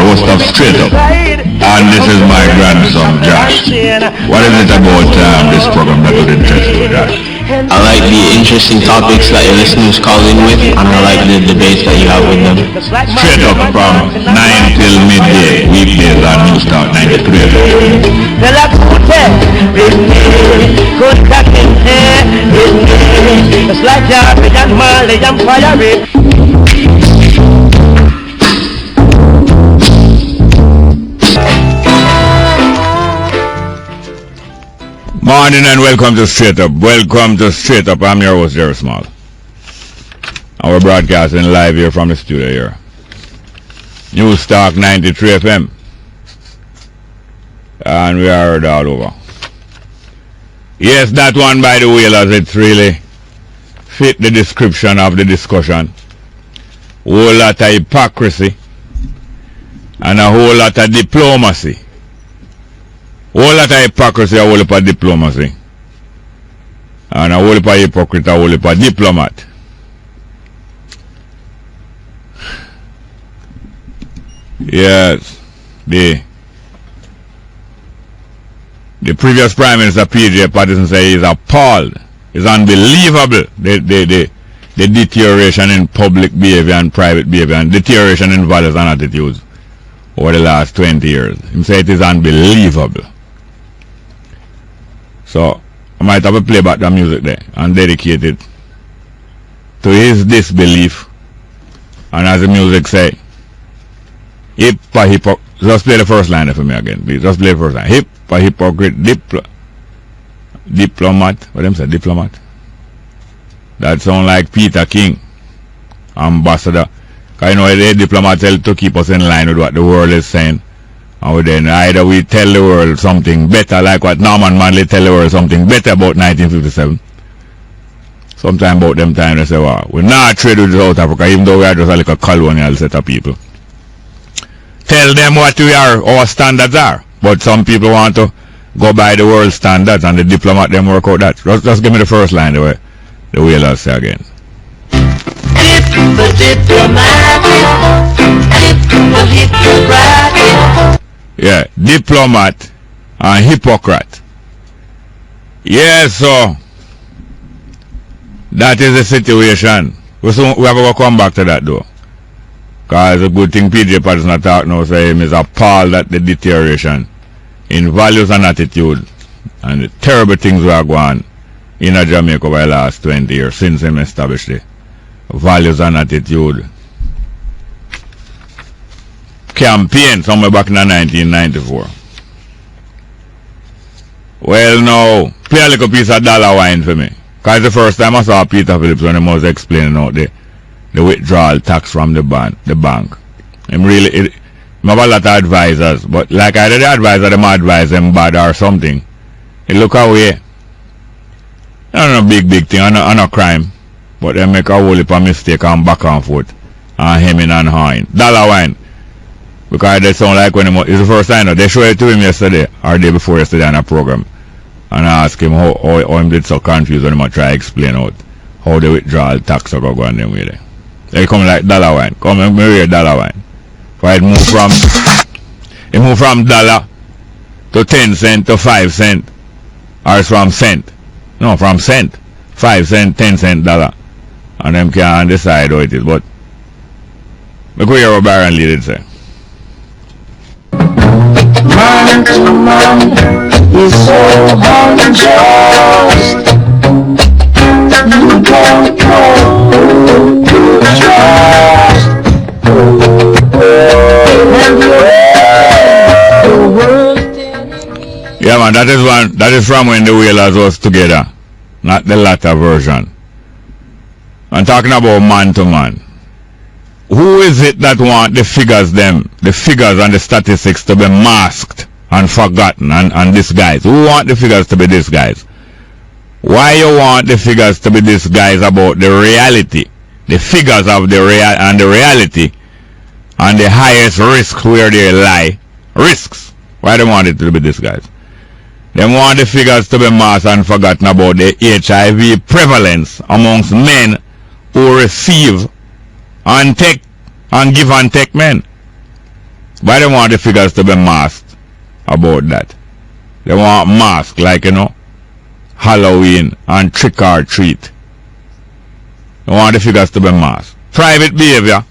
host of Straight Up, and this is my grandson Josh. What is it about this program that would interest you, Josh? I like the interesting topics that your listeners call in with, and I like the debates that you have with them. Straight Up from 9 till midday, weekdays on New Start 93. It's like Jarvis and Marley and Fire. Morning and welcome to Straight Up. Welcome to Straight Up. I'm your host, Jerry Small. And we're broadcasting live here from the studio here. News Talk 93 FM. And we are heard all over. Yes, that one, by the way, as it really fit the description of the discussion. Whole lot of hypocrisy and a whole lot of diplomacy. Whole lot of hypocrisy, a whole lot of diplomacy. And a whole lot of hypocrite, a whole lot of diplomat. Yes, the previous Prime Minister P.J.Politician said he's appalled. It's unbelievable the deterioration in public behavior and private behavior and deterioration in values and attitudes over the last 20 years. He said it is unbelievable. So I might have to play back the music there and dedicate it to his disbelief. And as the music say, just play the first line for me again, please. Just play the first line. Hypocrite, diplomat. What them say? Diplomat. That sound like Peter King, ambassador. Because you know the diplomat tell to keep us in line with what the world is saying. And then either we tell the world something better, like what Norman Manley tell the world something better about 1957. Sometime about them time they say, wow, we're not trade with South Africa, even though we are just like a colonial set of people. Tell them what we are, our standards are. But some people want to go by the world standards, and the diplomat them work out that. Just give me the first line the way I'll say again. Yeah, diplomat and hypocrite. Yes, so that is the situation. We have to come back to that though. Because a good thing PJ Patterson not talk now, say him is appalled at the deterioration in values and attitude and the terrible things we are going on in Jamaica over the last 20 years since him established the values and attitude campaign somewhere back in 1994. Well, now, play a little piece of dollar wine for me. Because the first time I saw Peter Phillips when he was explaining out the withdrawal tax from the bank. Him really, I have a lot of advisors, but like I did the advisor, them advise them bad or something. He look away. Not a big thing, I no crime. But they make a whole heap of mistake and back and forth. And hemming and hawing. Dollar wine. Because they sound like when it's the first time, they showed it to him yesterday, or day before yesterday on a program. And I asked him how him did so confused when he try to explain out how the withdrawal tax are going them way there. They come like dollar wine. Come and marry dollar wine. For it move from dollar to 10 cent to 5 cent. Or it's from cent. No, from cent. 5 cent, 10 cent dollar. And them can't decide how it is. But look what your Baron Lee did say. Man to man is so unjust. You don't know who to trust. Yeah man, that is from when the Whalers was together, not the latter version. I'm talking about man to man. Who is it that want the figures and the statistics to be masked and forgotten and disguised? Who want the figures to be disguised? Why you want the figures to be disguised about the reality? The figures of the reality and the highest risk where they lie. Risks. Why they want it to be disguised? They want the figures to be masked and forgotten about the HIV prevalence amongst men who receive and take and give and take men. Why they want the figures to be masked about that? They want mask like, Halloween and trick or treat. They want the figures to be masked. Private behavior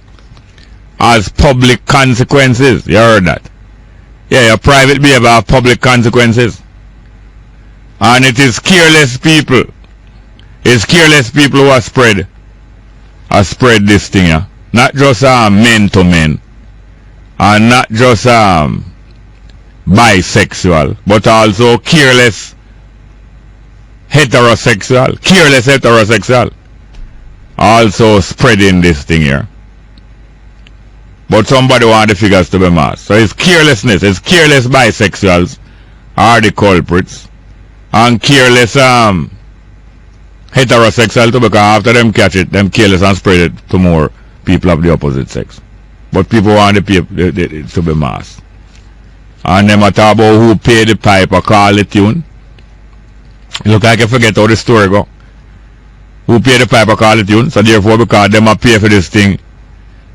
has public consequences. You heard that? Yeah, your private behavior has public consequences. And it is careless people. It's careless people who are spread this thing here. Not just men to men. And not just bisexual. But also careless heterosexual. Careless heterosexual. Also spreading this thing here. But somebody want the figures to be masked. So it's carelessness. It's careless bisexuals are the culprits. And careless heterosexual too, because after them catch it, them careless and spread it to more people of the opposite sex. But people want the people to be masked. And them talk about who pay the pipe or call the tune. It look like you forget how the story go. Who pay the pipe or call the tune? So therefore, because them a pay for this thing,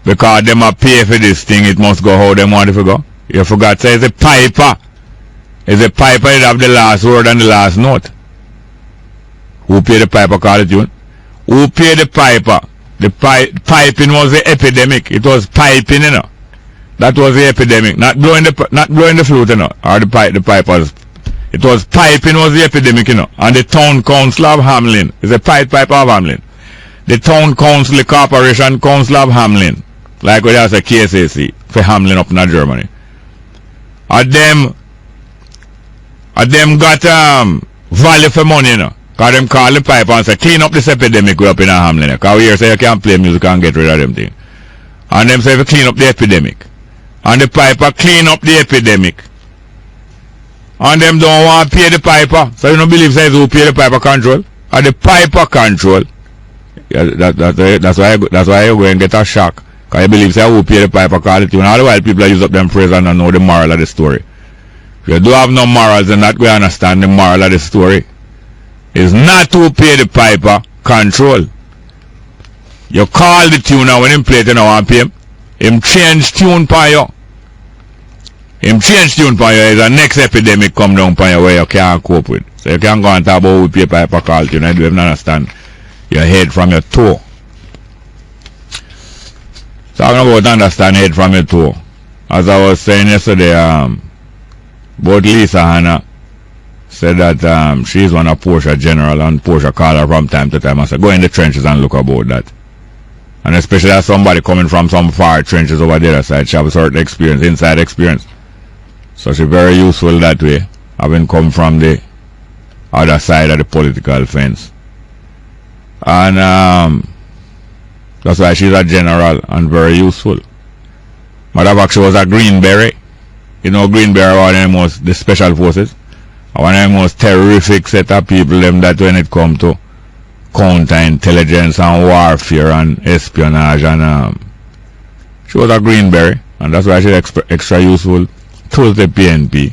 it must go how them want it to go. You forgot, say it's a piper. It's a piper that have the last word and the last note. Who pay the piper call the tune? Who pay the piper? The piping was the epidemic. It was piping, That was the epidemic. Not blowing the flute, Or the pipers. It was piping was the epidemic, And the town council of Hamlin is a piper of Hamlin. The town council, the corporation council of Hamlin, like we have a KSAC for Hamlin up in Germany. And them got value for money, Because them call the piper and say, clean up this epidemic we up in Hamlin. Because we here say you can't play music and get rid of them thing. And them say, clean up the epidemic. And the piper clean up the epidemic. And them don't want to pay the piper. So you don't believe says who pay the piper control? And the piper control. Yeah, that's why you go and get a shock. Because you believe say who pay the piper call it. And all the while people use up them phrase and don't know the moral of the story. If you do have no morals, you're not going to understand the moral of the story. It's not who pay the piper control. You call the tuner when him play it, you don't want to pay him. Him change tune for you. Him change tune for you is the next epidemic come down for you where you can't cope with. So you can't go and talk about who pay piper call tune. You don't even understand your head from your toe. Talking about understand head from your toe. As I was saying yesterday, both Lisa Hanna said that she's one of Portia General and Portia call her from time to time. I said, go in the trenches and look about that. And especially as somebody coming from some far trenches over the other side, she have a certain experience, inside experience. So she's very useful that way, having come from the other side of the political fence. And that's why she's a general and very useful. Matter of fact, she was a Greenberry. Greenberry are the special forces. One of the most terrific set of people them that when it come to counterintelligence and warfare and espionage and she was a Greenberry and that's why she's extra useful to the PNP.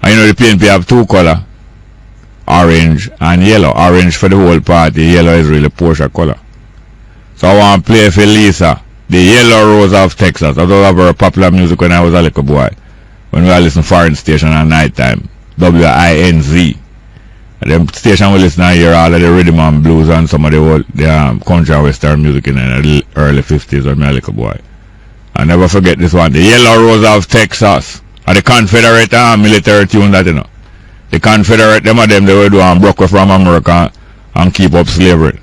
And the PNP have two colors, orange and yellow. Orange for the whole party, yellow is really Portia color. So I want to play for Lisa, the Yellow Rose of Texas. That was a very popular music when I was a little boy. When we were listening to foreign station at night time. WINZ. Them station we listen to hear all of the rhythm and blues and some of the country and western music in the early 50s when I was a little boy. I never forget this one. The Yellow Rose of Texas. And the Confederate military tune that The Confederate, them they were doing broke from America and keep up slavery.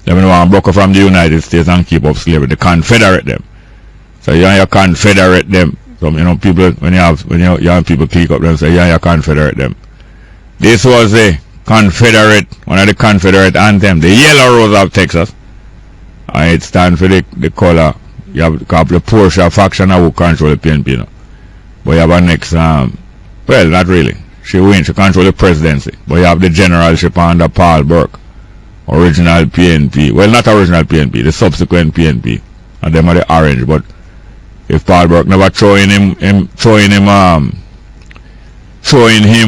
Them want broke from the United States and keep up slavery. The Confederate them. So you Confederate them. Some people when you have people click up them say you Confederate them. This was a Confederate, one of the Confederate anthem, the Yellow Rose of Texas. And it stands for the color. You have the Portia faction who control the PNP. But you have a next well, not really. She wins, she control the presidency. But you have the generalship under Paul Burke. Original PNP. Well, not original PNP, the subsequent PNP. And them are the orange, but if Paul Burke never throwing him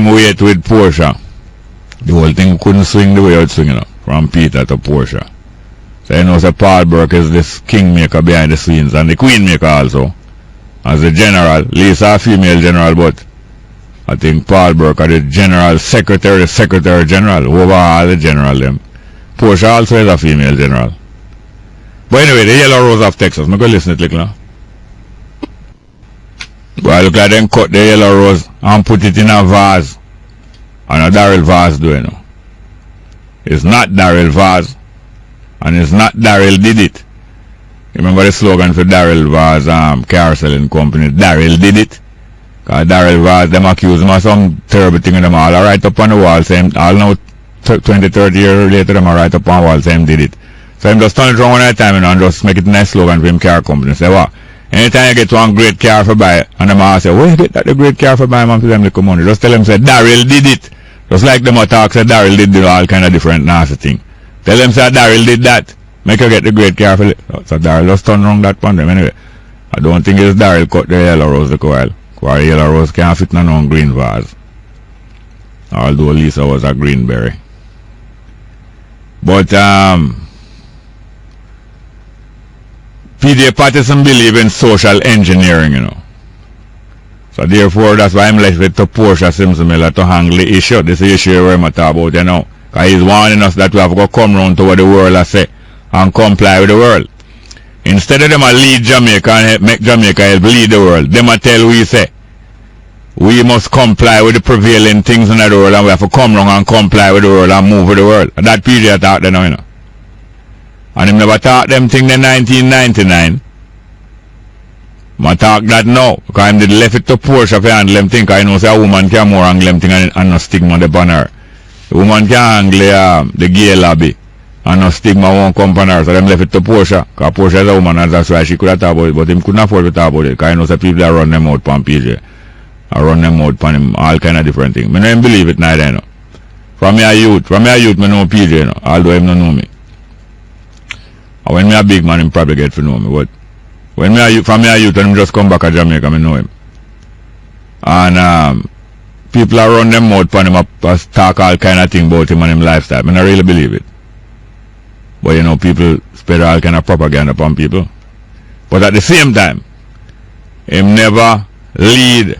weight with Portia, the whole thing couldn't swing the way it would swing, from Peter to Portia. So Paul Burke is this kingmaker behind the scenes and the queenmaker also. as a general. Lisa a female general, but I think Paul Burke are the general secretary, secretary general, over all the general them. Portia also is a female general. But anyway, the Yellow Rose of Texas. I'm going to listen to it now. Well, look like them cut the Yellow Rose and put it in a vase. And a Daryl vase do, you know. It's not Daryl vase. And it's not Daryl did it. Remember the slogan for Daryl vase car selling company? Daryl did it. Because Daryl vase, them accuse him of some terrible thing and them all right up on the wall saying, all now 20, 30 years later, them are right up on the wall saying did it. So him just turn it around one at a time, you know, and just make it a nice slogan for him car company. Say what? Anytime you get one great car for buy, and them all say, where you get that the great car for buy, man, for them little money? Just tell them, say, Daryl did it. Just like them talk, say, Daryl did all kind of different nasty thing. Tell them, say, Daryl did that. Make you get the great car for it. So Daryl just turn around that on them. Anyway, I don't think it's Daryl cut the Yellow Rose the coil. Because Yellow Rose can't fit none on green vase. Although Lisa was a greenberry. But, P.J.Politician believe in social engineering, you know. So therefore, that's why I'm left with to Portia Simpson Miller to handle the issue. This is the issue where I'm talking about, you know. Because he's warning us that we have to come round to what the world has said and comply with the world. Instead of them a lead Jamaica and help make Jamaica help lead the world, them a tell we say, we must comply with the prevailing things in the world and we have to come round and comply with the world and move with the world. And that PJ thought they know, you know. And him never talk them thing in 1999. I talk that now. Because him did left it to Portia for handle them thing. Because I know say a woman can more handle them thing and no stigma upon her. The woman can handle the gay lobby and no stigma won't come upon her. So them left it to Portia. Because Portia is a woman and that's why she could have talked about it. But him couldn't afford to talk about it. Because I know say people that run them out upon PJ. I run them out upon him. All kind of different things. I don't believe it neither, you know. From my youth, I know PJ, you know. Although him don't know me. When me a big man, him probably get to know me. But when from me a youth, when him just come back to Jamaica, I know him. And people are run them out upon him, talk all kind of thing about him and him lifestyle. I don't really believe it. But you know, people spread all kind of propaganda upon people. But at the same time, him never lead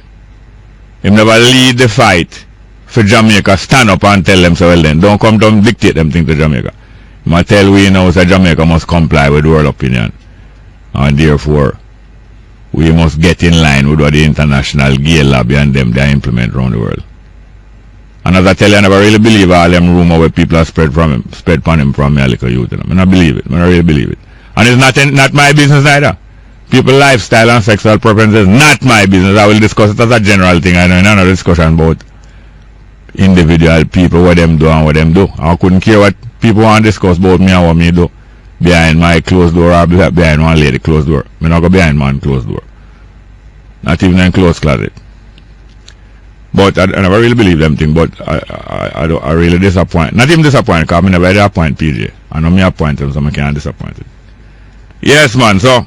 the fight for Jamaica. Stand up and tell them, so well then, don't come down dictate them things to Jamaica. I tell we now that Jamaica must comply with world opinion. And therefore, we must get in line with what the international gay lobby and them they implement around the world. And as I tell you, I never really believe all them rumor where people are spread upon him from me a little youth. I don't believe it. I don't really believe it. And it's not my business either. People lifestyle and sexual preferences, not my business. I will discuss it as a general thing. I know no discussion about individual people, what them do and what them do. I couldn't care what people want to discuss about me and what me do behind my closed door or behind one lady closed door. I don't go behind man closed door. Not even in closed closet. But I never really believe them thing, but I really disappoint. Not even disappoint, because I never disappoint PJ. I know me appoint him, so I can't disappoint him. Yes, man, so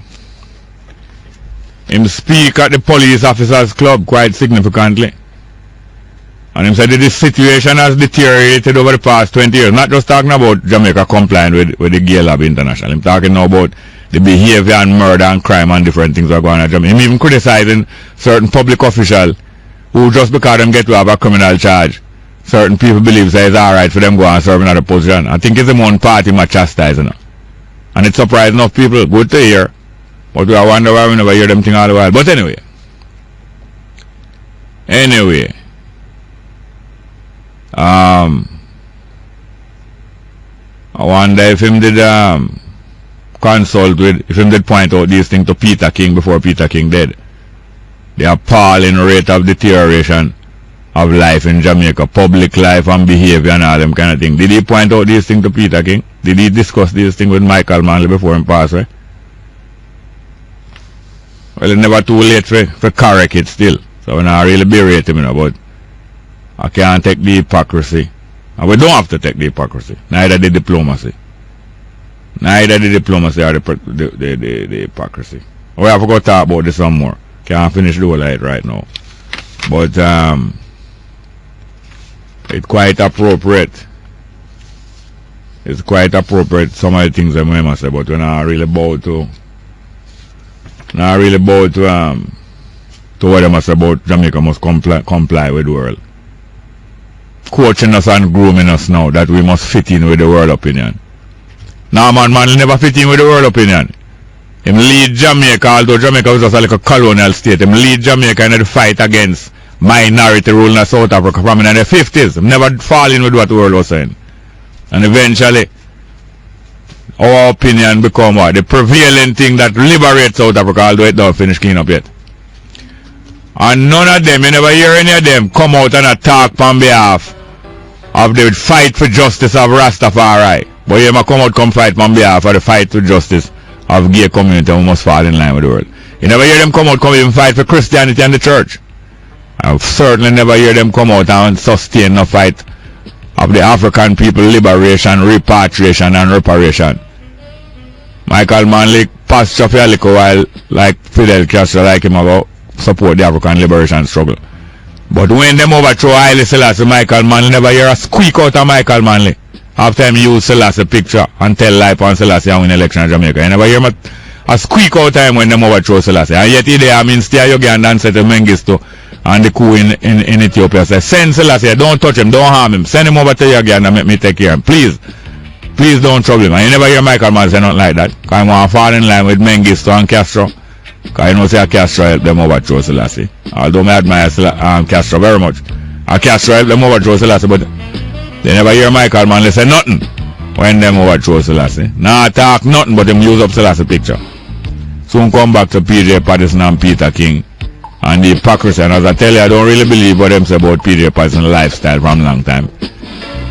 him speak at the police officers club quite significantly. And him said that this situation has deteriorated over the past 20 years. Not just talking about Jamaica complying with the Gay Lobby International. Him talking now about the behavior and murder and crime and different things that are going on in Jamaica. Him even criticizing certain public officials who just because them get to have a criminal charge, certain people believe that it's alright for them go and serve in another position. I think it's the one party much chastising. You know? And it's surprising enough people. Good to hear. But I wonder why we never hear them thing all the while. But anyway. I wonder if him did consult with, if him did point out these things to Peter King before Peter King dead. The appalling rate of deterioration of life in Jamaica, public life and behavior and all them kind of things. Did he point out these things to Peter King? Did he discuss these things with Michael Manley before him passed away? Well, it's never too late for correct it still. So we're not really berate him, you know, but I can't take the hypocrisy. And we don't have to take the hypocrisy. Neither the diplomacy. Neither the diplomacy or the hypocrisy. We have to go talk about this some more. Can't finish the whole light right now. But it's quite appropriate. It's quite appropriate some of the things that I must say, but we're not really bound to to what they must say about Jamaica must comply with the world. Coaching us and grooming us now that we must fit in with the world opinion. Now man never fit in with the world opinion. Him lead Jamaica, although Jamaica was just like a colonial state. Him lead Jamaica in the fight against minority rule in South Africa from in the 50s. Him never fall in with what the world was saying. And eventually, our opinion become what? The prevailing thing that liberates South Africa, although it don't finish clean up yet. And none of them, you never hear any of them come out and talk on behalf of the fight for justice of Rastafari. But you must come fight on behalf of the fight for justice of gay community who must fall in line with the world. You never hear them come even fight for Christianity and the church. I've certainly never hear them come out and sustain the fight of the African people liberation, repatriation and reparation. Michael Manley pasture for a little while like Fidel Castro like him about support the African liberation struggle. But when them overthrow Haile Selassie, Michael Manley never hear a squeak out of Michael Manley after him use Selassie picture and tell life on Selassie and win election in Jamaica. You never hear a squeak out time when them overthrow Selassie. And yet he there, I mean, stay Uganda and set a Mengistu and the coup in Ethiopia. Say, send Selassie, don't touch him, don't harm him. Send him over to Uganda and make me take care of him. Please. Please don't trouble him. And you never hear Michael Manley say nothing like that. Because I want to fall in line with Mengistu and Castro. Because you know say Castro help them overthrow Selassie. Although I admire Castro very much. Castro help them overthrow Selassie, but they never hear Michael Manley say nothing when them overthrow Selassie. Nah, talk nothing but them use up Selassie picture. Soon come back to PJ Patterson and Peter King and the hypocrisy. And as I tell you, I don't really believe what them say about PJ Patterson's lifestyle from a long time.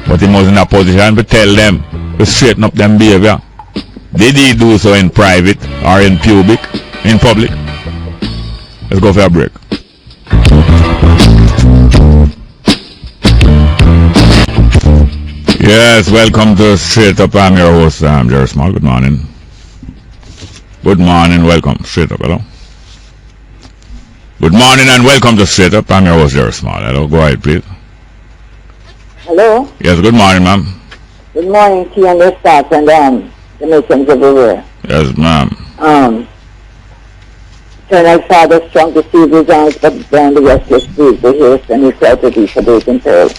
But he was in a position to tell them to straighten up them behavior. Did he do so in private or in public? Let's go for a break. Yes, welcome to Straight Up. I'm your host, Jerry Small. Good morning. Good morning, welcome. Straight Up, hello. Good morning and welcome to Straight Up. I'm your host, Jerry Small. Hello, go ahead, please. Hello? Yes, good morning, ma'am. Good morning to you and your staff and Jamaicans everywhere. Yes, ma'am. Turn our father strong to see results, but down the restless breeze, the hills and his to for those in peril.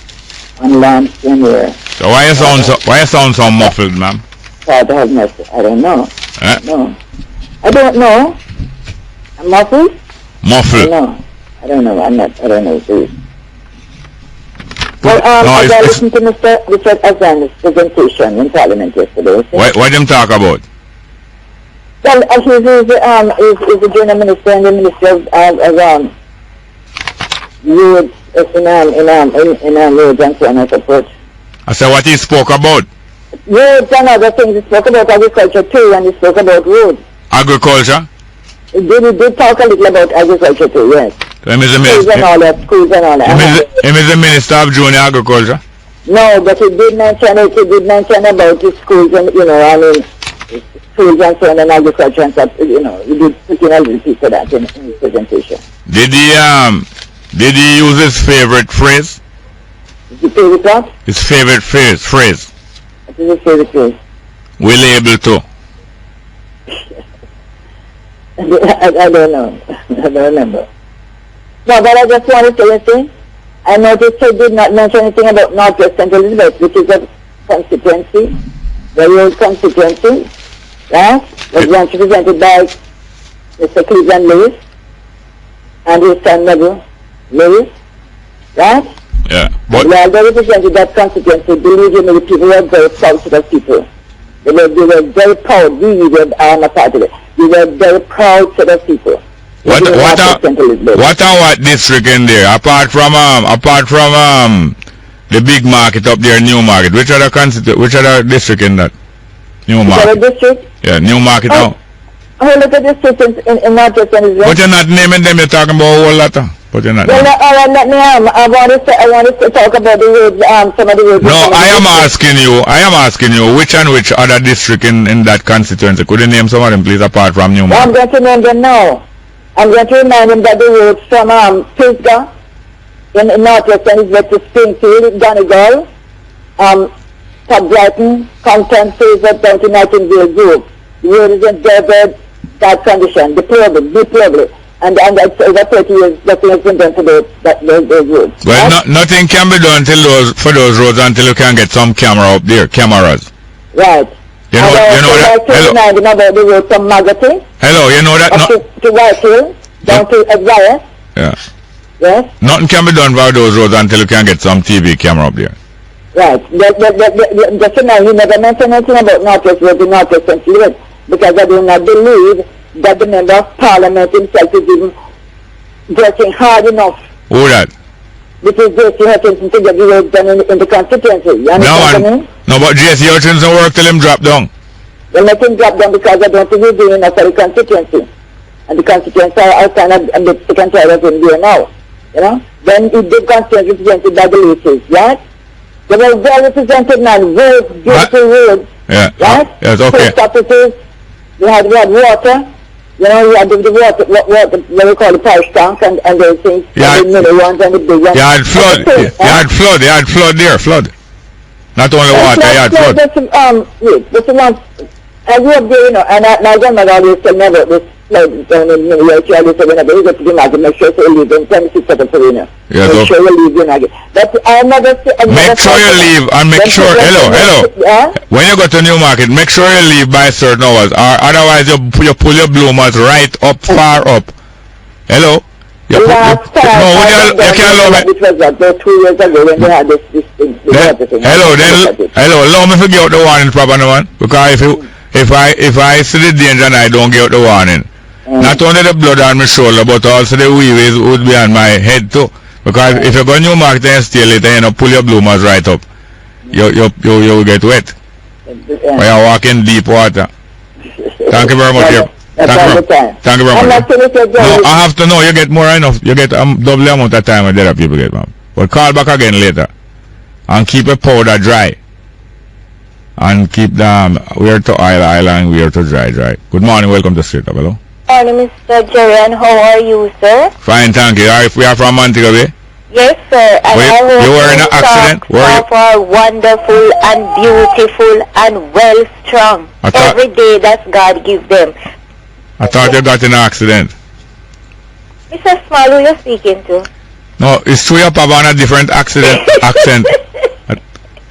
On land anywhere. So why you sound so muffled, ma'am? Father have mercy. I don't know. No. I don't know. I'm muffled? Muffled. I don't know. I don't know, please. Well, no, I listened to Mr. Richard Azan's presentation in Parliament yesterday. What them talk about? Well, he's the junior minister and the minister of roads in roads and so on and so forth. I said what he spoke about? Roads and other things. He spoke about agriculture too, and he spoke about roads. Agriculture? He did talk a little about agriculture too, yes. So him is schools and all that. Him is the minister of junior agriculture? No, but he did mention about the schools and, schools and so on and agriculture and stuff, he did put in a little piece of that in his presentation. Did he use his favorite phrase? His favorite what? His favorite phrase. What is his favorite phrase? Will able to. I don't know. I don't remember. No, but I just want to say anything. I noticed he did not mention anything about Northwest St. Elizabeth, which is a constituency, the road constituency, right? Was once represented by Mr. Cleveland Lewis and his son Neville Lewis, right? Yeah. But while they represented that constituency, believe me, the people were very proud to the people. They were very proud. We were a part of it. We were very proud to the people. What district in there? Apart from the big market up there, New Market. Which other district in that? New Market. Which other district? Yeah, New Market now. Whole lot of districts in Northwest St. Elizabeth. But you're not naming them. You're talking about a whole lot. But you're not. Well, let me. I wanted to talk about the roads. Some of the roads. No, I am asking you. Which other district in that constituency? Could you name some of them, please, apart from New Market? I'm going to name them now. I'm going to remind him that the roads from Pisgah in Northwest St. Elizabeth to Springfield, Donegal, Top Brighton, Compton, Fraser, down to Nightingale Grove. The road is in very bad condition, deplorable. And that's over 30 years, nothing has been done for those roads. Well, right? nothing can be done for those roads until you can get some cameras. Right. You know that. Hello. About the road from Magati. Hello, you know that. Up to White Hill, down to Advaya. Yeah. Yes. Nothing can be done for those roads until you can get some TV camera up there. Right. Just so now, he never mentioned anything about Northwest Road, the Northwest Central Road, because I do not believe that the member of Parliament himself is even working hard enough. Who that? Because J.C. Hutchinson to get the road done in the constituency. You understand what I mean? No, but J.C. Hutchinson work till him drop down. Well, let him drop down because I don't think he's doing enough for the constituency. And the constituency are kind of a bit sick and tired of him there now. You know? Then he did constituency represented by the leases, right? They were well represented man, roads, beautiful roads. Yeah. Right? Yes, okay. Post offices, we had water. You know, we had the water, what we call the parish tank and those things. Yeah. The middle ones and the big ones. You had flood. You had flood there, flood. Not only water, you had flood. This is one, I grew up there, you know, and my grandmother always tell me about this flood down in New she always said, whenever you go to the market, make sure you leave in 26 seconds for you. Yeah, make sure you leave in again. But I never make sure you leave and make sure, hello. When you go to Newmarket, make sure you leave by certain hours, or otherwise you pull your bloomers right up, far up. Hello? You can't allow me. It was about 2 years ago when they had this thing. Hello, allow me to give out the warning proper one, because if I see the danger and I don't give out the warning, not only the blood on my shoulder, but also the weaves would be on my head too. Because if you go to Newmarket and steal it and you pull your bloomers right up, you will get wet. When you're walking deep water. Thank you very much. Thank you very much. No, I have to know. You get more enough. You get double amount of time that other people get, man. But call back again later. And keep your powder dry. And keep them wear to oil and wear to dry. Good morning. Welcome to Straight Up. Hello. Morning, Mr. Jerry, and how are you, sir? Fine, thank you. We are from Montego Bay? Yes, sir. And I hope you were in an accident? are wonderful and beautiful and well strong. Every day that God gives them. I thought you got in an accident. Mr. Small, who you speaking to? No, it's true you're on a different accent.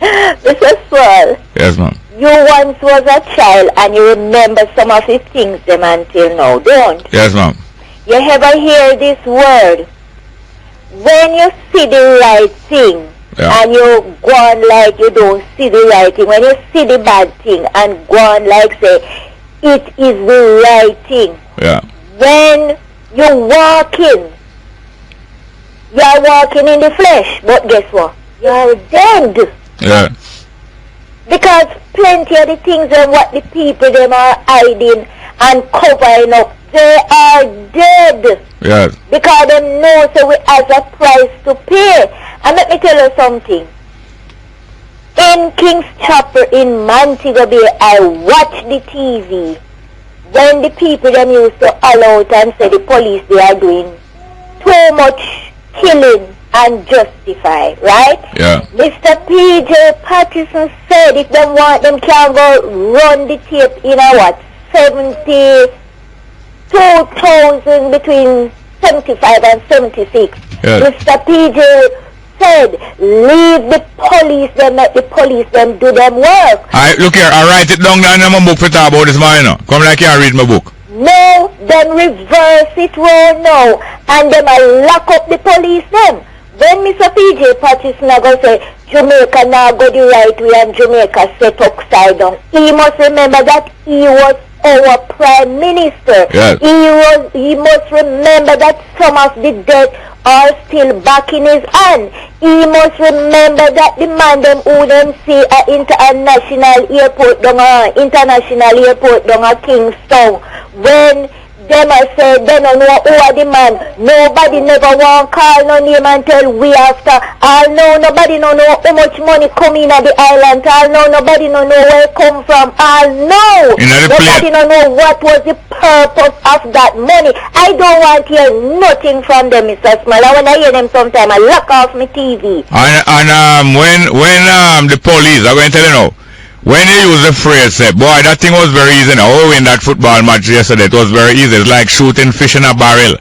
Mr. Small. Yes, ma'am. You once was a child and you remember some of the things them until now, don't? Yes, ma'am. You ever hear this word? When you see the right thing and you go on like you don't see the right thing, when you see the bad thing and go on like say, it is the right thing. Yeah. When you're walking in the flesh, but guess what? You're dead. Yeah. Because plenty of the things and what the people them are hiding and covering up, they are dead. Yes. Because they know so we has a price to pay. And let me tell you something. In King's Chapel in Montego Bay, I watch the TV when the people them used to all out and say the police they are doing too much killing and justify, right? Yeah. Mr. P.J. Patterson said if they want them can go run the tape in a what? 72,000 between 75 and 76. Yes. Mr. P.J. said leave the police them, let the police them do them work. Look here, I write it down in my book for talk about this man, you know. Come like here and read my book. No, then reverse it round now and them lock up the police them. When Mr. P.J. Patterson go say Jamaica now go the right way and Jamaica set upside down, he must remember that he was our Prime Minister. Yes. He must remember that some of the debt are still back in his hand. He must remember that the man them who them see at international airport down at Kingston when them I said they don't know who are the man. Nobody never want call no name until we after. I'll know nobody don't know how much money come in at the island. I'll know nobody don't know where it come from. I'll know nobody don't know what was the purpose of that money. I don't want to hear nothing from them, Mr. Small. When I hear them sometime I lock off my TV. And when the police, I'm going to tell you now, when you use the phrase, say, boy, that thing was very easy now. Oh, in that football match yesterday, it was very easy. It's like shooting fish in a barrel.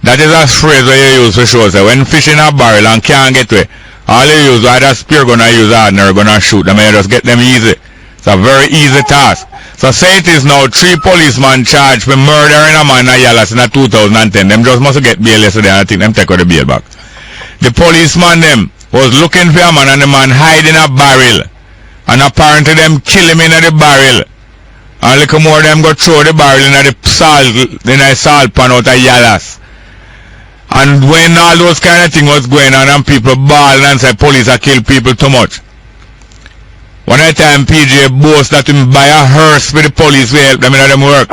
That is a phrase where you use for show. So when fish in a barrel and can't get away, all you use either spear gun or use ordinary gun and shoot them and you just get them easy. It's a very easy task. So say it is now 3 policemen charged for murdering a man in Yalas in 2010. Them just must get bail yesterday and I think them take out the bail back. The policeman them was looking for a man and the man hide in a barrel. And apparently them kill him in the barrel. And little more them go throw the barrel in the salt pan out of Yalas. And when all those kind of things was going on and people bawling and say police are kill people too much. One time PJ boast that him buy a hearse for the police to help them in them work.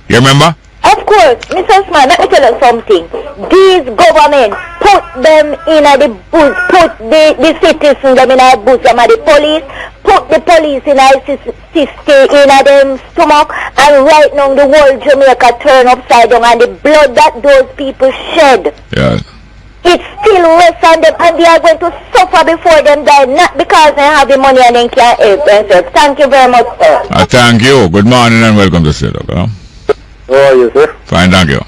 You remember? Of course, Mr. Smart, let me tell you something. These government put them in the booth, put the citizens them in the bosom of the police, put the police in a system in them stomach, and right now the whole Jamaica turn upside down and the blood that those people shed. Yeah. It's still rests on them and they are going to suffer before them die, not because they have the money and they can't help themselves. Thank you very much, sir. Thank you. Good morning and welcome to Straight Up. How are you, sir? Fine, thank you.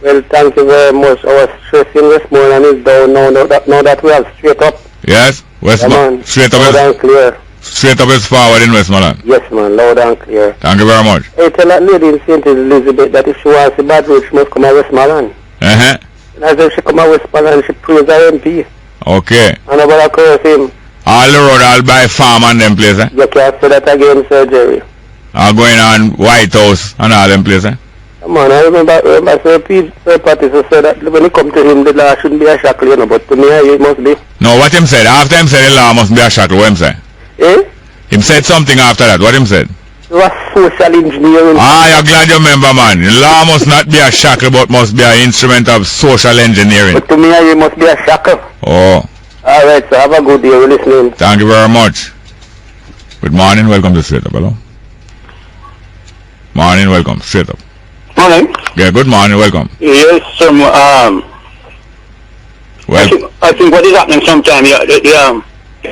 Well, thank you very much. Our stressing this morning is down now that we have Straight Up. Yes? Westmoreland. Straight Up loud and clear. Straight Up is forward in Westmoreland. Yes, man, loud and clear. Thank you very much. Hey, tell that lady in St. Elizabeth that if she wants a bad road, she must come to Westmoreland. Uh-huh. And as if she come to Westmoreland, she praise her MP. Okay. And about to curse him. All the road, all by farm and them place, eh? You can't say that again, Sir Jerry. All going on White House and all them place, eh? Come on, I remember Sir Patricia said that when it come to him, the law shouldn't be a shackle, you know, but to me, it must be. No, what him said, after him said the law must be a shackle, what him said? Eh? Him said something after that, what him said? It was social engineering. You're glad you remember, man. The law must not be a shackle, but must be an instrument of social engineering. But to me, it must be a shackle. Oh. Alright, so have a good day, we're listening. Thank you very much. Good morning, welcome to Straight Up, hello? Morning, welcome, Straight Up. Morning. Yeah, good morning, welcome. Yes, sir. Well, I think what is happening sometimes, the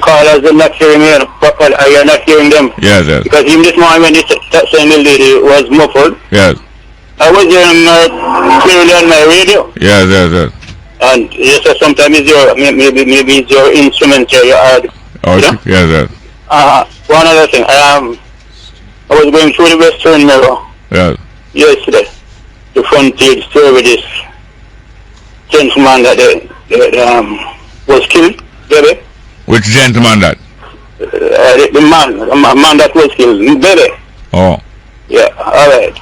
callers are not hearing me, but you're not hearing them. Yes, yes. Because even this morning when that same lady was muffled, yes. I was hearing clearly on my radio. Yes, yes, yes. And yes, sir, sometimes it's your, maybe it's your instrument here, your yes, yes. One other thing, I was going through the Western Mirror. Yes. Yesterday, the frontier story with this gentleman that was killed, baby. Which gentleman that? The man that was killed, baby. Oh. Yeah, alright.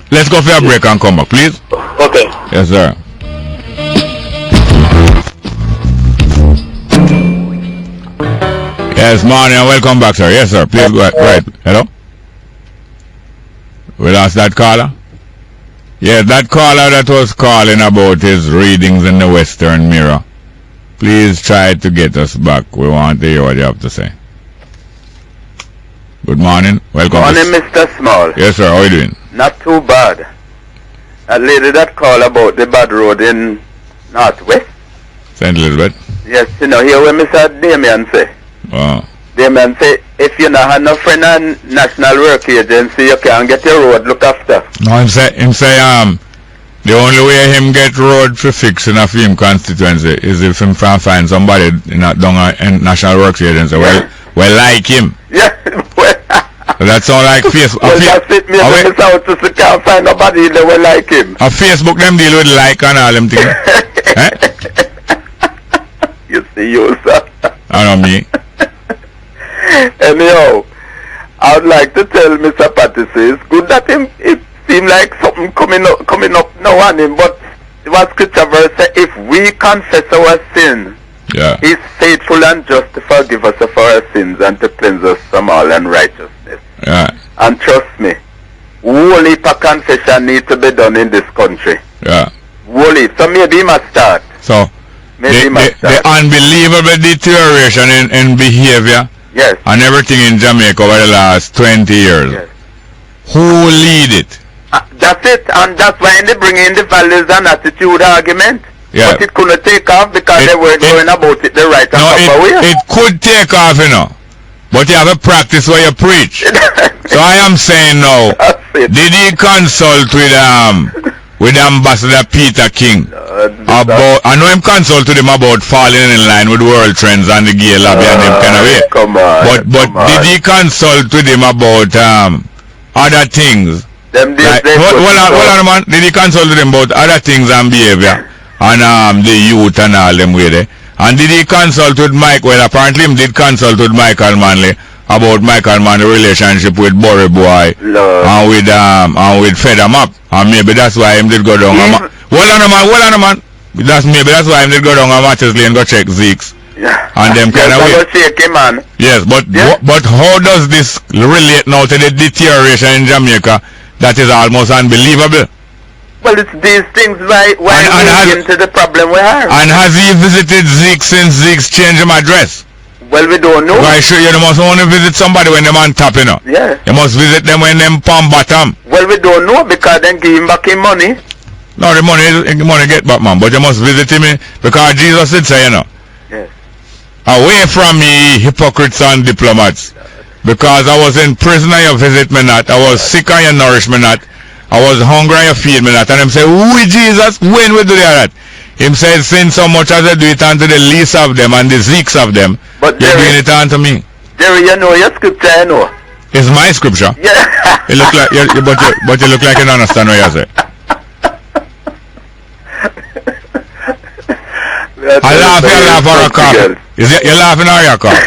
Let's go for a break and come back, please. Okay. Yes, sir. Yes, morning and welcome back, sir. Yes, sir. Please go ahead. Right. Hello? We lost that caller? Yeah, that caller that was calling about his readings in the Western Mirror. Please try to get us back. We want to hear what you have to say. Good morning. Welcome. Morning, Mr. Small. Yes, sir. How are you doing? Not too bad. A lady that called about the bad road in Northwest. St. Elizabeth? Yes, you know, here where Mr. Damien say. Damien say, if you not have no friend on National Work Agency, you can't get your road looked after. No, him say the only way him get road to fix in a film constituency is if him find somebody in a National Works Agency. Yeah. Well, like him. Yeah, well. So that's all like Facebook. Well, that's it, me and Mr. South to can't find nobody that will like him. A Facebook them deal with like and all them things. Eh? You see you, sir. I know me. Anyhow, I would like to tell Mr. Patterson, it's good that it seemed like something coming up now on him, but what scripture verse says, if we confess our sins, yeah, He's faithful and just to forgive us of our sins and to cleanse us from all unrighteousness. Yeah. And trust me, whole heap of confession needs to be done in this country. Yeah. Whole heap. So maybe he must start. So the unbelievable deterioration in behavior, yes, and everything in Jamaica over the last 20 years. Yes. Who lead it? That's it, and that's why they bring in the values and attitude argument. Yeah. But it couldn't take off because they weren't going about it the right and proper way. It could take off, you know. But you have a practice where you preach. So I am saying now, did he consult with with Ambassador Peter King. I know him consult to them about falling in line with world trends and the gay lobby and them kind of way. Come on. But did he consult with him about other things? Hold on, man. Did he consult with him about other things and behavior and the youth and all them way there? And did he consult with Mike? Well, apparently he did consult with Michael Manley about Michael Manley's relationship with Burry Boy and with Feathermap. And maybe that's why him did go down. Hold on, man. Maybe that's why him did go down a Matches Lane go check Zeeks. And them kind of way. Yes, but how does this relate now to the deterioration in Jamaica that is almost unbelievable? Well, it's these things why we into the problem we have. And has he visited Zeke since Zeke's changed his address? Well, we don't know. Why sure you must only visit somebody when them on top, you know? Yeah. You must visit them when them palm bottom. Well, we don't know because then give him back his money. No, the money get back, man. But you must visit him because Jesus did say, you know. Yes. Away from me, hypocrites and diplomats. Because I was in prison and you visit me not. I was sick and you nourish me not. I was hungry and you feed me not. And him say, who is Jesus? When we do that? Him says, sin so much as I do it unto the least of them and the Zeeks of them. But you're doing it unto me. Jerry, you know your scripture, you know. It's my scripture. Yeah. You look like, but you look like you don't understand what you say. I laugh or a cough. You laughing or you cough?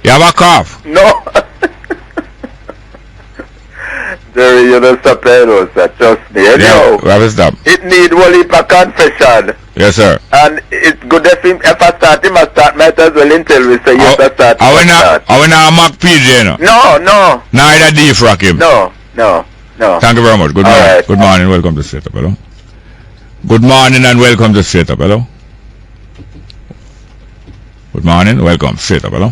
You have a cough? No. Jerry, you don't stop there, sir. Trust me. Anyhow, we have to stop. It need one heap of confession. Yes, sir. And it's good if I start him, I start might as well until we say yes, I start. I will not Mac PJ, no? No. Neither defrock him. No. Thank you very much. Good morning. Right. Good morning. Welcome to Straight Up. Hello. Good morning and welcome to Straight Up. Hello. Good morning. Welcome. Straight Up. Hello.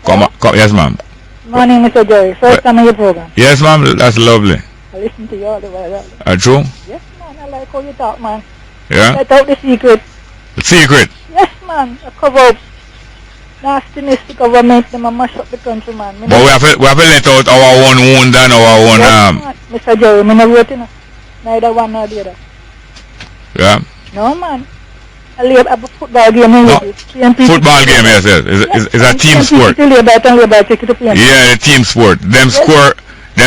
Come. Yes, ma'am. Morning, Mr. Jerry. First time on your program. Yes, ma'am. That's lovely. I listen to you all the way. True? Yes, man. I like how you talk, man. Yeah? Let out the secret. The secret? Yes, man. I cover up nastiness, the government, them and mash up the country, man. But we have to let out our own wound and our own... Yes, Mr. Jerry, I never wrote, neither one nor the other. Yeah? No, man. I live a football game in football game, yes. It's a team sport. Yeah, the team sport. Them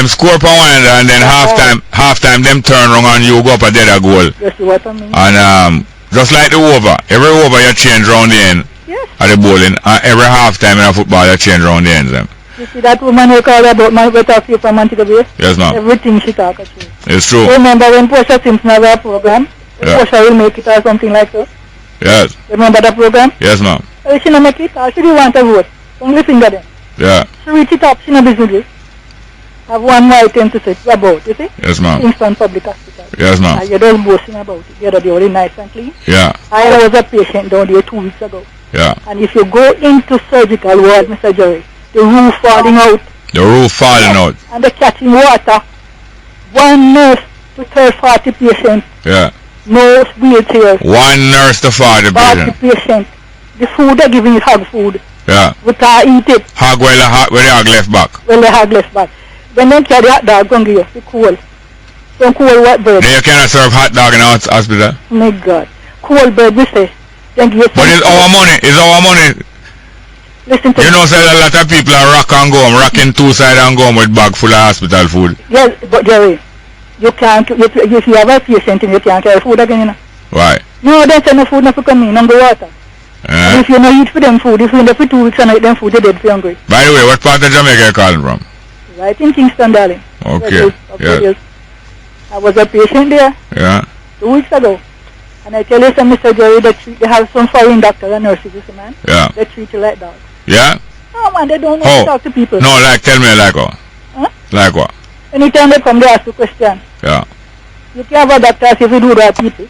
score per one and then halftime them turn around and you go up a dead a goal. That's what I mean. And just like the over, every over you change round the end at the bowling, every halftime in a football you change round the ends them. You see that woman who called about my better feel from Montego Bay? Yes, ma'am. Everything she talk about. It's true. Remember when Portia Simpson had a program? Portia will make it or something like that. Yes. Remember that program? Yes, ma'am. She don't make it, or she didn't want to vote. Only finger them. Yeah. She reach it up, she no business. Have one item to say about, you see? Yes, ma'am. Kingston Public Hospital. Yes, ma'am. You don't boasting about it. The other day, only nice and clean. Yeah. I was a patient down there 2 weeks ago. Yeah. And if you go into surgical ward, Mr. Jerry, the roof falling out. The roof falling out. And they're catching water. One nurse to 40 patients. Yeah. No wheelchair. One nurse to 40 patient. The food they're giving is hog food. Yeah. We can't eat it. Hog where the hog left back. Well, the hog left back. Then they carry hot dog and give you the cool. Some cool white bread. Then you cannot serve hot dog in our hospital. Oh my God. Cool bread, we say. Then give you some. But it's our money. It's our money. Listen to you know, say a lot of people are rocking two sides and go with bag full of hospital food. Yes, but Jerry, you can't, if you have a patient and you can't carry food again, you know. Why? No, there's no food not to come in and go water. And if you don't eat for them food, if you're in there for 2 weeks and not eat them food, you're dead for hungry. By the way, what part of Jamaica are you calling from? Right in Kingston, darling. Okay. Yes. I was a patient there. Yeah. 2 weeks ago. And I tell you some, Mr. Jerry, they have some foreign doctors and nurses, you see, man. Yeah. They treat you like dogs. Yeah? No, man, they don't know how to talk to people. No, tell me like what? Huh? Like what? Anytime they come, they ask you a question. Yeah. You can't have a doctor if you do that people.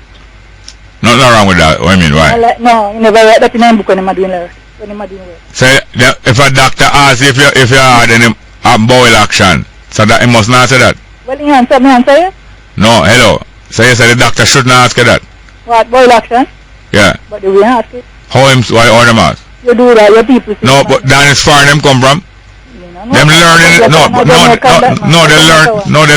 Nothing wrong with that. What do you mean? Why? No, you never write that in a book when you're doing work. Say, if a doctor asks if you had any bowel action, so that he must not say that. Well, he answer you? No, hello. So you say the doctor shouldn't ask you that. What, bowel action? Yeah. But they will ask it. Why them ask? You do that, your people. No, but that is foreign them come from. You know, Them learning, they're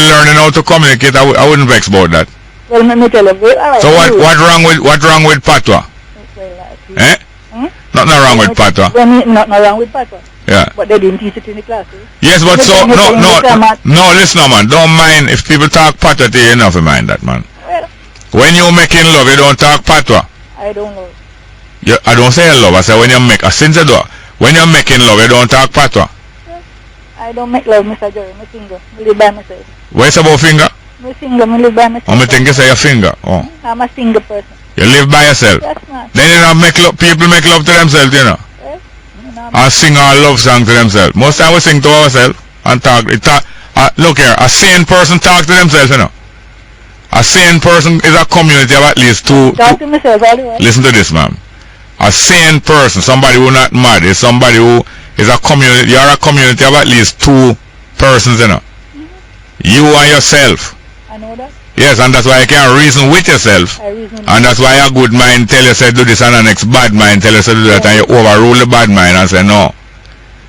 learning how to communicate. I wouldn't vex about that. Well, let me tell you. So what wrong with Patwa? Eh? Nothing wrong with Patwa. Nothing wrong with Patwa. Yeah. But they didn't teach it in the classes. Yes, but so no, listen, man. Don't mind if people talk Patwa to you. Enough to mind that, man. Well, when you making love, you don't talk Patwa. I don't know. I don't say love. I say when you make. Since when you're making love, you don't talk Patwa. Yeah. I don't make love, Mr. Jerry. I'm single. I live by myself. What's about finger? I'm single. I live by myself. I think you say your finger. Oh. I'm a single person. You live by yourself. That's not. Then you know people make love to themselves, you know. Yes. And sing our love song to themselves. Most time we sing to ourselves and talk. Look here, a sane person talk to themselves, you know. A sane person is a community of at least two. Talk to myself all the way. Listen to this, ma'am. A sane person, somebody who not mad, is somebody who is a community. You are a community of at least two persons, you know. You and yourself. I know that. Yes, and that's why you can't reason with yourself. And that's why a good mind tell you say do this and the next bad mind tell you say do that, and you overrule the bad mind and say no.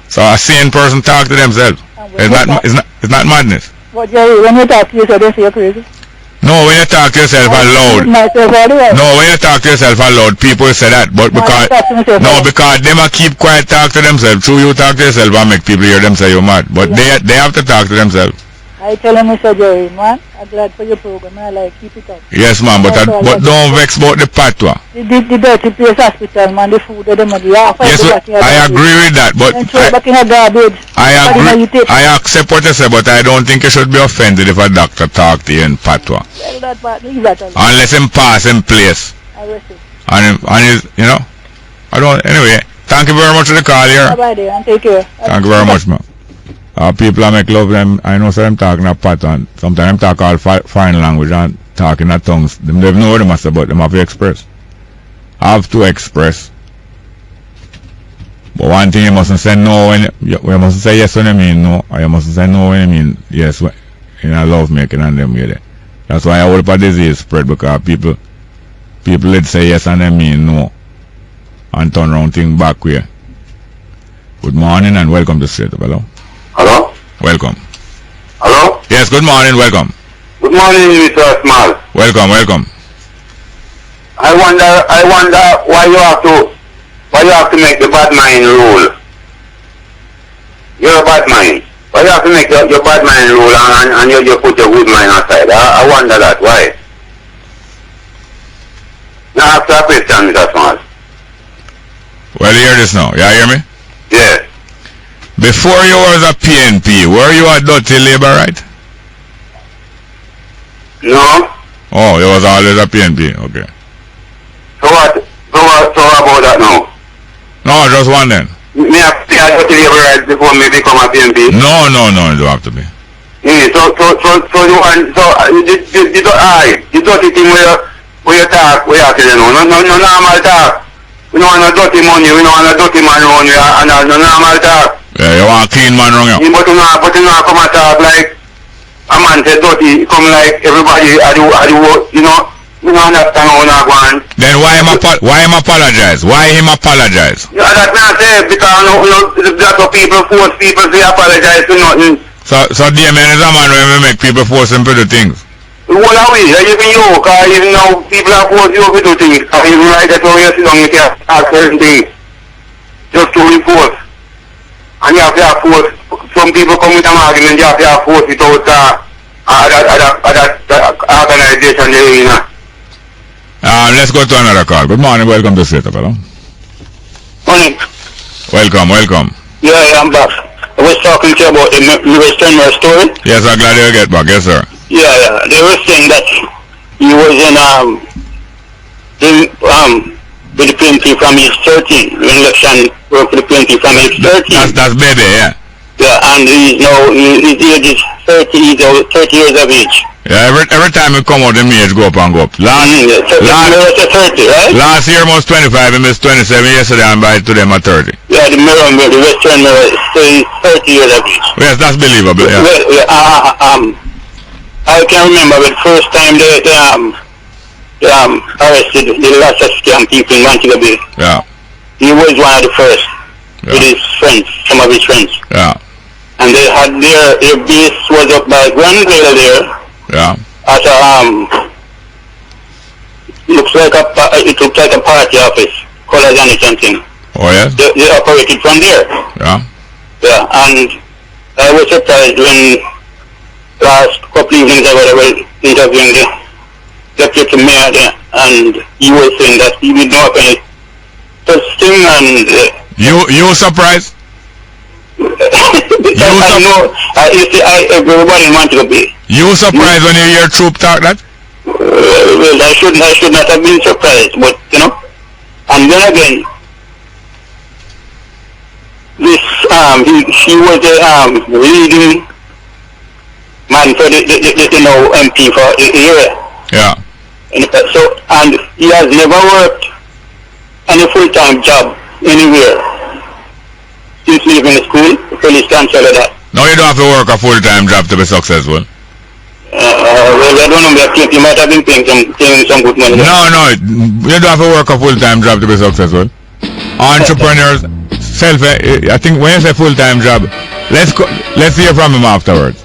So a sane person talk to themselves. It's not madness. But Jerry, when you talk to yourself, they say you're crazy. No, when you talk to yourself aloud. No, when you talk to yourself aloud, people say that. But because them a keep quiet talk to themselves. True, you talk to yourself and make people hear them say you're mad. But they have to talk to themselves. I tell him, Mr. Jerry, man, I'm glad for your program. I like keep it up. Yes, man, but don't vex about the Patwa. The dirty place hospital, man, the food that them have. Yes, I agree with that, but I accept what you say, but I don't think you should be offended if a doctor talk to you in Patwa. Well, that part, leave that alone. Unless him pass in place. I rest it. And he's, you know, I don't. Anyway, thank you very much for the call here. Bye there, and take care. Thank you very much, man. People I make love them. I know some talking a pattern. Sometimes them talk all foreign language and talking a tongues. Them don't know what they must say, but them have to express. Have to express. But one thing you mustn't say no when you mustn't say yes when you mean no, or you mustn't say no when you mean yes in a love making and them way there. That's why I hope a disease spread, because people would say yes and they mean no and turn around thing back way. Good morning and welcome to Straight Up. Hello. Hello? Welcome. Hello? Yes, good morning, welcome. Good morning, Mr. Small. Welcome. I wonder why you have to make the bad mind rule. You're a bad mind. Why you have to make your bad mind rule and you put your good mind aside? I wonder that, why? Now ask a question, Mr. Small. Well, hear this now. You hear me? Yes. Before you was a PNP, were you a dirty labor, right? No. Oh, you was always a PNP, okay. So what about that now? No, just one then. Me have to be a dirty labor right before me become a PNP? No, you don't have to be. Yeah, so the dirty thing where you talk, where you say, no normal talk. We don't want no dirty money, we don't want no dirty man around here, and no normal talk. Yeah, you want a clean man around here. But you know, come and talk like a man said dirty, come like everybody, you know, you don't understand how not going. Then why him apologize? Why him apologize? Yeah, that's what I say, because that's what people force people to apologize to nothing. So Damien is a man when we make people force him to do things. Well, even you, because even now people are forced you to do things. Even like that, when you sit down, you can't ask certain things. Just to enforce. And you have to have force. Some people come with an argument, you have to have force without that organization there, you know. Let's go to another call. Good morning, welcome to Straight Up, hello. Morning. Welcome. Yeah, I'm back. I was talking to you about the Western story. Yes, I'm glad you get back, yes sir. Yeah, they were saying that he was with the PNP from age 13, when election worked for the PNP from age 13. That's baby, yeah. Yeah, and his age is 30 years of age. Yeah, every time he come out, the age go up and go up. Last year was 25, he missed 27 yesterday, and by today I'm at 30. Yeah, the Western mirror says 30 years of age. Yes, that's believable, yeah. Well, I can remember the first time they arrested the last scam people in Montego Bay. Yeah. He was one of the first with his friends, some of his friends. Yeah. and they had their base was up by Granville there. Yeah. At it looks like a party office, colors and something. Oh yeah. They operated from there. Yeah. Yeah, and I was surprised when last couple evenings I was interviewing the deputy mayor there, and he was saying that he did not have any such thing, and you surprised? Because I know everybody wants to be. You surprised when you hear Troop talk that? Well, I should not have been surprised, but you know. And then again, this he was a leading man for the MP for the area. Yeah. And he has never worked any full-time job anywhere since leaving the school. The police cancelled that. No, you don't have to work a full-time job to be successful. Well, I don't know. I think you might have been paying some good money. No, you don't have to work a full-time job to be successful. Entrepreneurs, I think when you say full-time job, let's hear from him afterwards.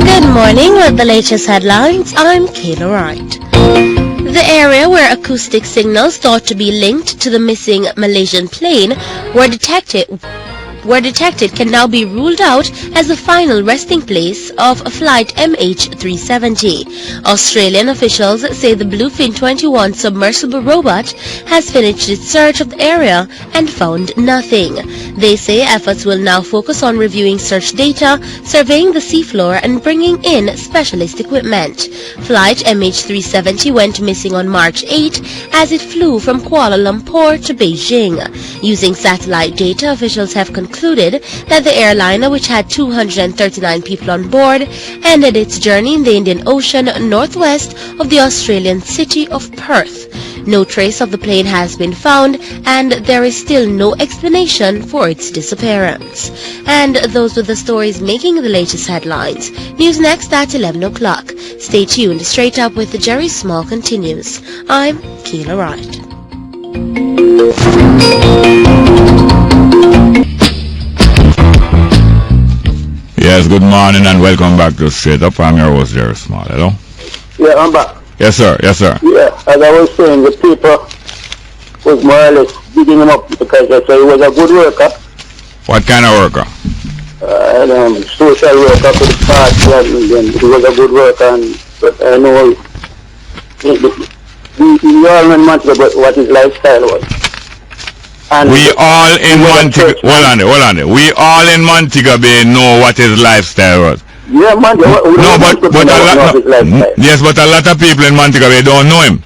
Good morning with the latest headlines. I'm Kayla Wright. The area where acoustic signals thought to be linked to the missing Malaysian plane were detected can now be ruled out as the final resting place of flight MH370. Australian officials say the Bluefin 21 submersible robot has finished its search of the area and found nothing. They say efforts will now focus on reviewing search data, surveying the seafloor, and bringing in specialist equipment. Flight MH370 went missing on March 8 as it flew from Kuala Lumpur to Beijing. Using satellite data, officials have concluded that the airliner, which had 239 people on board, ended its journey in the Indian Ocean northwest of the Australian city of Perth. No trace of the plane has been found, and there is still no explanation for its disappearance. And those were the stories making the latest headlines. News next at 11 o'clock. Stay tuned. Straight Up with Jerry Small continues. I'm Keela Wright. Yes, good morning and welcome back to Straight Up. I'm your host, Jerry Small. Hello? Yeah, I'm back. Yes, sir. Yes, sir. Yeah, as I was saying, the people was more or less digging him up because they say he was a good worker. What kind of worker? Social worker for the party, and then he was a good worker. But I know we all know what his lifestyle was. And we all in Montego. Hold on. We all in Montego Bay know what his lifestyle was. Yeah, man. Yes, but a lot of people in Montego Bay don't know him.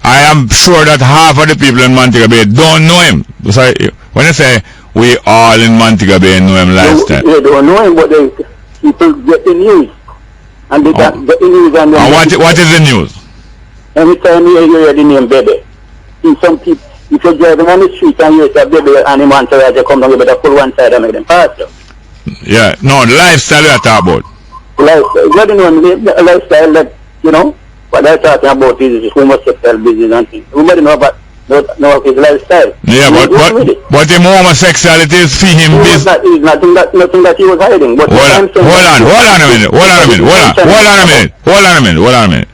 I am sure that half of the people in Montego Bay don't know him. So when I say we all in Montego Bay know him lifestyle, they don't know him, but people get the news, and they get the news. And what is the news? Every time you hear the name Breddas, see some people. If you're driving on the street and you see a baby animal entourage, you come down, you better pull one side and make them pass you. Yeah, no, the lifestyle you're talking about. Lifestyle that, you know, what they're talking about is homosexual business and things. Everybody know about his lifestyle. Yeah, but him homosexuality is for him business. It's nothing that he was hiding. But hold on a minute.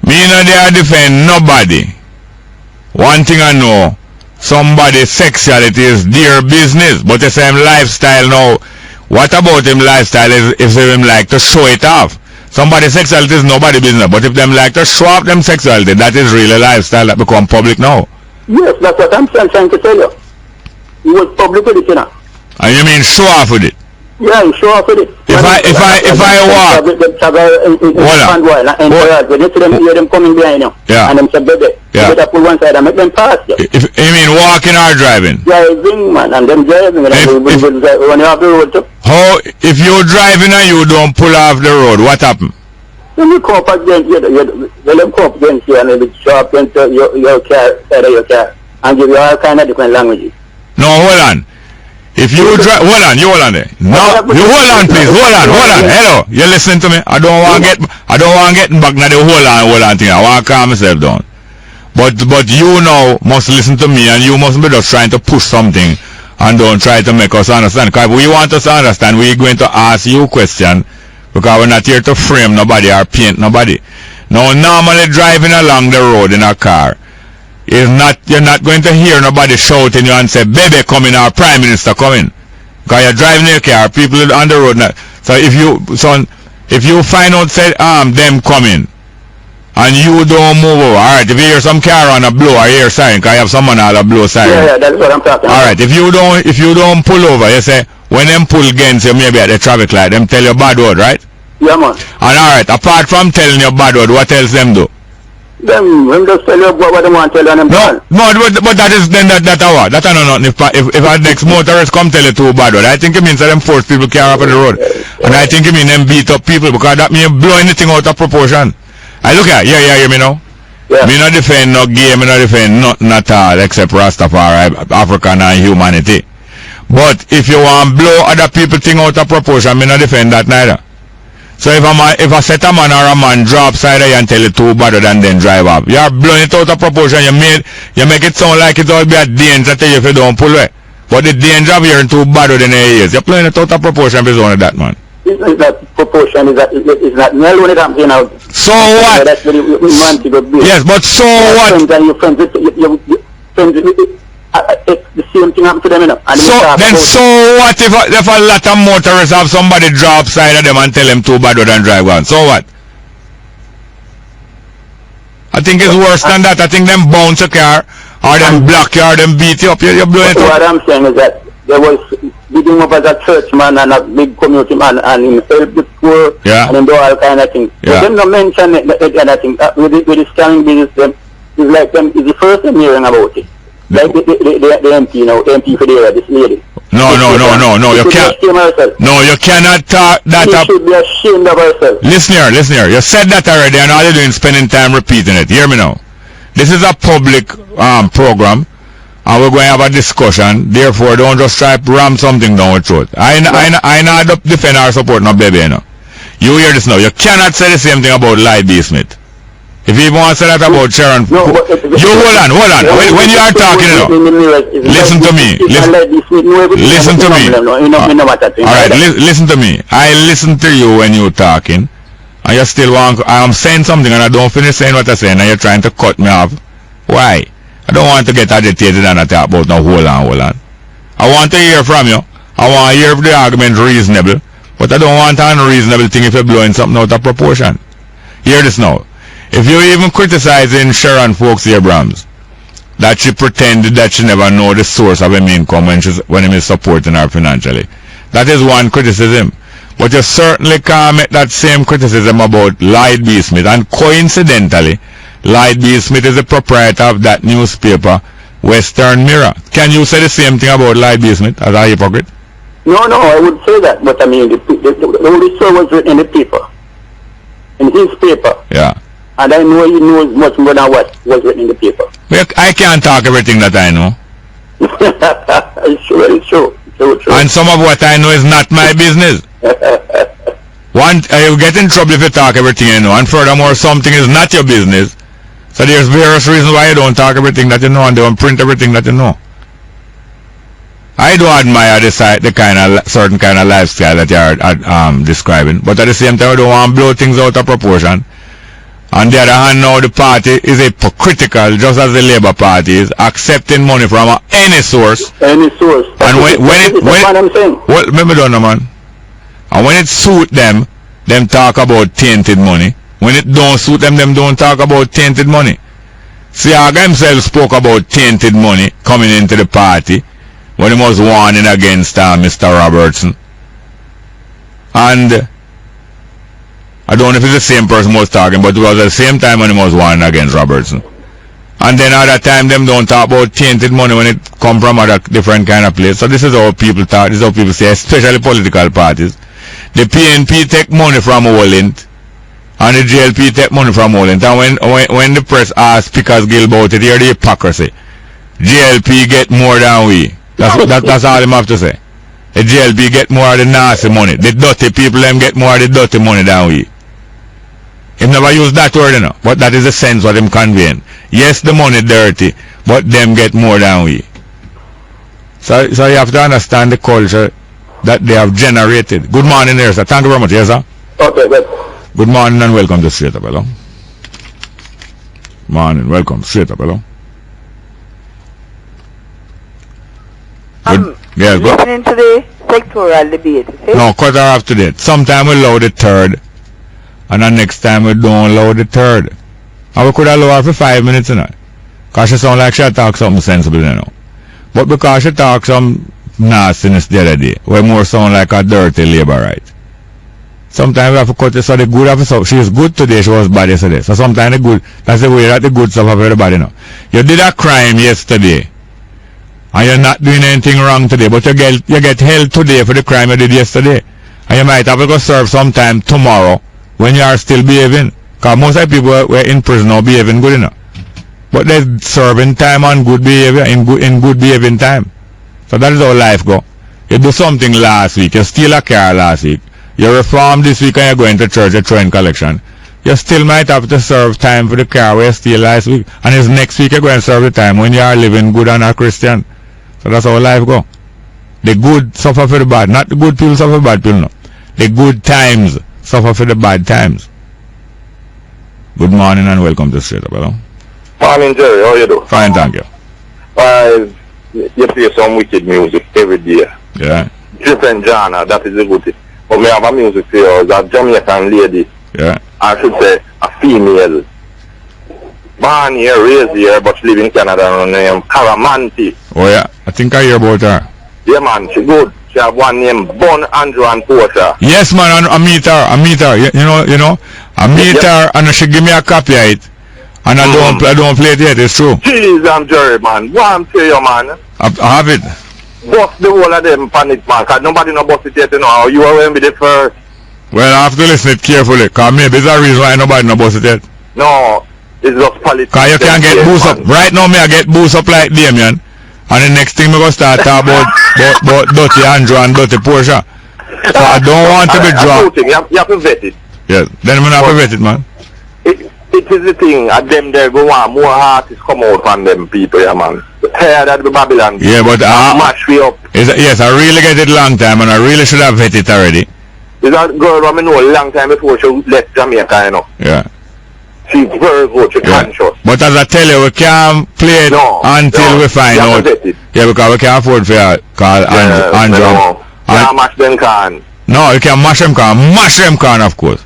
Me no there defend nobody. One thing I know, somebody's sexuality is their business, but the same lifestyle now. What about him lifestyle is if they like to show it off? Somebody's sexuality is nobody's business, but if them like to show off them sexuality, that is really a lifestyle that become public now. Yes, that's what I'm trying to tell you. He was public with it, you know. And you mean show off with it? Yeah, you show off with it. If I walk, when you see them, hear them coming behind you, and them say, baby, you better pull one side and make them pass you. If you mean walking or driving? Driving, man, and them driving, when you have the road too. How, if you're driving and you don't pull off the road, what happens? When you come up against you, and they show up into your car, side of your car, and give you all kind of different languages. No, hold on. If you drive, hold on there. No, you hold on, please. Hold on. Hello, you listening to me? I don't want to get back now the hold on thing. I want to calm myself down. But you now must listen to me, and you must be just trying to push something, and don't try to make us understand. Because we want us to understand, we're going to ask you a question, because we're not here to frame nobody or paint nobody. Now, normally driving along the road in a car, you're not going to hear nobody shouting you and say, baby coming or prime minister coming. Because you're driving your car, people on the road. So if you find out say them coming and you don't move over, alright, if you hear some car on a blow or hear siren, because you have someone on a blow siren. Yeah, that's what I'm talking about. Alright, if you don't pull over, you say when them pull against you maybe at the traffic light, them tell you bad word, right? Yeah, man. And alright, apart from telling you bad word, what else them do? Them just tell you what they want to tell them. No, but that is then that what? That I know nothing. If our next motorist come tell you too bad word, I think it means that them force people carry up on the road. And I think it means them beat up people, because that means blow anything out of proportion. I look at, hear me now? Yeah. Me not defend no gay, me not defend nothing at all except Rastafari, African and humanity. But if you want blow other people thing out of proportion, me not defend that neither. So if a set a man or a man drop side and tell you too bad and then drive up, you're blowing it out of proportion. You make it sound like it will be a danger to you if you don't pull away. But the danger of hearing too bad than it is. You're blowing it out of proportion based on that, man. It's not proportion. It's not well when it comes in out. So what? That's when you want to go big. Yes, but so what? And your friends, the same thing happened to them, you know. And so what if a lot of motorists have somebody drop side of them and tell them too bad and drive on? So what? I think it's worse than that. I think them bounce a car, or them block you, or them beat you up. You're blowing it up. What I'm saying is that there was beating up as a churchman and a big community man, and him help the poor, and him do all kind of things. Yeah. So them not mention that kind of thing. With the scamming business, them is like them is the first time hearing about it. Like the MP, you know, MP for this lady. No, you can't. No, you cannot talk that up. She should be ashamed of herself. Listen here. You said that already, and all you're doing is spending time repeating it. Hear me now. This is a public program, and we're going to have a discussion. Therefore, don't just try to ram something down with throat. I not defend or support no baby, you know. You hear this now. You cannot say the same thing about Lloyd B. Smith. If you want to say that about Sharon, you hold on. When you are talking, listen to me. Listen to me. Alright, listen to me. I listen to you when you're talking, and you still want. I'm saying something, and I don't finish saying what I'm saying, and you're trying to cut me off. Why? I don't want to get agitated and talk about no hold on. I want to hear from you. I want to hear if the argument reasonable, but I don't want an unreasonable thing if you're blowing something out of proportion. Hear this now. If you're even criticizing Sharon Folks Abrams, that she pretended that she never know the source of her income when he is supporting her financially, that is one criticism. But you certainly can't make that same criticism about Lloyd B. Smith. And coincidentally, Lloyd B. Smith is the proprietor of that newspaper, Western Mirror. Can you say the same thing about Lloyd B. Smith as a hypocrite? No, I would say that. But I mean, the only story was written in the paper. In his paper. Yeah. And I know he knows much more than what was written in the paper. I can't talk everything that I know. It's true. And some of what I know is not my business. You get in trouble if you talk everything you know. And furthermore, something is not your business. So there's various reasons why you don't talk everything that you know and don't print everything that you know. I do admire the kind of certain kind of lifestyle that you are describing, but at the same time, I don't want to blow things out of proportion. On the other hand, now the party is hypocritical, just as the Labour Party is, accepting money from any source. Any source. And remember, don't know, man. And when it suit them talk about tainted money. When it don't suit them don't talk about tainted money. Siaga himself spoke about tainted money coming into the party when he was warning against Mr. Robertson. And I don't know if it's the same person who was talking, but it was at the same time when he was warning against Robertson. And then at that time, them don't talk about tainted money when it come from other different kind of place. So this is how people talk, this is how people say, especially political parties. The PNP take money from Olint, and the JLP take money from Olint. And when the press asks Pickers Gill about it, hear the hypocrisy. JLP get more than we. That's all them have to say. The JLP get more of the nasty money. The dirty people them get more of the dirty money than we. Him never use that word, you know, but that is the sense what him conveying. Yes, the money dirty, but them get more than we. So you have to understand the culture that they have generated. Good morning, there, sir. Thank you very much, yes, sir. Okay, good. Good morning and welcome to Straight Up, hello. Morning, welcome, Straight Up, hello. Yeah, go. Listening to the sectoral debate, see? No, quarter after that. Sometime we allow the third, and the next time we don't allow the third. And we could allow her for 5 minutes, you know. Because she sound like she talk something sensible, you know. But because she talk some nastiness the other day, we more sound like a dirty labor right. Sometimes we have to cut it so the good of it. So she is good today, she was bad yesterday. So sometimes the good, that's the way that the good stuff of everybody, you know. You did a crime yesterday, and you're not doing anything wrong today, but you get held today for the crime you did yesterday. And you might have to go serve sometime tomorrow when you are still behaving. Because most of the people were in prison now behaving good enough. But they're serving time on good behavior, in good behaving time. So that is how life go. You do something last week, you steal a car last week, you reform this week and you're going to church, you're throwing collection. You still might have to serve time for the car where you steal last week. And it's next week you're going to serve the time when you are living good and a Christian. So that's how life go. The good suffer for the bad. Not the good people suffer for bad people, no. The good times suffer for the bad times. Good morning and welcome to Straight Up, hello. Morning, Jerry. How you do? Fine, thank you. You play some wicked music every day. Yeah. Different genre, that is a good thing. But me have a music for you, a Jamaican lady. Yeah. I should say a female. Born here, raised here, but she live in Canada and named Caramanti. Oh yeah, I think I hear about her. Yeah man, she good. She have one named Bon, Andrew and Portia. Yes man, I meet her. You know, I meet her and she give me a copy of it. And I don't play it yet, it's true. Jeez, I'm Jerry, man. What I'm telling you, man. I have it. Bust the whole of them panic, man, because nobody no bust it yet, you know. You are going to be the first. Well, I have to listen it carefully, because maybe there's a reason why nobody no bust it yet. No, it's just politics. Because you can't get boost up. Right now, I get boost up like Damien. And the next thing, we're going to start talking about Dirty Andrew and Dirty Portia. So I don't want to be dropped. You have to vet it. Yes, then I'm going to have to vet it, man. It is the thing, at them there go on, more artists come out from them people, yeah man. Tired of the Babylon. Yeah, but mash me up. Yes, I really get it long time and I really should have vetted it already. Is that girl who I know a long time before she left Jamaica, you know? Yeah. She's very good, she's conscious. But as I tell you, we can't play it until we find out. Yeah, because we can't afford for call Andrew. No, can't mash them can. No, you can mash them can. Mash them can, of course.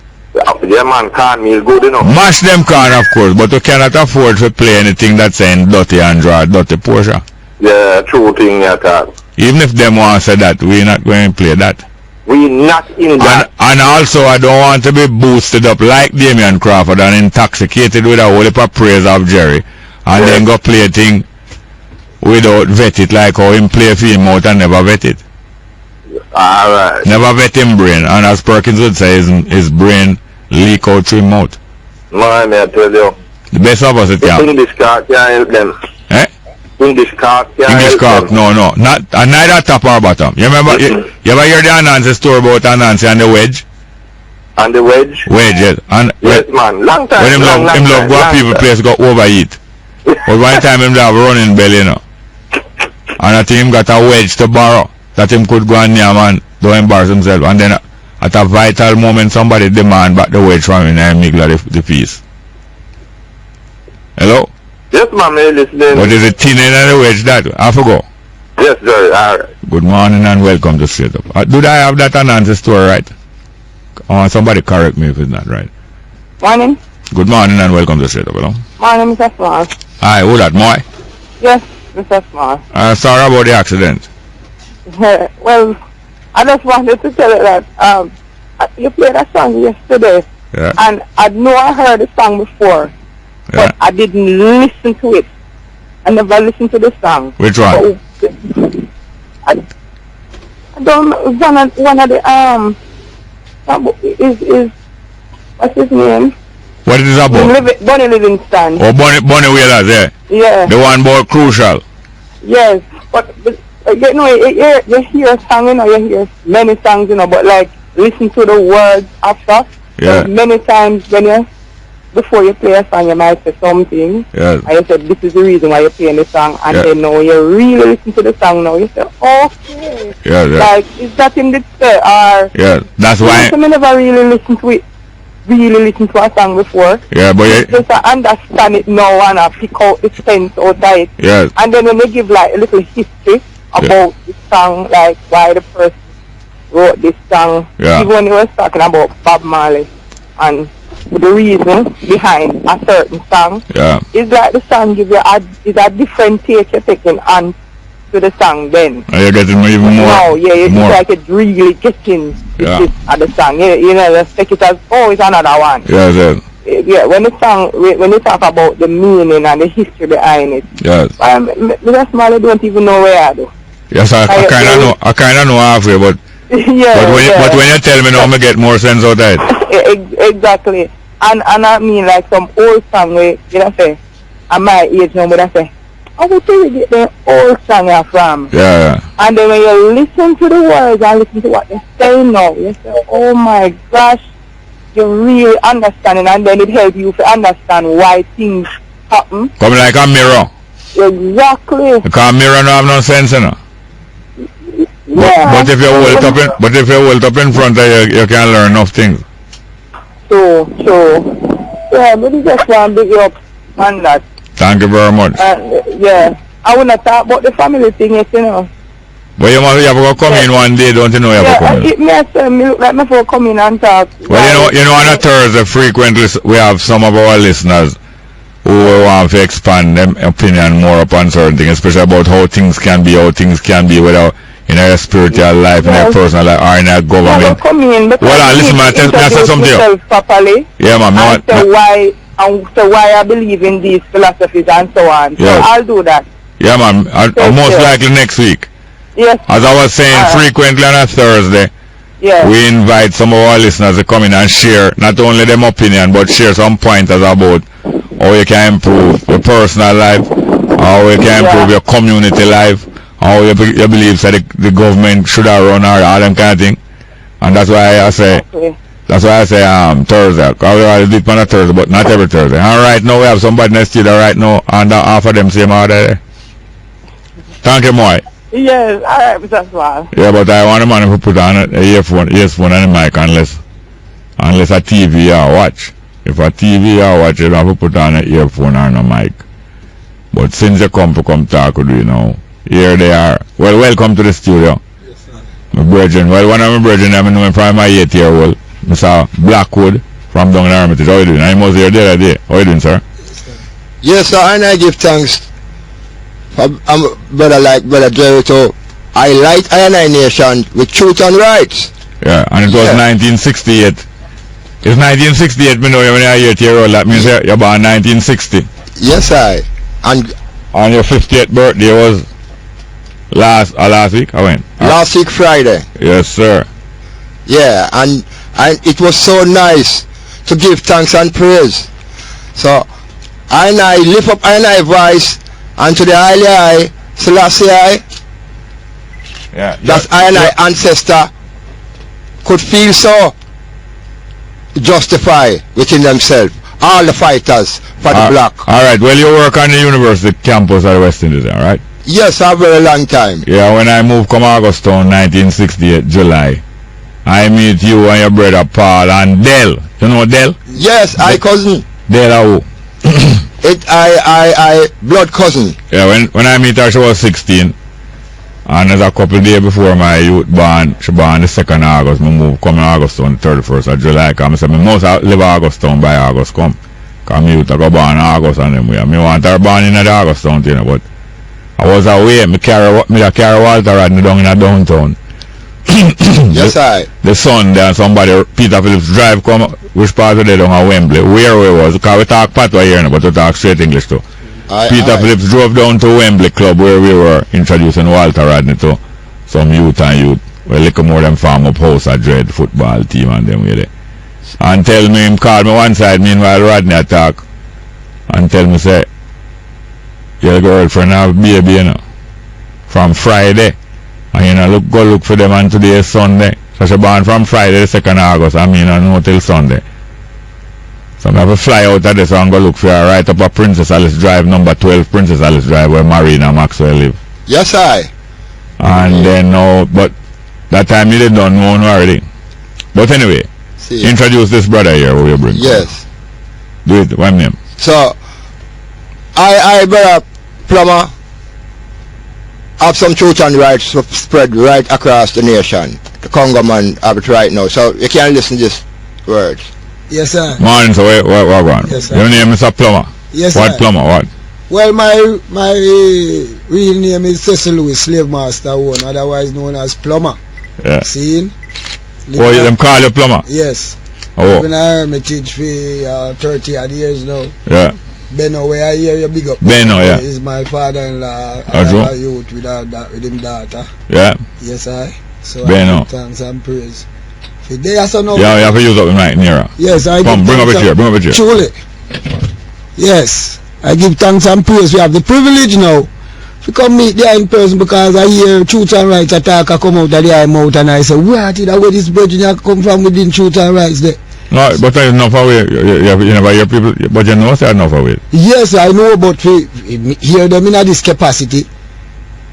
Yeah man, can meal good enough. Mash them can, of course, but you cannot afford to play anything that's saying Dirty Andrew or Dirty Portia. Yeah, true thing, yeah, that. Even if them want to say that, we're not going to play that. We're not in that. And also, I don't want to be boosted up like Damian Crawford and intoxicated with a whole heap of praise of Jerry. And then go play a thing without vet it, like how him play for him out and never vet it. Alright. Never vet him brain. And as Perkins would say, his brain leak out through him mouth. Man, I tell you. The best of us it can. English car can't help them. Eh? English car can't English help car, no. Not, neither top or bottom. You remember, you ever hear the Anansi story about Anansi and the wedge? And the wedge? Wedge, yes. And yes, man. Long time. When him love go people place go overeat. But one time him have running belly, you know. And I think him got a wedge to borrow. That him could go and near man, don't embarrass himself. And then at a vital moment somebody demand back the wedge from him and Migla the piece. Hello? Yes, ma'am, listening. What is it, thin and the wedge that? I forgot. Yes, sir, alright. Good morning and welcome to Straight Up. Do I have that Anansi story right? Or somebody correct me if it's not right. Morning. Good morning and welcome to Straight Up. Hello? Morning, Mr. Small. Hi, who that, Moy? Yes, Mr. Small. Sorry about the accident. Well, I just wanted to tell you that you played a song yesterday, and I know I heard the song before, but I didn't listen to it. I never listened to the song. Which one? I don't know. One of the is what's his name? What is it about? Bonnie Livingston. Oh, Bonnie Wheelers, yeah. Yeah. The one about Crucial. Yes, but you hear a song, you hear many songs, but like listen to the words after. Yeah. So many times before you play a song, you might say something. Yes. And you said, this is the reason why you're playing the song. And then now you really listen to the song now. You say, okay. Yeah. Like, is that in the say? Or yeah, that's why. I never really listened to it. Really listened to a song before. Yeah, but you just understand it now and I pick out the sense out of it. Yes. And then when they give like a little history about the song, like why the person wrote this song. Yeah. Even when he was talking about Bob Marley and the reason behind a certain song. Yeah. It's like the song gives you a different take you're taking on to the song then. Are you getting even more? No, it's more. like it's really getting at the song. Just take it as, it's another one. Yes. Yeah, when you talk about the meaning and the history behind it. Yes. Mr. Smalley don't even know where I do. Yes, I kinda know halfway, but but when you tell me now, I get more sense out of it. Exactly. And I mean like some old song where say, at my age now, I say, how would you get the old song from? Yeah. And then when you listen to the words and listen to what they're saying now, you say, oh my gosh, you're really understanding, and then it helps you to understand why things happen. Come like a mirror. Exactly. Because a mirror don't have no sense, Yeah. But if you hold up in front of you can learn enough things. True. Yeah, but you just want to big you up on that. Thank you very much. I want to talk about the family thing, But you have to come in one day, don't you know you have to come in? It may say me look like me for come in and talk. Well, you know, on a Thursday, frequently we have some of our listeners who want to expand their opinion more upon certain things, especially about how things can be without in our spiritual life, in our personal life, or in our government. Well, listen, man, I say something to you. Properly, yeah, man. So why I believe in these philosophies and so on. Yes. So I'll do that. Yeah, man. Most likely next week. Yes. As I was saying, frequently on a Thursday, we invite some of our listeners to come in and share not only their opinion, but share some pointers about how you can improve your personal life, how you can improve your community life, how you believe that the government should have run all them kind of thing. And that's why I say, Thursday. I'll do it on a Thursday, but not every Thursday. And right now we have somebody in the studio right now, and half of them same order there. Thank you, Moy. Yes, alright, Mr. Swal. Yeah, but I want a man who put on an earphone and a mic unless a TV or watch. If a TV or watch, you have to put on an earphone and a mic. But since you come talk with you now, here they are. Well, welcome to the studio. Yes, sir. My brethren. Well, one of my brethren, I know from my 8-year-old, Mr. Blackwood from down in Hermitage. How you doing? I was here the other day. How you doing, sir? Yes, sir, and I give thanks. Brother Jerry to highlight Iron Nation with truth and rights. Yeah, and it was 1968. It's 1968, me know when you're 8-year-old. That means you're born 1960. Yes, I. And your 50th birthday was last week? I went. Last week Friday. Yes, sir. Yeah, and it was so nice to give thanks and praise. So I lift up I voice and to the highly Selassie that I ancestor could feel so justified within themselves. All the fighters for the black. Alright, well you work on the university campus at West Indies, alright? Yes, a very long time. Yeah, when I moved from Augustown 1968, July, I meet you and your brother Paul and Dell. You know Dell? Yes, I cousin. Dell who? I blood cousin. Yeah, when I meet her she was 16. And as a couple of days before my youth born, she born the 2nd of August. I moved come in August on the 31st of July. Because I said, I must live August town by August come. Because my youth go born in August and them way. I want her born in the August town, you know, but I was away. I carry Walter Rodney down in a downtown. Yes, I. The Sunday and somebody, Peter Phillips drive come, which part of they down at Wembley, where we was. Because we talk patois here now, but we talk straight English too. Peter Phillips drove down to Wembley Club where we were introducing Walter Rodney to some youth. Well, little more than farm up house a dread football team and them with it. And tell me, him call me one side, meanwhile Rodney attack. And tell me, say, your girlfriend have baby, you know. from Friday. And you know, go look for them and today is Sunday. So she born from Friday the 2nd August. I mean, I know till Sunday. So I have to fly out of this and go look for her right up at Princess Alice Drive, number 12 Princess Alice Drive, where Marina Maxwell live. Yes, I. And then no, but that time you didn't know already. But anyway, introduce this brother here who you bring. Yes. Do it, one name. So, I brother Plumber, have some truth and rights spread right across the nation. The Congo man have it right now. So, you can listen to these words. Yes, sir. Morning, so what going? Yes, sir. Your name is a Plumber? Yes, what sir. Plumber, what? Well, my real name is Cecil Lewis, slave master one, otherwise known as Plumber. Yeah. See? Oh, them call you Plumber? Yes. Oh. I've been a hermitage for 30 odd years now. Yeah. Benno, where I hear you big up. Benno, yeah. Is my father-in-law. I true? have a youth with him daughter. Yeah. Yes, I. So Benno. I give thanks and praise. For they are so no. Yeah, you have to use up right nearer. Yes, I Come, bring up a chair, bring up a chair. Truly. Yes. I give thanks and praise. We have the privilege now to come meet there in person because I hear truth and rights attack I come out of the eye mouth and I say, where did I where this virgin come from within truth and rights there? No, but there's enough away. You never hear people, but you know there's enough away. Yes, I know, but we hear them in this capacity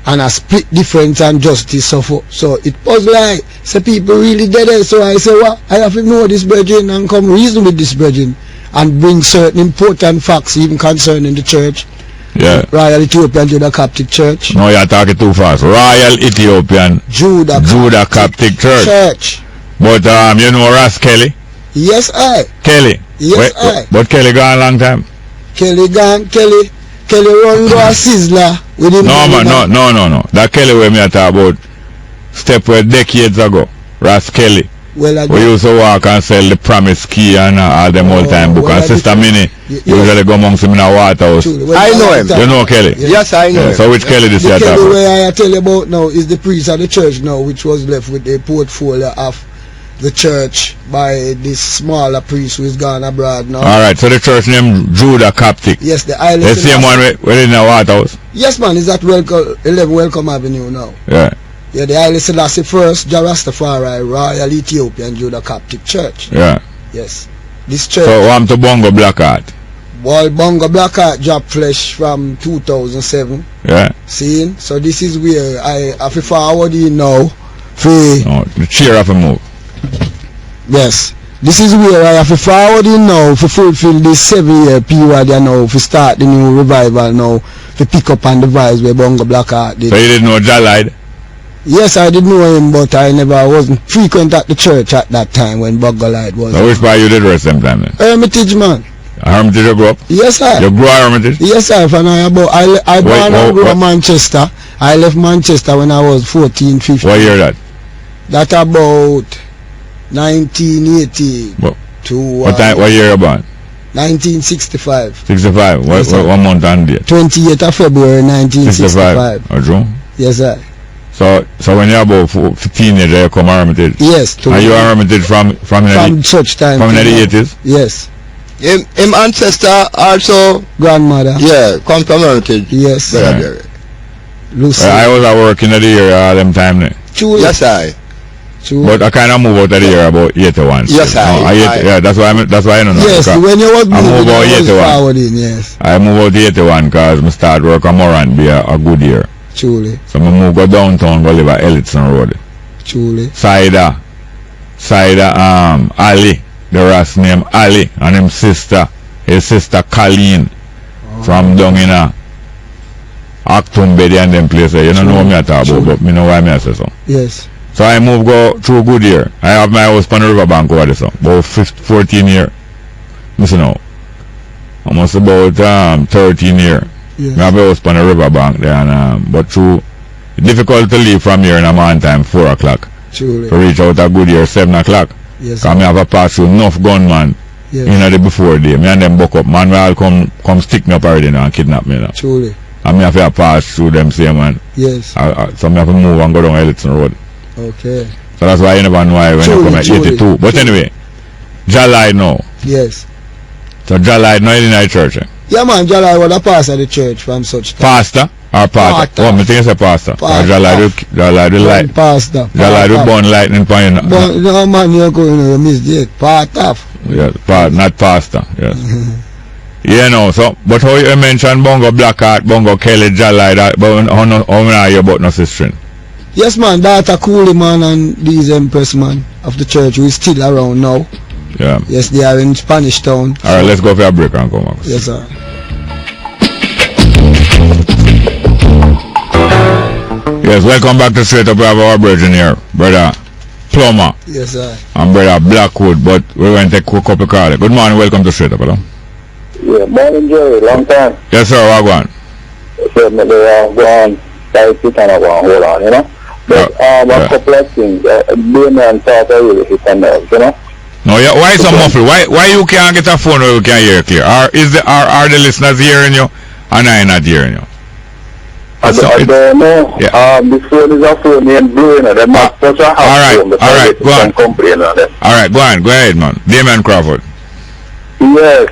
and a split difference and justice suffer. So it was like, say people really dead there. So I say, well, I have to know this virgin and come reason with this virgin and bring certain important facts even concerning the church. Yeah. Royal Ethiopian Judah Coptic Church. No, you're talking too fast. Royal Ethiopian Judah Coptic Church. But you know Ross Kelly? Yes, I. Kelly. Yes, I. But Kelly gone a long time. Kelly gone. Kelly run go a sizzler with him. No man, no. That Kelly where me I talk about step where decades ago. Ross Kelly. Well, we used to walk and sell the Promise Key and all them old time book. And Sister Minnie usually go amongst him in a Waterhouse. I know him. You know Kelly? Yes, I know him. So which Kelly this year? The Kelly where I tell you about now is the priest of the church now, which was left with the portfolio of the church by this smaller priest who is gone abroad now. Alright, so the church named Judah Coptic. Yes, the island. The same one where in the Waterhouse? Yes, man, is that 11 Welcome Avenue now. Yeah. Yeah, the Haile Selassie First Jarastafari Royal Ethiopian Judah Coptic Church. Yeah. Yes. This church. So I'm to Bongo Blackheart. Well, Bongo Blackheart dropped flesh from 2007. Yeah. See? So this is where I have to forward in now. No, the chair have to move. Yes. This is where I have to forward in now to fulfill this 7-year period now to start the new revival now to pick up on the vibes where Bongo Blackheart did. So you didn't know Jalide? Yes, I did know him, but I wasn't frequent at the church at that time when Bongo Light was. So which part you did rest them time then? Hermitage, man. Hermitage you grew up? Yes, sir. You grew up Hermitage? Yes, sir. I born and grew up Manchester. I left Manchester when I was 14, 15. What year that? That about 1980 to... What year you born? 1965. 65? What month and date? 28th of February 1965. 65? Or June? Yes, sir. So when you're about 15 years you come Hermitage? Yes. Are you Hermitage from church time? From the 80s? Yes. Him ancestor also... Grandmother. Yeah, come from Hermitage. Yes. Yeah. Lucy. I was at work in the area all them time there. True. Yes, I. True. But I kind of moved out of the year about 81. Yes, yeah, that's why I don't know. Yes, when you was moving, I was yes. I moved out 81 because I started work at Moran be a good year. Truly. So I moved go downtown, go live at Ellison Road. Truly. Sida Ali, the Ross name Ali, and his sister Colleen from down in Acton Bedi and them places. You don't know what me I talk about, but me know why me I say so. Yes. So I moved go through good year. I have my house on the riverbank over there, so about 14 years. Listen now. Almost about 13 years. Yes. I have a house on the riverbank there, and but through difficult to leave from here in a man time 4 o'clock. Truly. To reach out a good year 7 o'clock. Yes. Because I have a pass through enough gunman in the before day. Me and them buck up. Man, we all come stick me up already now and kidnap me now. Truly. And me have to pass through them same man. Yes. So me have to move and go down Ellison Road. Okay. So that's why you never know why when you come at 82. But anyway, Jalide now. Yes. So Jalide now in the church. Yeah, man, Jalide was a pastor of the church from such time. Pastor? Or Pata? Oh, I think it's a pastor. Light. Pastor. Jala born lightning point. No man, you're going to miss it. Part of. Yes, not pastor. Yes. You know, so, but how you mention Bongo Blackheart, Bongo Kelly, Jala, that, but how many you about no sister? Yes, man, that's a cool man and these Empress man of the church who is still around now. Yeah. Yes, they are in Spanish Town. Alright, let's go for a break and come back. Yes, sir. Yes, welcome back to Straight Up. We have our brethren here, Brother Plumber. Yes, sir. And Brother Blackwood, but we went to take a couple of calls. Good morning, welcome to Straight Up, hello. Yeah, morning, Jerry, long time. Yes, sir, what going? So, go on, hold on, you know? But a couple of things, Damien thought I really hit a nerve, you know? No, yeah, why so muffled? Why you can't get a phone where you can hear clear? Are the listeners hearing you and I not hearing you? I don't know. Yeah. The phone is a phone named Blue, and they're not such a house phone. Alright, go on. Complain on them. Alright, go ahead, man. Damien Crawford. Yes,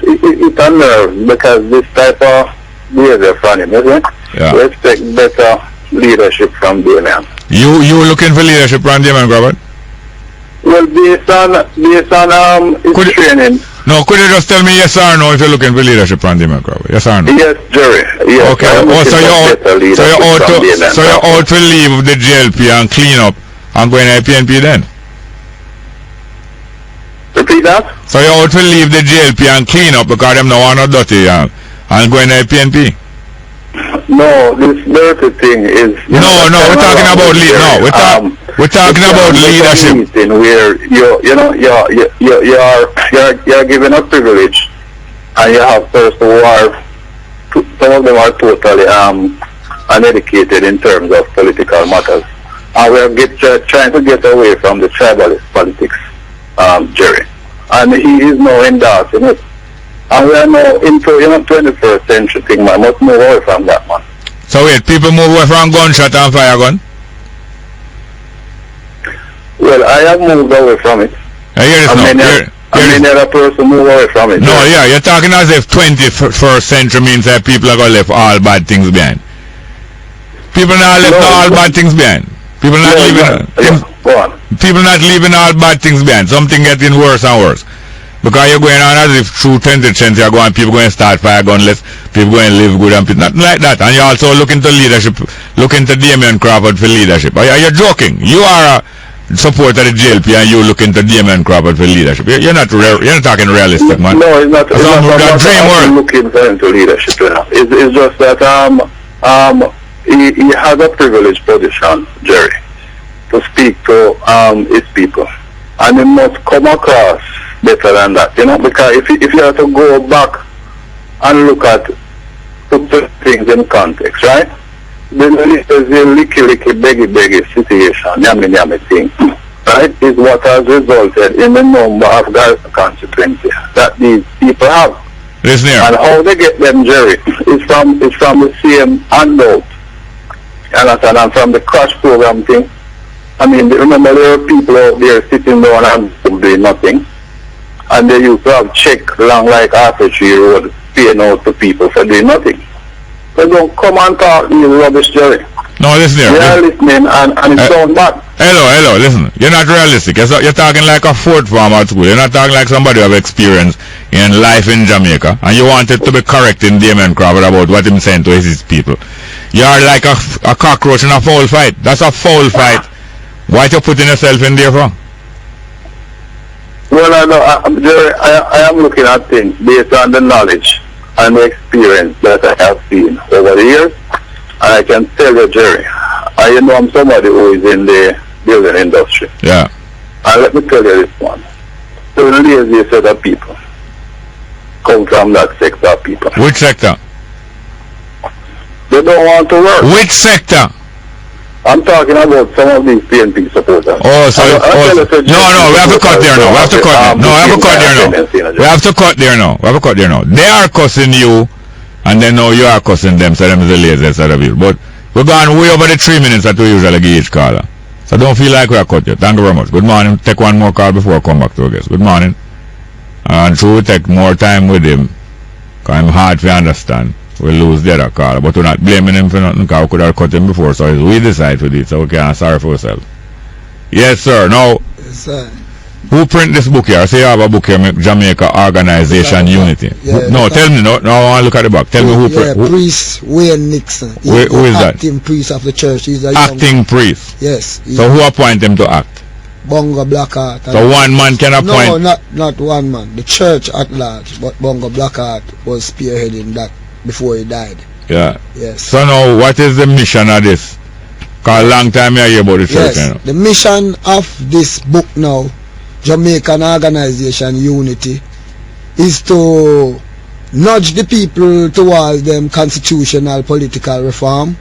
it's a nerve because this type of behavior from him, isn't it? Yeah. We expect better leadership from Damien. You looking for leadership from Damien Crawford? Well, based on his training. No, could you just tell me yes or no if you're looking for leadership from Damien Crawford? Yes or no? Yes, Jerry. Yes. Okay. So you're out to leave the JLP and clean up and go in a PNP then? Repeat that? So you're out to leave the JLP and clean up because them no want no dirty and go in a PNP? No, this dirty thing is... No, we're talking about we're talking about leadership. Where you're given a privilege, and you have persons who are, some of them are totally uneducated in terms of political matters, and we're trying to get away from the tribalist politics, Jerry, and he is now endorsing it, and we are now into 21st century thing. Man must move away from that, man. So wait, people move away from gunshot and fire gun? Well, I have moved away from it. Many other person move away from it. No, yeah, you're talking as if 21st century means that people are going to leave all bad things behind. People not left all bad things behind. People not leaving all bad things behind. Something getting worse and worse. Because you're going on as if through 20th century people going to start fire gunless, people going to live good and people, nothing like that. And you're also looking to leadership, looking to Damien Crawford for leadership. Are you joking? You are a supporter of the JLP and you looking to Damien Crawford for leadership. You're not talking realistic, man. No, it's not. It's not looking for him to leadership. You know. It's just that he has a privileged position, Jerry, to speak to his people, and he must come across better than that, you know. Because if you have to go back and look at put things in context, right? Then this is a licky beggy situation, yummy thing, right, is what has resulted in the number of consequences that these people have. Listen here. And how they get them, Jerry, is from the same handout. And from the crash program thing. I mean, remember there are people out there sitting down and doing nothing. And they used to have check along like Arthur Tree Road, paying out to people for doing nothing. So don't come and talk these rubbish, Jerry. No, listen here. You're listening and it sounds bad. Hello, listen. You're not realistic. You're talking like a fourth form at school. You're not talking like somebody who have experience in life in Jamaica. And you wanted to be correct in Damien Crawford about what he's saying to his people. You're like a cockroach in a foul fight. That's a foul fight. Why you putting yourself in there for? Well, Jerry, I am looking at things based on the knowledge and the experience that I have seen over the years. And I can tell you, Jerry, I'm somebody who is in the building industry. Yeah. And let me tell you this one. The laziest set of people come from that sector of people. Which sector? They don't want to work. Which sector? I'm talking about some of these PNP supporters. Oh, sorry. No, we have to cut there now. We have to cut there now. They are cussing you, and then now you are cussing them, so them is the laziest side of you. But we're going way over the 3 minutes that we usually give each caller. So don't feel like we are cut yet. Thank you very much. Good morning. Take one more call before I come back to our guest. Good morning. And so we take more time with him, because I'm hard to understand. we lose the other call. But we're not blaming him for nothing because we could have cut him before. So we decide to do it. So we can't sorry for ourselves. Yes, sir. Now, Yes, sir. who print this book here? I say you have a book here, Jamaica Organization Unity. Yeah, no, tell me. No, I want to look at the back. Tell me who print. Priest Wayne Nixon. Who is that? Acting priest of the church. He's a acting priest. Yes. So who appoint him to act? Bongo Blackheart. So one man can appoint? No, not one man. The church at large. But Bongo Blackheart was spearheading that before he died. Yeah. Yes. So now, what is the mission of this? Because a long time I hear about the church. Yes. You know? The mission of this book now, Jamaican Organization Unity, is to nudge the people towards them constitutional political reform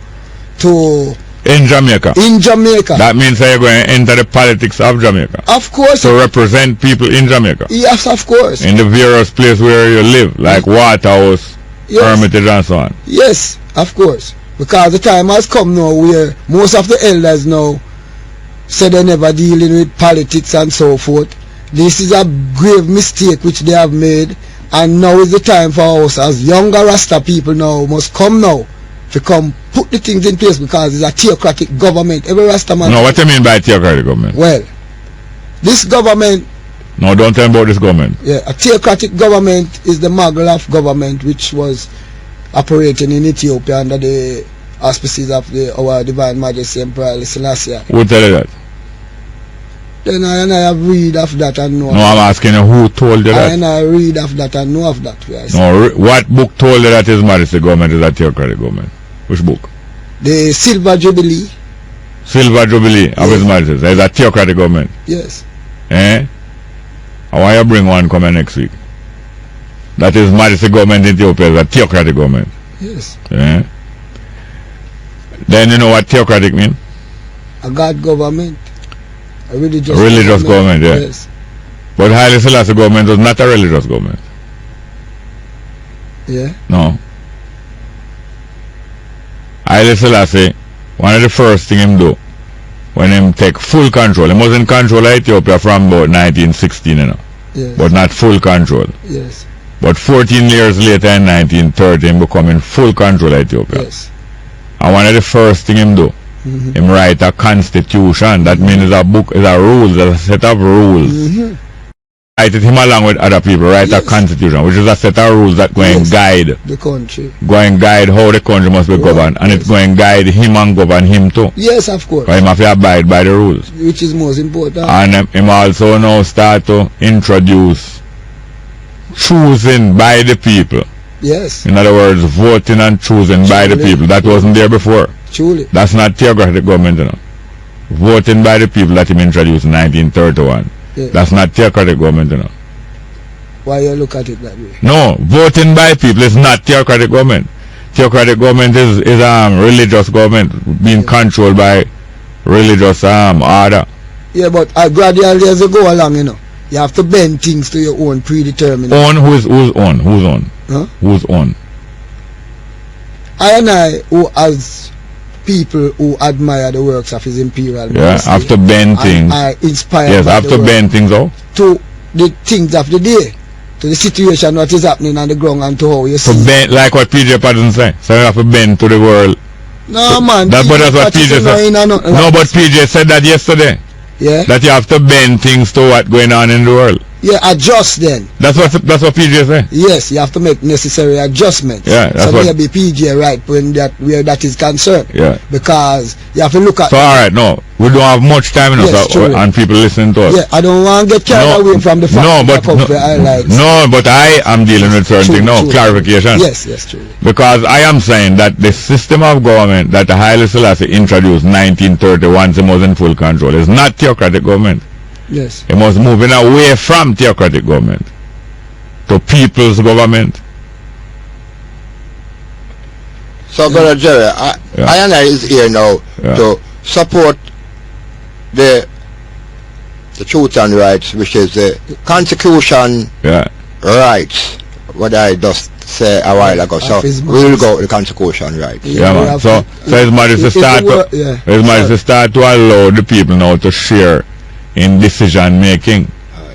to in Jamaica. In Jamaica. That means that you're going to enter the politics of Jamaica. Of course. To represent people in Jamaica. Yes, of course. In the various places where you live, like Waterhouse, Hermitage and so on. Yes, of course. Because the time has come now where most of the elders now say they're never dealing with politics and so forth. This is a grave mistake which they have made, and now is the time for us as younger Rasta people now must come now to come put the things in place, because it's a theocratic government. Every Rasta man. No, what do you mean by theocratic government? Well, this government. No, don't tell me about this government. Yeah, a theocratic government is the Magalaf government which was operating in Ethiopia under the auspices of our Divine Majesty Emperor Haile Selassie. Who tell you that? Then I have read of that and know. No, I'm asking you who told you that. And I read of that and know of that. No, what book told you that His Majesty government is a theocratic government? Which book? The Silver Jubilee. Silver Jubilee of His Majesty. That is a theocratic government. Yes. Eh? I want you bring one coming next week. That is Majesty government in Ethiopia is a theocratic government. Yes. Eh? Then you know what theocratic mean? A God government. A religious government, yeah. Yes. But Haile Selassie government was not a religious government. Yeah. No. Haile Selassie, one of the first thing him do when him take full control, he was in control of Ethiopia from about 1916, you know. Yes. But not full control. Yes. But 14 years later in 1930, him become in full control of Ethiopia. Yes. And one of the first thing him do, him write a constitution. That means a book, is a rules, a set of rules. Write it him along with other people, write a constitution, which is a set of rules that go and guide the country. Go and guide how the country must be governed. And it's going to guide him and govern him too. Yes, of course. Because him have to abide by the rules. Which is most important. And him also now start to introduce choosing by the people. Yes. In other words, voting and choosing by the people. That wasn't there before. Truly. That's not theocratic government, you know. Voting by the people that him introduced in 1931. Yes. That's not theocratic government, you know. Why you look at it that way? No, voting by people is not theocratic government. Theocratic government is religious government being controlled by religious order. Yeah, but gradually as you go along, you know, you have to bend things to your own predetermined. Own? Who's on? Who's on? Huh? Who's on? I and I, who as people who admire the works of His Imperial Majesty, have to bend things. are inspired. Yes, by have to bend things out. To the things of the day, to the situation what is happening on the ground, and to how you see. To bend, like what PJ Patterson said. So you have to bend to the world. No, man. That's what PJ said. No, but PJ said that yesterday. Yeah. That you have to bend things to what's going on in the world. Yeah, adjust then. That's what PJ said. Yes, you have to make necessary adjustments. Yeah, that's so what. maybe PJ right when where that is concerned. Yeah. Because you have to look at. So all right, no, we don't have much time, you know, yes, so, and people listen to us. Yeah, I don't want to get carried away from the fact but I am dealing with certain things. No, clarification. Yes, true. Because I am saying that the system of government that Haile Selassie introduced 1931, he was in full control, is not theocratic government. Yes. He was moving away from theocratic government to people's government. So, Brother Jerry, I and I is here now to support the truth and rights, which is the Constitution rights, what I just said a while ago. So we will go with the Constitution rights. Yeah, man. So His Majesty start to allow the people now to share in decision making.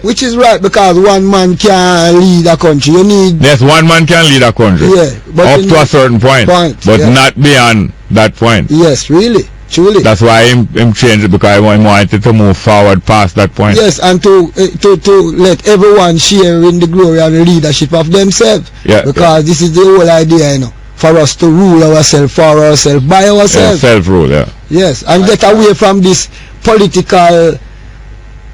Which is right, because one man can lead a country. You need... Yes, one man can lead a country. Yeah. But up to a certain point. But not beyond that point. Yes, really. Truly. That's why him changed it, because I wanted to move forward past that point. Yes, and to let everyone share in the glory and the leadership of themselves. Yeah. Because this is the whole idea, you know, for us to rule ourselves, for ourselves, by ourselves. Yeah, self-rule, yeah. Yes, and get away from this political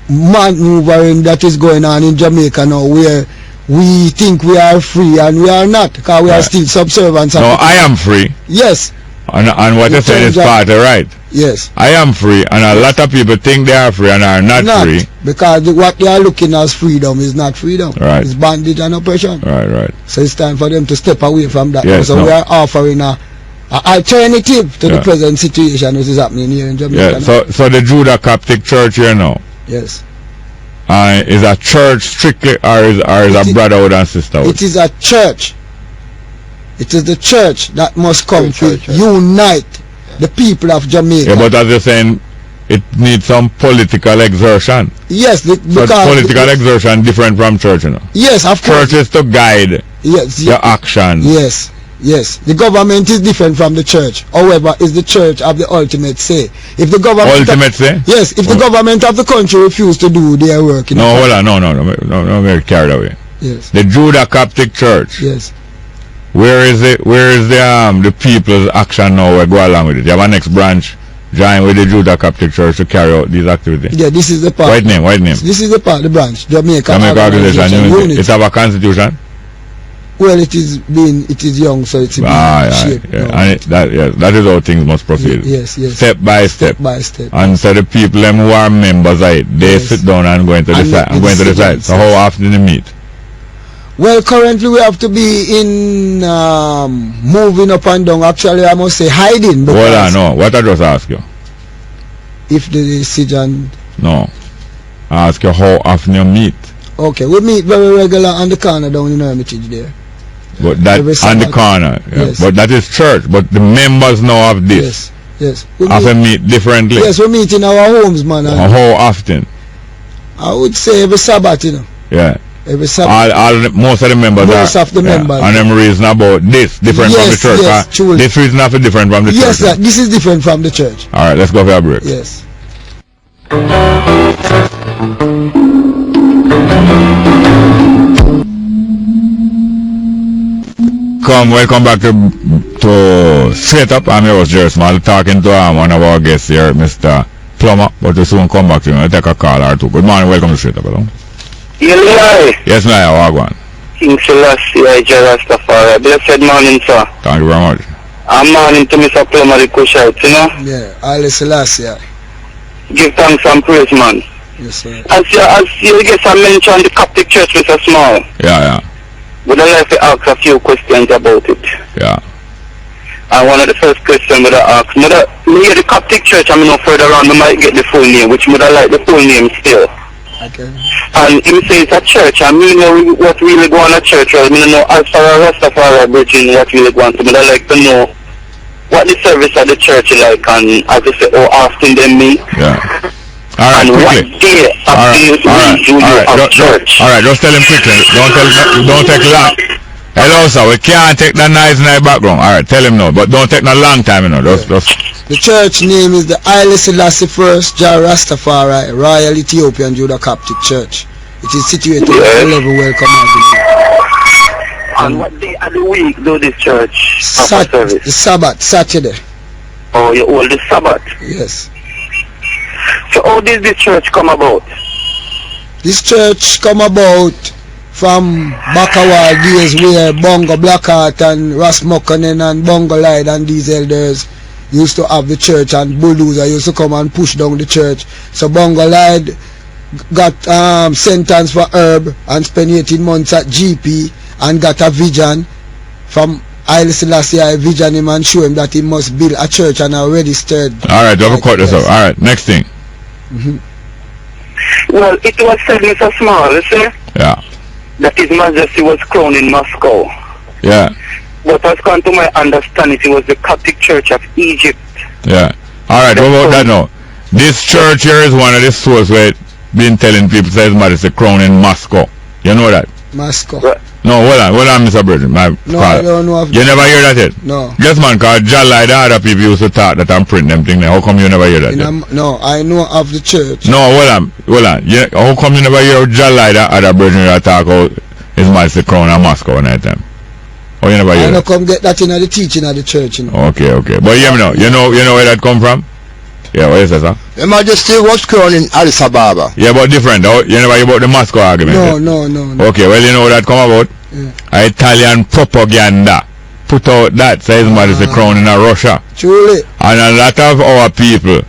maneuvering that is going on in Jamaica now, where we think we are free and we are not, because we are still subservient. No, I am free. Yes. And what you said is part of right. Yes. I am free, and a lot of people think they are free and are not free. Because what they are looking as freedom is not freedom. Right. It's bondage and oppression. Right. So it's time for them to step away from that. Yes, so we are offering a alternative to the present situation which is happening here in Jamaica. Yeah. So the Judah Coptic Church here now. Yes. Is a church strictly, or is a brotherhood and sisterhood? It is a church. It is the church that must come to unite the people of Jamaica. Yeah, but as you're saying, it needs some political exertion. Yes, because political exertion different from church, you know. Yes, of course. Church is to guide your action. Yes. The government is different from the church. However, is the church of the ultimate say. If the government say? Yes, if the government of the country refuse to do their work. No, hold on, no, get carried away. Yes. The Judah Coptic Church. Yes. Where is the people's action now? We go along with it. You have a next branch join with the Judah Coptic Church to carry out these activities. Yeah, this is the part. White name. This is the part, the branch. Jamaica.Politician Unit. It have a constitution? Well, it is young, so it's in shape. Yeah. That is how things must proceed. Yes. Step by step. And so the people who are members of it, they sit down and go into the site. So how often they meet? Well, currently we have to be in moving up and down. Actually, I must say hiding. Hold on, no. What I just ask you? If the decision... No. I ask you how often you meet. Okay, we meet very regular on the corner down in Hermitage there. But that on the corner. Yeah. Yes. But that is church. But the members know of this. Yes. Have to meet differently. Yes, we meet in our homes, man. How often? I would say every Sabbath, you know. Yeah. Every Sabbath. Most of the members most of the members. And them reason about this different from the church. Yes, truly. This reason have to different from the church. Yes, sir. This is different from the church. Alright, let's go for a break. Yes. Welcome back to Straight Up. I'm your host, Jerry Small, talking to one of our guests here, Mr. Plummer, but we'll soon come back to him. I'll take a call or two. Good morning, welcome to Straight Up. Hello. Yes, ma'am, how are you? King Selassie, I Rastafari. Blessed morning, sir. Thank you very much. I'm morning to Mr. Plummer, the Kushite, you know? Yeah, Haile Selassie. Give thanks and praise, man. Yes, sir. As you guess, I mentioned the Coptic Church, Mr. Small. Yeah. Would I like to ask a few questions about it? Yeah. And one of the first questions would I ask, near the Coptic Church, I'm no further on, I might get the full name, which would I like the full name still. Okay. And him say it's a church, and me know what really go on a church, well, me know as far as Rastafari bridging what really go on, so I like to know what the service of the church is like, and as I say, how often they meet. Yeah. Alright, quickly. Alright, just tell him quickly. Don't take long. Hello, sir. We can't take the noise in the background. Alright, tell him no, but don't take no long time, you know. The church name is the Haile Selassie First Jah Rastafari Royal Ethiopian Judah Coptic Church. It is situated at 11 Welcome Avenue. And what day of the week do this church service? The Sabbath, Saturday. Oh, you hold the Sabbath? Yes. So how did this church come about? This church come about from Bacawal days where Bongo Blackheart and Ras Mokonen and Bongo Light and these elders used to have the church, and bulldozer used to come and push down the church. So Bongo Light got sentenced for herb and spent 18 months at GP and got a vision from Haile Selassie. I vision him and show him that he must build a church and a registered. Alright, don't cut this up. Alright, next thing. Well, it was said, Mr. Small, you see? Yeah. That His Majesty was crowned in Moscow. Yeah. But as gone to my understanding, it was the Coptic Church of Egypt. Yeah. Alright, what about that now? This church here is one of the sources where been telling people say it's a crown in Moscow. You know that? Moscow. No, hold on, Mr. Bridget. I don't know. You never hear that yet? No. Yes, man, because Jalai, the other people used to talk that and print them things. How come you never hear that yet? No, I know of the church. No, hold on. How come you never hear Jalai, the other Bridget that talk about his master crown in Moscow one night time? Oh, you never hear that? I don't come get that in the teaching of the church, you know. Okay. But you know where that come from? Yeah, what is that, sir? The Majesty was crowned in Addis Ababa. Yeah, but different. You never hear about the Moscow argument? No. Okay, well, you know what that come about? Yeah. Italian propaganda put out that says Majesty crown in Russia. Truly. And a lot of our people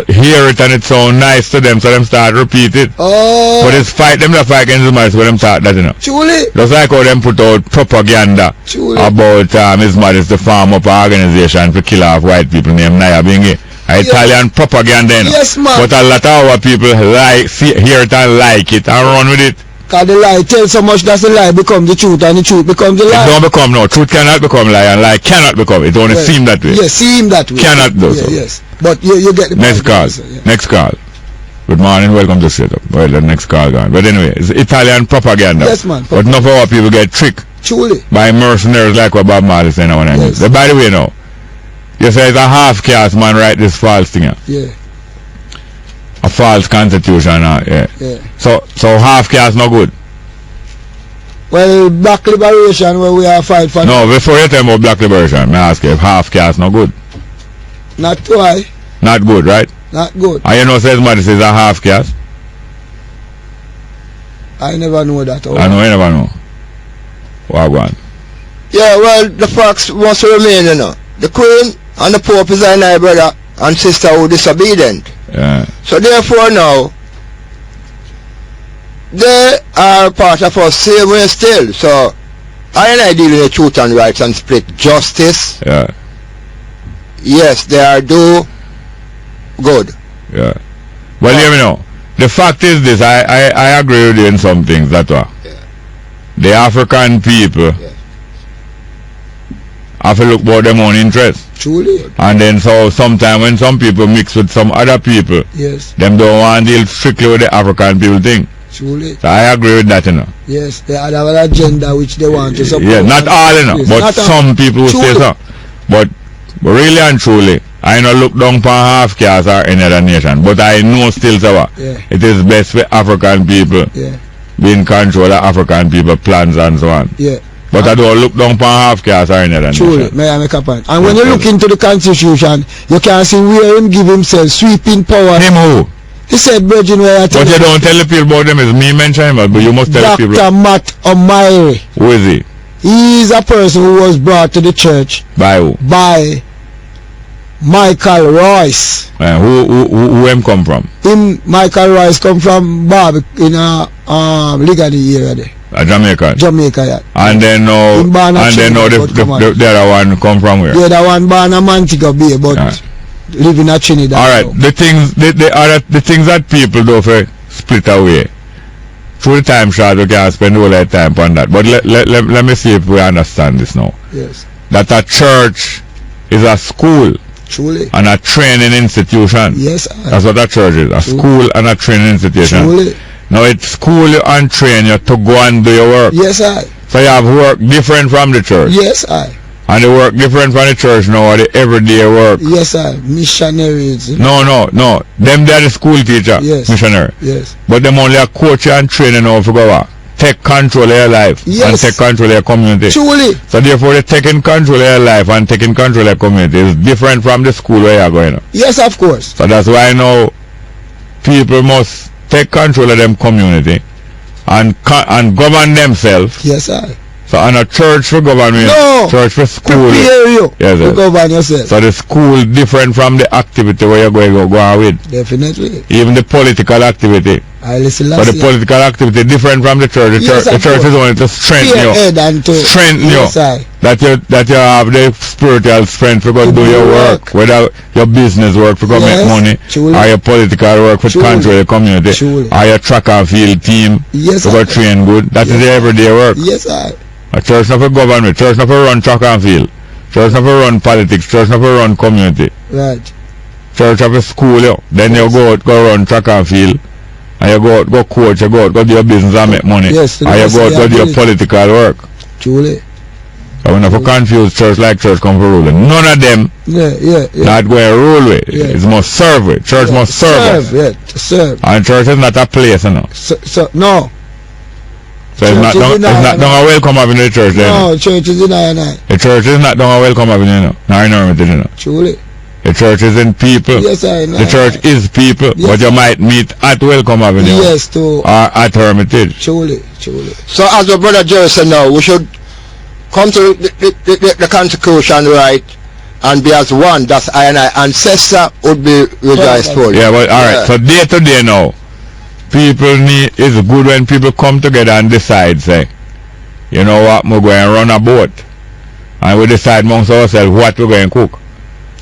hear it and it sounds nice to them, so them start repeat it. Oh. But it's fight them to fight against the Majesty when them start that, you know. Truly. Just like how them put out propaganda about His Majesty farm up an organization to kill off white people named Naya Bingi. Italian propaganda, you know. Yes, man. But a lot of our people hear it and like it and run with it. Because the lie tells so much that the lie becomes the truth and the truth becomes the lie. It don't become, no. Truth cannot become lie and lie cannot become. It only seem that way. Yes, seem that way. Cannot do so. Yes. But you get the next call. Next call. Good morning, welcome to Straight Up. Well, the next call gone. But anyway, it's Italian propaganda. Yes, man. But enough of our people get tricked. Truly. By mercenaries like what Bob Marley said now. Yes. But by the way, now, you say it's a half-caste man write this false thing. Yeah. A false constitution. Yeah. So half-caste no good. Well, black liberation where we are fight for. No, before you tell me about black liberation, may I ask you if half-caste no good? Not why. Not good, right? Not good. And you know says somebody says a half-caste? I never know that. I know, you never know. Wagwan. Yeah, well, the facts must remain, you know. The Queen and the Pope is our brother and sister who disobedient. Yeah. So therefore now, they are part of us same way still. So I deal with the truth and rights and split justice. Yeah. Yes, they are do good. Yeah. Well, you know, the fact is this, I agree with you in some things, that's why. Yeah. The African people have to look about their own interests. Truly. And then so sometimes when some people mix with some other people, them don't want to deal strictly with the African people thing. Truly. So I agree with that, you know. Yes, they have an agenda which they want to support. Yeah, not all, you know, but not some people will say so. But really and truly, I don't look down upon half-caste or any other nation, but I know still, so it is best for African people be in control of African people plans and so on. Yeah. But I don't look down upon half-caste or any other truly, nation. May I make a point? And when you look into the Constitution, you can see where him give himself sweeping power. Him who? He said, Virgin, where I tell but you don't tell the people about them, it's me mention him, but you must tell the people. Dr. Matt O'Malley. Who is he? He is a person who was brought to the church. By who? By Michael Royce. Who him come from? Michael Royce come from Bob in Ligani area there. Jamaica. Jamaica, yeah. And then now, the other one come from where? The other one born a Montego Bay, but living at Trinidad. All right, the things that people do for split away. Through the time shot, we can spend all that time on that. But let me see if we understand this now. Yes. That a church is a school. Truly. And a training institution. Yes. That's what a church is. A school and a training institution. Truly. Now it's school you and train you to go and do your work. Yes, I. So you have work different from the church. Yes, I. And the work different from the church now are the everyday work. Yes, I. Missionaries. No. Them they're the school teacher. Yes. Missionary. Yes. But them only a coach and training now for go out. Take control of your life. Yes. And take control of your community. Truly. So therefore the taking control of your life and taking control of your community is different from the school where you're going. Yes, of course. So that's why now people must take control of them community and govern themselves. Yes, I. So on a church for government, church for school. Prepare you to govern yourself. So the school different from the activity where you're going to go on with. Definitely. Even the political activity. I listen. So the political activity different from the church. The church is only to strengthen you. Strengthen you. That you have the spiritual strength to go do your work. Whether your business work to go make money, or your political work to control your community, or your track and field team to go train good. That is the everyday work. Yes, I. A church not for government, church not for run track and field, church not for run politics, church not for run community. Right. Church of a school, then you go run track and field, And you go coach, you go do your business and make money. Yes. And you go do your political work. Truly. So we never confuse church like church come for ruling. None of them not going to rule with. It must serve with. Church must serve. Serve. And church is not a place, you know. No. So it's not welcome having the church then. No, church is in I. The church is not welcome having, you know. Now I know it, you know. Truly. The church is in people. Yes, I know. The church is people, but you might meet at Welcome Avenue. Yes, too. Or at Hermitage. Truly. So as my brother Jerry said now, we should come to the Constitution right and be as one. That's I and I. Ancestor would be rejoiced for. Yeah, but alright. So day to day now, it's good when people come together and decide, say, you know what, we're going to run a boat. And we decide amongst ourselves what we're going to cook.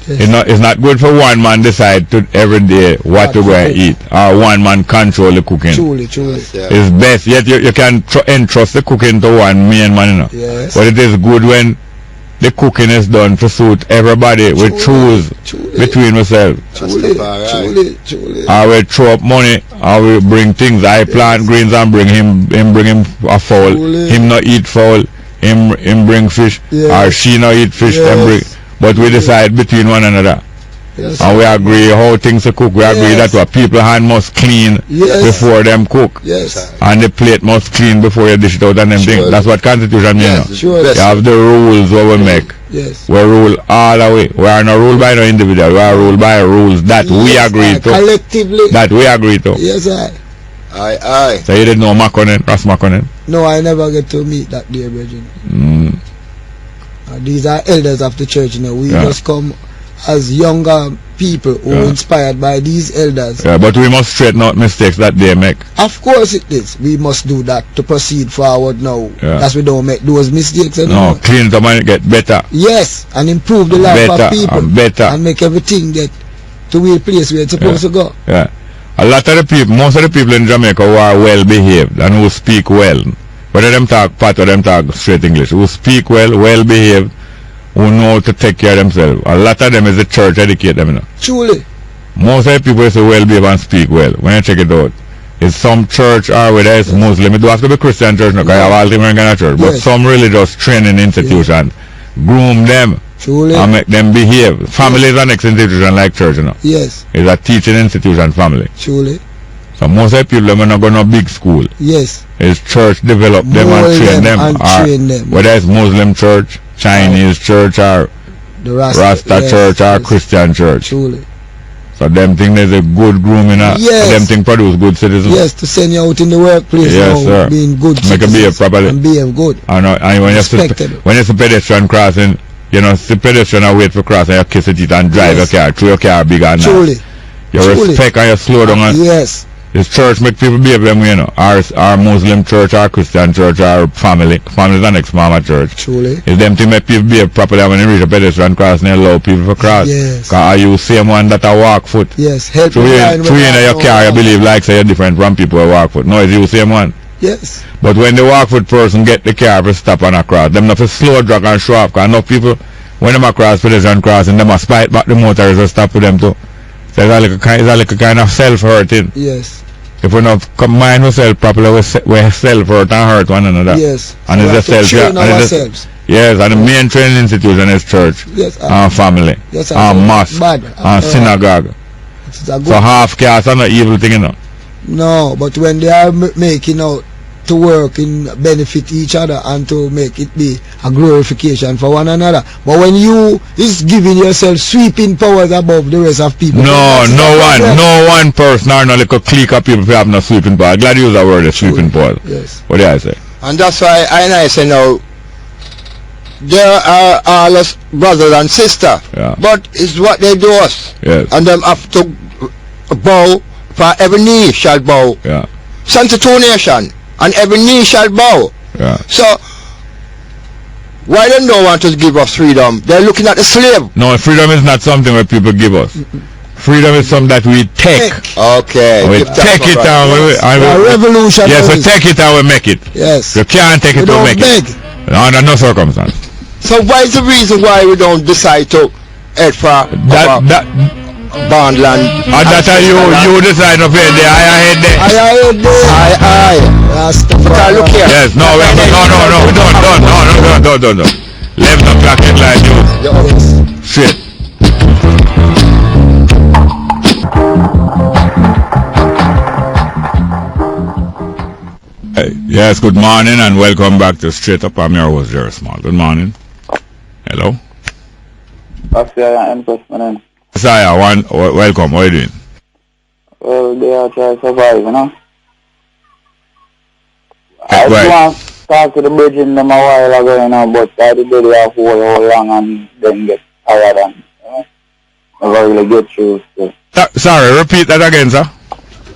Yes. It's not good for one man decide to every day what to go and eat, or one man control the cooking. Truly. It's best. Yet you can entrust the cooking to one main man, you know. Yes. But it is good when the cooking is done to suit everybody. We choose between ourselves. Truly. Or we throw up money, or we bring things. I plant greens and bring him a fowl. Him not eat fowl. Him bring fish, or she not eat fish. But we decide between one another. Yes. And we agree how things to cook. We agree that what people hand must clean before them cook. Yes. And the plate must clean before you dish it out and them things. That's what Constitution means. Yes. Sure. You have the rules what we make. Yes. We rule all the way. We are not ruled by no individual. We are ruled by rules that we agree to. Collectively. That we agree to. Yes, Aye. So you didn't know Makonnen, Ras Makonnen? No, I never get to meet that dear virgin. These are elders of the church, you know. We just come as younger people who are inspired by these elders. Yeah, but we must straighten out mistakes that they make. Of course it is. We must do that to proceed forward now. Yeah. That's we don't make those mistakes anymore. No, clean it up and get better. Yes, and improve the life of people. And make everything get to where place where it's supposed to go. Yeah. A lot of the people, most of the people in Jamaica who are well behaved and who speak well, whether them talk part or them talk straight English, who speak well behaved, who know to take care of themselves. A lot of them is the church educate them, you know. Truly. Most of the people say well behave and speak well. When you check it out, it's some church or whether it's Muslim, it don't have to be Christian church, no, because you have all different kind of church. But some religious training institution groom them. Truly. And make them behave. Family is the next institution like church, you know. Yes. It's a teaching institution, family. Truly. So most of the people are not going to big school. Yes. It's church develop them and train them. Whether it's Muslim church, Chinese church, or the Rasta church, or Christian church. Truly. So them think there's a good grooming. Them think produce good citizens. Yes, to send you out in the workplace. Yes, sir. Being good Make a behave properly. And behave good. And when you see pedestrian crossing, you know, see pedestrian and wait for cross and you kiss it and drive your car, through your car big and Truly. You respect and you slow down. Yes. This church make people behave them, you know. Our Muslim church, our Christian church, our family. Family is the next mama church. Truly. It's them to make people behave properly when you reach a pedestrian cross and you allow people to cross. Yes. Because are you same one that I walk foot? Yes. Help through your car, you believe like say you're different from people who walk foot. No, it's you same one. Yes. But when the walk foot person get the car to stop and across, them not to slow drag and show off. Because enough people, when them across pedestrian crossing, them must fight back the motorists to stop with them too. So it's a kind of self-hurting. Yes. If we not combine ourselves properly, we self-hurt and hurt one another. Yes. And so it's a self. Yes, and the main training institution is church. Yes. And family. Yes. And mosque. And synagogue. So half caste are not evil thing, you know. No, but when they are making out to work in benefit each other and to make it be a glorification for one another. But when you is giving yourself sweeping powers above the rest of people. No one person or no little clique of people have no sweeping power. Glad you use the word sweeping power. Yes. What do I say? And that's why I say now there are all us brothers and sisters. Yeah. But it's what they do us. Yes. And them have to bow, for every knee shall bow. Yeah. Send to 2 nations. And every knee shall bow. Yeah. So why they don't want to give us freedom? They're looking at the slave. No, freedom is not something that people give us. Freedom is something that we take. Okay. We take it and we revolution. Yes, we take it and we make it. Yes. You can't take it to make it. Under no circumstance. So why is the reason why we don't decide to head for Bondland. And that's how you decide to pay the higher head there. Aye. Look here. Yes, no, we don't. 11 o'clock headline news. Yes. Shit. Yes, good morning and welcome back to Straight Up. I'm your host, Jerry Small. Good morning. Hello. Saya, welcome. How are you doing? Well, they are trying to survive, you know. I just want to talk to the bridge in them a while ago, you know, but I did it a whole long and then get tired and, you know, never really get through. So. Sorry, repeat that again, sir.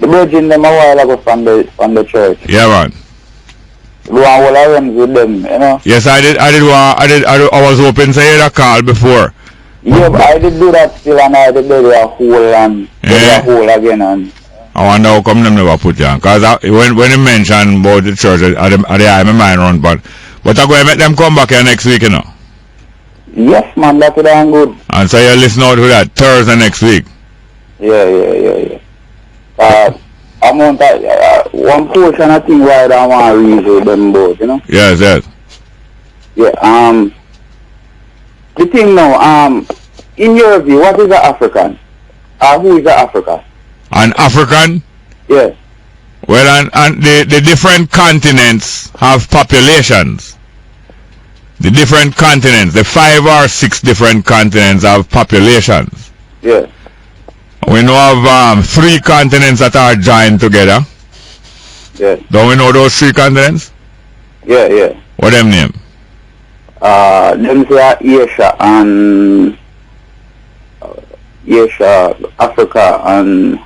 The bridge in them a while ago from the church. Yeah, man. The one whole arrange with them, you know. Yes, I was hoping to hear a call before. Yeah, but I did do that still and I did do a whole and a whole again and. I wonder how come them never put you on. Because when you mention about the church, I have my mind run, but I'm going to make them come back here next week, you know. Yes, man, that's damn good. And so you listen out to that Thursday next week. Yeah. One portion I think why I don't want to read with them both, you know? Yes. Yeah, the thing now, in your view, what is an African? Who is an African? An African? Yeah. Well, and the different continents have populations. The different continents, the 5 or 6 different continents have populations. Yeah. We know of 3 continents that are joined together. Yeah. Don't we know those 3 continents? Yeah. What them name? Them say Asia and Africa and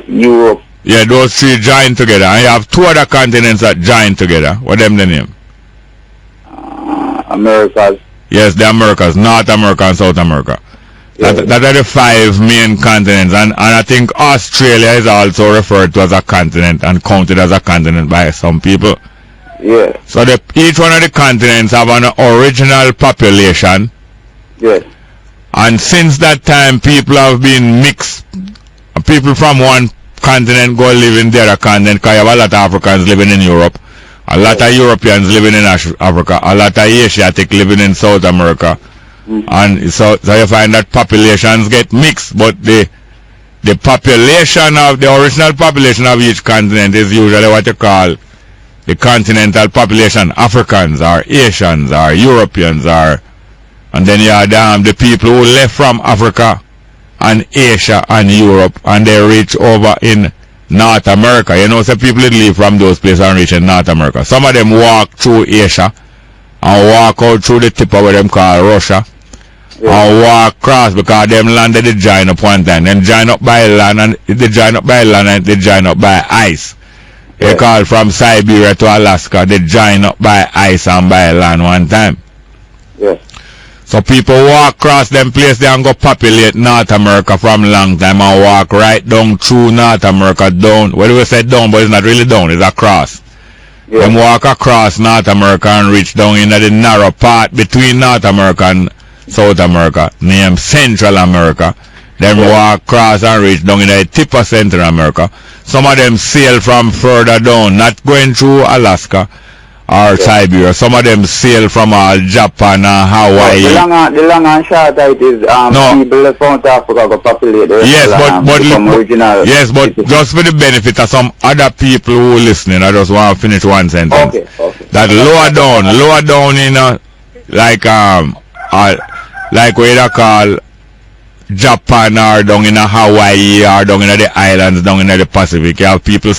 Europe. Yeah, those 3 joined together. And you have 2 other continents that joined together. What them the name? Americas. Yes, the Americas, North America and South America. Yeah. That are the 5 main continents, and I think Australia is also referred to as a continent and counted as a continent by some people. Yeah. So each one of the continents have an original population. Yeah. And since that time, people have been mixed. People from one continent go live in the other continent, because you have a lot of Africans living in Europe, a lot of Europeans living in Africa, a lot of Asiatic living in South America. And so you find that populations get mixed, but the population of the original population of each continent is usually what you call the continental population. Africans or Asians or Europeans and then you have the people who left from Africa and Asia and Europe and they reach over in North America. You know, some people leave from those places and reach in North America. Some of them walk through Asia and walk out through the tip of what them call Russia. And walk across because them landed they join up one time. Them join up by land and they join up by land and they join up by ice. They call from Siberia to Alaska, they join up by ice and by land one time. Yeah. So people walk across them places and go populate North America from long time and walk right down through North America down. Well, we say down, but it's not really down, it's across. Yeah. Them walk across North America and reach down into the narrow part between North America and South America, named Central America. Them walk across and reach down in the tip of Central America. Some of them sail from further down, not going through Alaska or Siberia. Some of them sail from Japan and Hawaii. The long and short it is people from South Africa go populate the Yes, but just for the benefit of some other people who are listening, I just want to finish one sentence. Okay. That lower down in like what you call Japan or down in Hawaii or down in the islands, down in the Pacific, you have people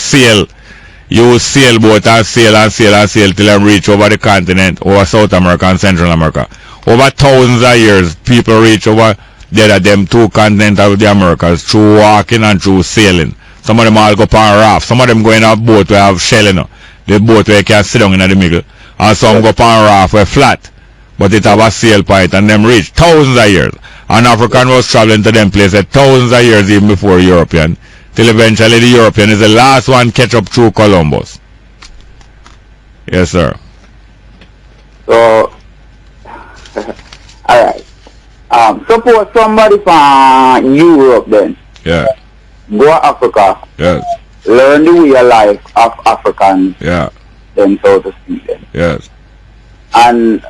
use sailboat and sail till they reach over the continent, over South America and Central America. Over thousands of years, people reach over there them 2 continents of the Americas through walking and through sailing. Some of them all go up on raft. Some of them go in a boat where have shell, you know. The boat where you can sit down in the middle. And some go up on raft where flat. But it have a sail point and them reach thousands of years. And African was traveling to them places thousands of years even before European. Till eventually the European is the last one catch up through Columbus. Yes, sir. So, alright. Suppose somebody from Europe then. Yeah. Go to Africa. Yes. Learn the way of life of Africans. Yeah. Then, so to speak. Then. Yes. And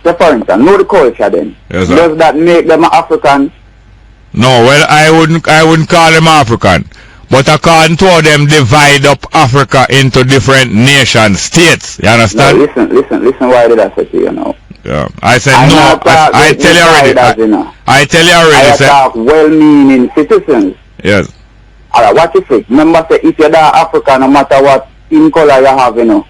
so for instance, know the culture then. Yes, sir. Does that make them African? No, well, I wouldn't call them African. But according to how them divide up Africa into different nation states. You understand? No, listen, why did I say to you now? Yeah. I said no, I tell you already. I tell you already. I talk well-meaning citizens. Yes. Alright, what you think? Remember, say, if you're that African, no matter what skin color you have, you know,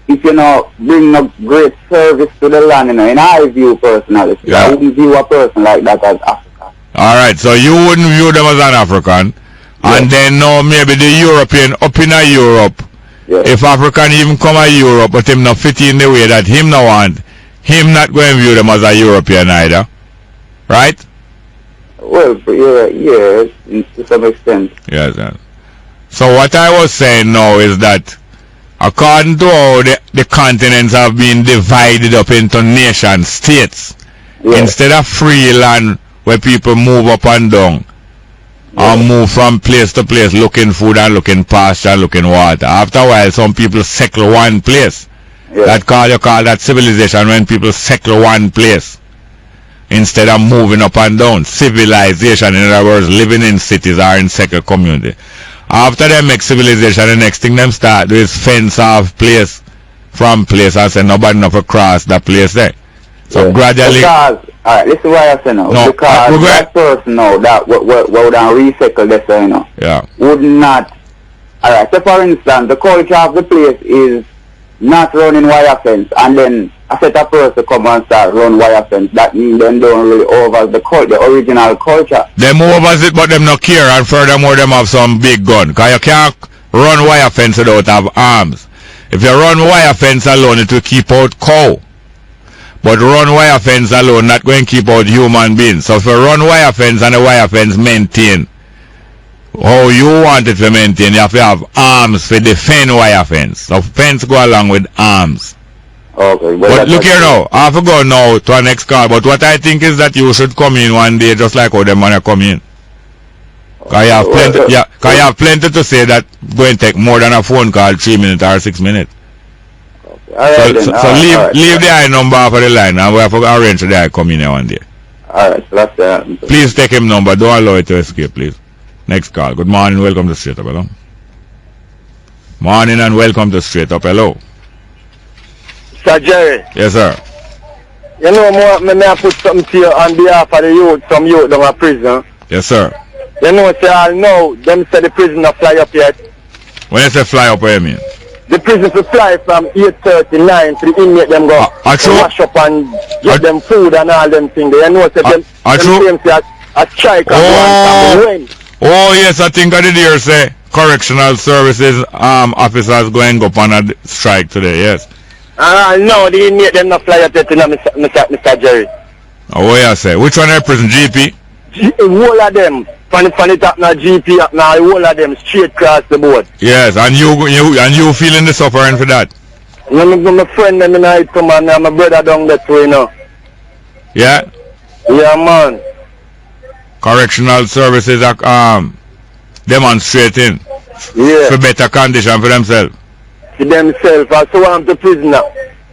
if you know, bring no great service to the land, you know, in I view personally, yeah. I wouldn't view a person like that as African. Alright, so you wouldn't view them as an African, yes. And then now maybe the European up in Europe, yes. If African even come to Europe, but him not fit in the way that him no want, him not going to view them as a European either, right? Well, yes, to some extent. Yes, yes. So what I was saying now is that according to how the continents have been divided up into nation states, yes. Instead of free land where people move up and down, yes. Or move from place to place looking food and looking pasture and looking water, after a while some people settle one place. Yes. You call that civilization, when people settle one place instead of moving up and down. Civilization, in other words, living in cities or in second community. After they make civilization, the next thing them start do is fence off place from place and say nobody enough across that place there. So yes. Gradually. Because, alright, this is why I say now. No, because that person now that would recycle this, you know, yeah. Would not. Alright, so for instance, the culture of the place is not running wire fence, and then a set of person come and start run wire fence. That means them don't really over the original culture. Them overs it, but them not care, and furthermore them have some big gun. Cause you can't run wire fence without have arms. If you run wire fence alone, it will keep out cow. But run wire fence alone, not going to keep out human beings. So if you run wire fence and the wire fence maintain how you want it to maintain, you have to have arms to defend wire fence. So fence go along with arms. Okay, but look here now, I have to go now to our next call. But what I think is that you should come in one day just like how them man come in. Because you have plenty to say that going to take more than a phone call, 3 minutes or 6 minutes. Okay. So leave the I number for the line and we have to arrange the I come in here one day. Alright, so that's Please take him number, don't allow it to escape, please. Next call. Good morning, welcome to Straight Up, hello. Morning and welcome to Straight Up, hello. Sir Jerry. Yes, sir. You know, may I put something to you on behalf of the youth, some youth down a prison. Yes, sir. You know, say all know, them say the prison not fly up yet. When you say fly up, what do you mean? The prison to fly from 8:39 to the inmate them go wash up and get them food and all them things. You know, say them claim say a strike and one. Oh yes, I think I did hear say correctional services officers going up on a strike today, yes. No, the inmate them not fly up yet, Mr. Jerry. Oh, what you say? Which one are prison? GP? All of them. From the top now, GP up now, all of them straight across the board. Yes, and you feeling the suffering for that? My friend them in come and my brother down that way now. Yeah? Yeah, man. Correctional services are demonstrating for better condition for themselves. For themselves, and so I'm the prisoner.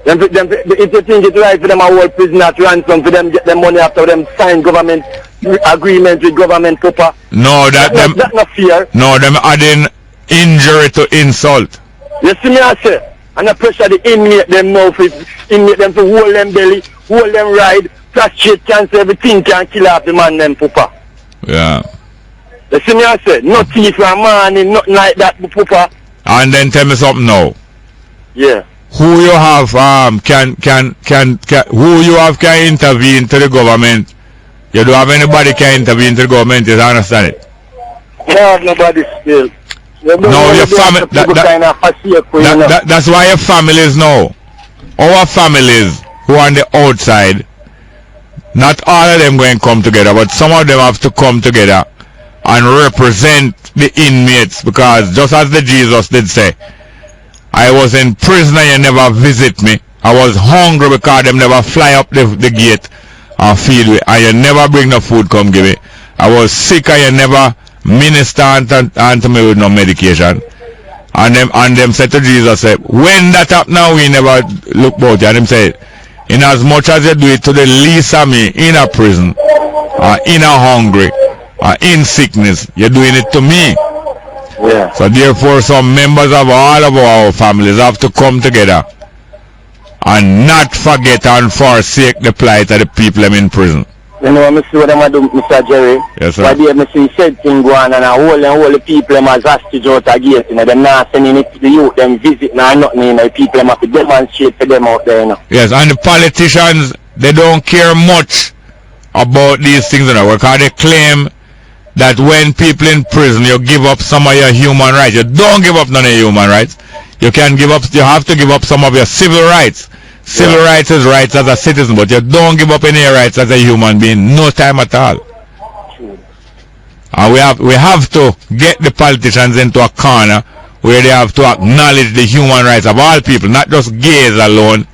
If you think it's right for them, I hold prisoner to ransom for them, get them money after them sign government agreement with government proper. No, that's not fair. No, them adding injury to insult. You see me, I say, and I pressure the inmate them now for inmate them to hold them belly, hold them ride, prostrate cancer, everything can kill off the man them proper. Yeah. You see me, I say, no thief or money, nothing like that, proper. And then tell me something now. Yeah. Who you have can intervene to the government? You don't have anybody can intervene to the government, you understand it? No, nobody still. No, your family. That's why your families know. Our families who are on the outside, not all of them going to come together, but some of them have to come together and represent the inmates, because just as the Jesus did say, I was in prison and you never visit me. I was hungry because them never fly up the gate and feed with, and you never bring no food come give it. I was sick and you never minister unto me with no medication. And them said to Jesus, say, when that up now we never look about you. And them said, in as much as you do it to the least of me in a prison, or in a hungry, or in sickness, you're doing it to me. Yeah. So therefore some members of all of our families have to come together and not forget and forsake the plight of the people in prison. You know, I see what I'm do, Mr. Jerry. Yes, sir. Why do you see said thing go on and a whole people them as hostage out of gate, you know, them not sending it to the youth, them visit now nothing, you know, people them have to demonstrate for them out there, you know. Yes, and the politicians, they don't care much about these things, you know, because they claim that when people in prison, you give up some of your human rights. You don't give up none of your human rights. You have to give up some of your civil rights. Civil rights is rights as a citizen, but you don't give up any rights as a human being, no time at all. And we have to get the politicians into a corner where they have to acknowledge the human rights of all people, not just gays alone,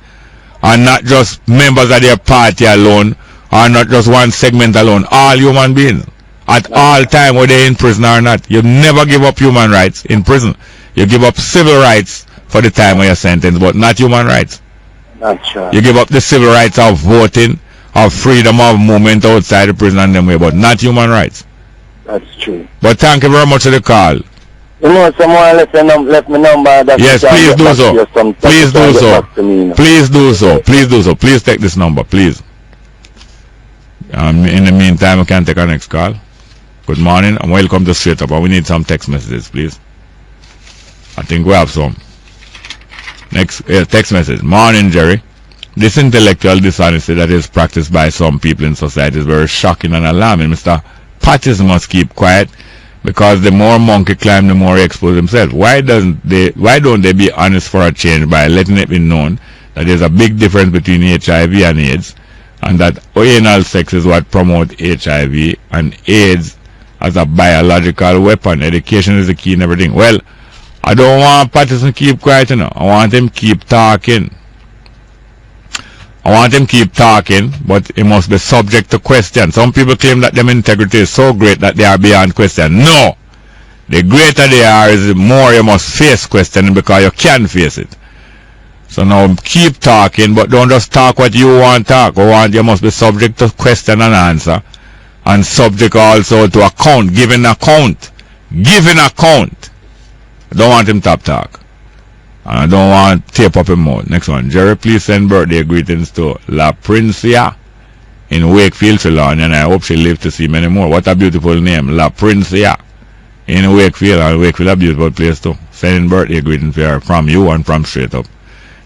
and not just members of their party alone, or not just one segment alone, all human beings. At all time, whether they're in prison or not. You never give up human rights in prison. You give up civil rights for the time of your sentence, but not human rights. Sure. You give up the civil rights of voting, of freedom of movement outside the prison and them way, but not human rights. That's true. But thank you very much for the call. You know, someone left me number. That yes, please do so. Please do so. Please do so. Please do so. Please take this number, please. In the meantime, we can take our next call. Good morning and welcome to Straight Up. We need some text messages, please. I think we have some. Next text message. Morning, Jerry. This intellectual dishonesty that is practiced by some people in society is very shocking and alarming. Mr. Patches must keep quiet because the more monkey climb, the more he expose himself. Why don't they be honest for a change by letting it be known that there's a big difference between HIV and AIDS, and that anal sex is what promotes HIV, and AIDS as a biological weapon. Education is the key in everything. Well, I don't want Patterson keep quiet, you know. I want him keep talking. But he must be subject to question. Some people claim that their integrity is so great that they are beyond question. No! The greater they are, is the more you must face questioning because you can face it. So now keep talking, but don't just talk what you want to talk. You must be subject to question and answer. And subject also to account, giving account. I don't want him talk. And I don't want tape up his mouth. Next one. Jerry, please send birthday greetings to La Princia in Wakefield, Trelawney, and I hope she lives to see many more. What a beautiful name. La Princia in Wakefield. And Wakefield a beautiful place too. Sending birthday greetings for her from you and from Straight Up.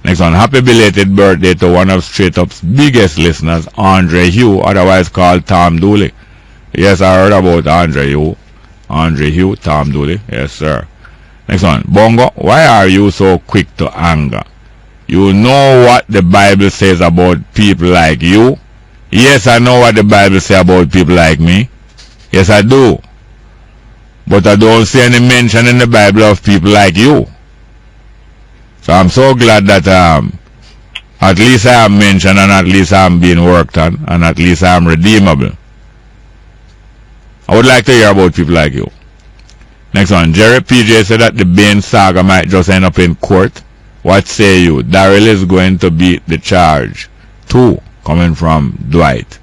Next one. Happy belated birthday to one of Straight Up's biggest listeners, Andre Hugh, otherwise called Tom Dooley. Yes, I heard about Andre Hugh, Tom Dooley. Yes, sir. Next one. Bongo, why are you so quick to anger? You know what the Bible says about people like you? Yes, I know what the Bible says about people like me. Yes, I do. But I don't see any mention in the Bible of people like you. So I'm so glad that at least I am mentioned, and at least I am being worked on, and at least I am redeemable. I would like to hear about people like you. Next one. Jerry PJ said that the Bain saga might just end up in court. What say you? Daryl is going to beat the charge. 2 coming from Dwight.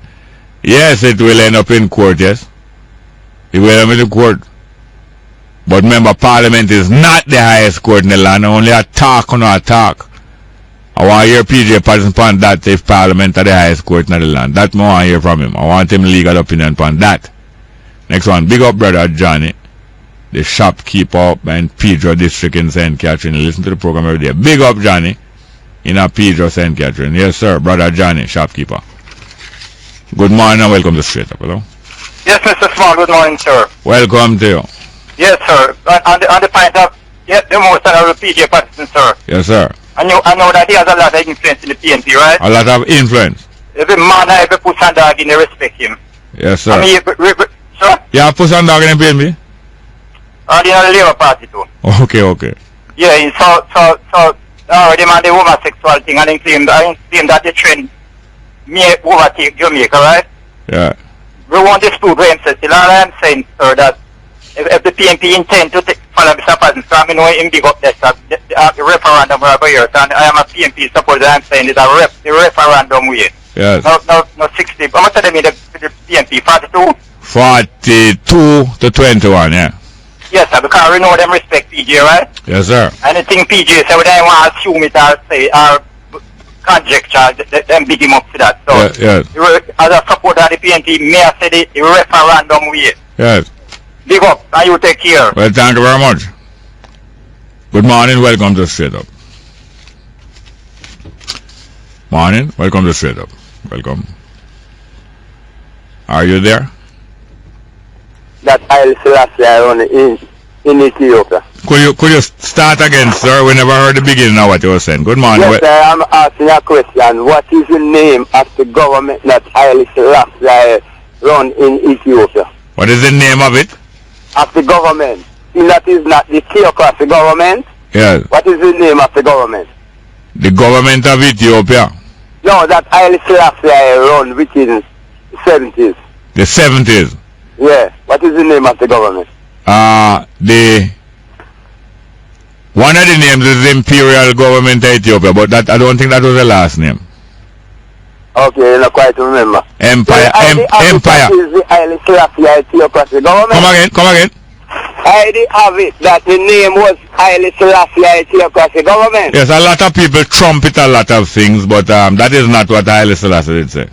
Yes, it will end up in court, yes. It will end up in court. But remember, Parliament is not the highest court in the land. Only a talk or no talk. I want to hear PJ Patterson on that if Parliament is the highest court in the land. That I want to hear from him. I want him legal opinion on that. Next one. Big up brother Johnny, the shopkeeper in Pedro District in St. Catherine. Listen to the program every day. Big up Johnny in a Pedro St. Catherine. Yes, sir. Brother Johnny, shopkeeper. Good morning and welcome to Straight Up. Hello? Yes, Mr. Small. Good morning, sir. Welcome to you. Yes, sir. On the point of the most honorable PJ Patterson, sir. Yes, sir. I know that he has a lot of influence in the PNP, right? A lot of influence. Every man, every push and dog, they respect him. Yes, sir. I mean, sir? Yeah, push and dog in the PNP? The Labour Party too. Okay. Yeah, so they man the homosexual thing and they claim that the trend may overtake Jamaica, right? Yeah. We want this to go and say, I'm saying, sir, that if the PNP intend to follow Mr. Patton, so I know him big up this, the referendum over here, and I am a PNP supporter, I'm saying it's the referendum way. Yes. No 60. How much do they mean the PNP? 42? 42 to 21, yeah. Yes, sir, because we know them respect PJ, right? Yes, sir. Anything PJ say, we don't want to assume it or say, or conjecture, them big him up for that. So, yes. As a supporter of the PNP, may I say the referendum way? Yes. Big up, and you take care. Well, thank you very much. Good morning, welcome to Straight Up. Morning, welcome to Straight Up. Welcome. Are you there? That Haile Selassie in Ethiopia. Could you start again, sir? We never heard the beginning of what you were saying. Good morning. Yes, sir, I'm asking a question. What is the name of the government that Haile Selassie run in Ethiopia? What is the name of it? Of the government. That is not the theocracy government. Yes. What is the name of the government? The government of Ethiopia. No, that Haile Selassie run within the 70s. The 70s? Yeah. What is the name of the government? One of the names is the Imperial Government of Ethiopia, but that I don't think that was the last name. Okay, I don't quite remember. Empire. Empire. Is the Haile Selassie theocracy government? Come again. I did have it that the name was Haile Selassie theocracy government. Yes, a lot of people trumpet a lot of things, but that is not what Haile Selassie did say.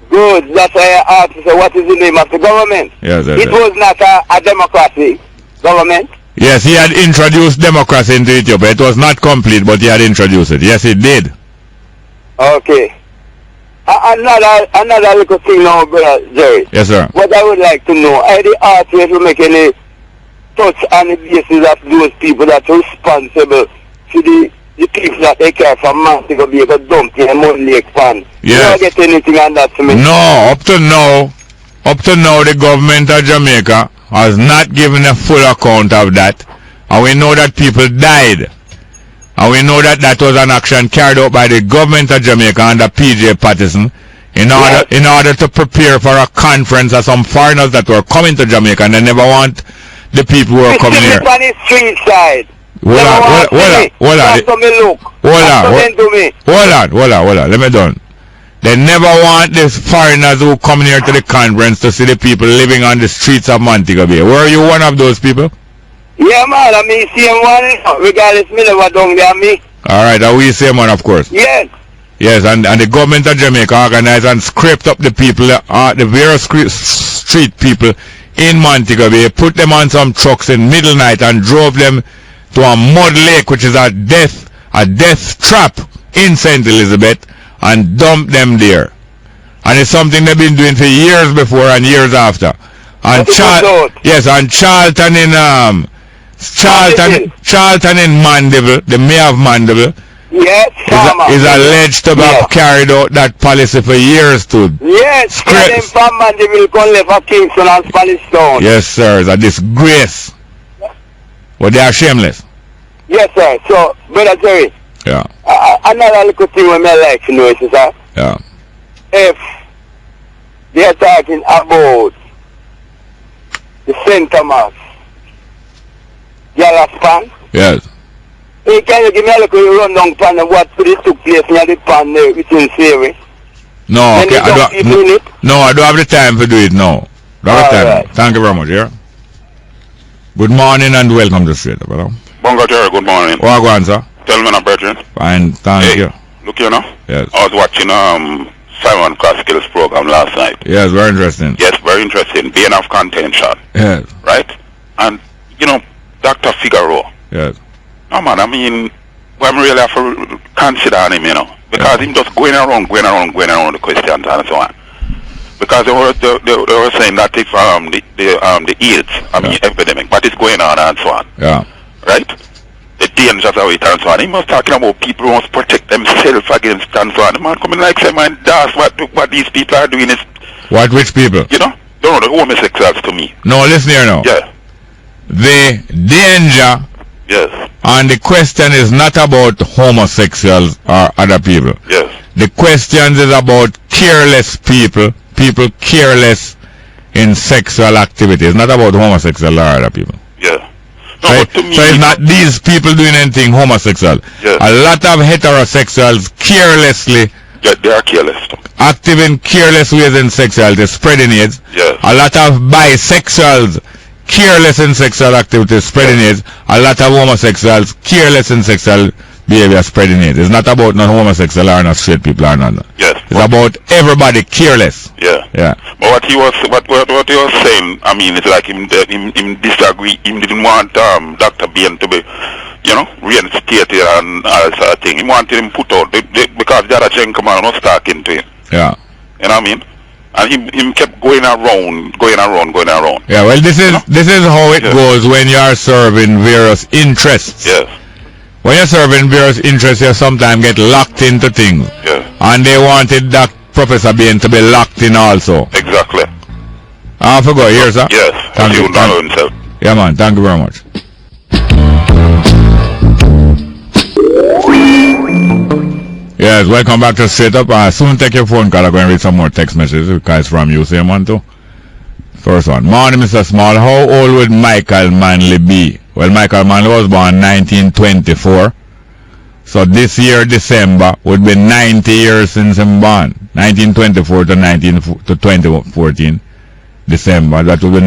Good, that's why I asked you, so what is the name of the government? Yes, it was not a democracy government. Yes, he had introduced democracy into Ethiopia. It was not complete, but he had introduced it. Yes, he did. Okay. Another little thing now, Brother Jerry. Yes, sir. What I would like to know, I did ask you to make any touch on the basis of those people that are responsible to the people that they care from Montego Bay to dump in Moon Lake Fan. Yes. You don't get anything on that to me? No, up to now, the government of Jamaica has not given a full account of that. And we know that people died. And we know that that was an action carried out by the government of Jamaica under PJ Patterson in order to prepare for a conference of some foreigners that were coming to Jamaica, and they never want the people who are coming here. On the street side. Hold on. Let me done. They never want these foreigners who come here to the conference to see the people living on the streets of Montego Bay. Were you one of those people? Yeah, man. I mean, same one. Regardless, me never down there, me. All right, are we same one, of course? Yes. Yes, and the government of Jamaica organized and scraped up the people, the various street people in Montego Bay, put them on some trucks in middle night and drove them to a mud lake, which is a death trap in St. Elizabeth, and dumped them there. And it's something they've been doing for years before and years after. And Charlton in Mandeville, the mayor of Mandeville, is alleged to have carried out that policy for years too. Yes, them from Mandeville can live for Kingston and Spanish Town. Yes, sir, it's a disgrace. But they are shameless. Yes, sir. So, Brother Jerry. Yeah. Another little thing we may like to know is, sir. Yeah. If they are talking about the St. Thomas Yellow Span. Yes. Hey, can you give me a little rundown plan of what really took place in the pan there within Siri? No, okay. I don't have the time to do it now. Don't have time. Right. Thank you very much, yeah? Good morning and welcome to Straight Up, brother. Bongo Jerry, good morning. What go on, sir? Tell me now, brethren. Fine, thank you. Look here now. Yes. I was watching Simon Croskill's program last night. Yes, very interesting. Yes, very interesting. Being of contention. Yes. Right? And, Dr. Figaro. Yes. No, man, I mean, I'm really have to consider him, because him just going around the questions and so on. Because they were saying that if the AIDS, epidemic, but it's going on and so on. Yeah. Right? The dangers of it and so on. He was talking about people who must protect themselves against and so on. The man coming like say, man, that's what these people are doing is... What, which people? Don't know, the homosexuals to me. No, listen here now. Yeah. The danger And the question is not about homosexuals or other people. Yes. The question is about careless people careless in sexual activity. It's not about homosexual or other people. Yeah. No, so it's not these people doing anything homosexual. Yes. A lot of heterosexuals carelessly they are careless. Active in careless ways in sexuality, spreading AIDS. Yes. A lot of bisexuals careless in sexual activity, spreading AIDS. A lot of homosexuals careless in sexual behavior, spreading AIDS. It's not about not homosexual or not straight people or not. Yes. It's about everybody careless. Yeah. Yeah. But what he was saying, I mean, it's like him disagree. Him didn't want Dr. Bain to be, reinstated and all sort of thing. He wanted him put out because the other gen come on and was talking to him. Yeah. You know what I mean? And him kept going around. Yeah, well, this is how it goes when you are serving various interests. Yes. When you're serving various interests, you sometimes get locked into things. Yes. And they wanted that Professor Bain to be locked in also. Exactly. I forgot here, sir. Yes. Thank you. Himself. Yeah, man. Thank you very much. Yes, welcome back to Straight Up. Soon take your phone call. I'm going to read some more text messages because from you, same one too. First one. Morning, Mr. Small. How old would Michael Manley be? Well, Michael Manley was born 1924. So this year, December, would be 90 years since him born. 1924 to 2014. December. That would be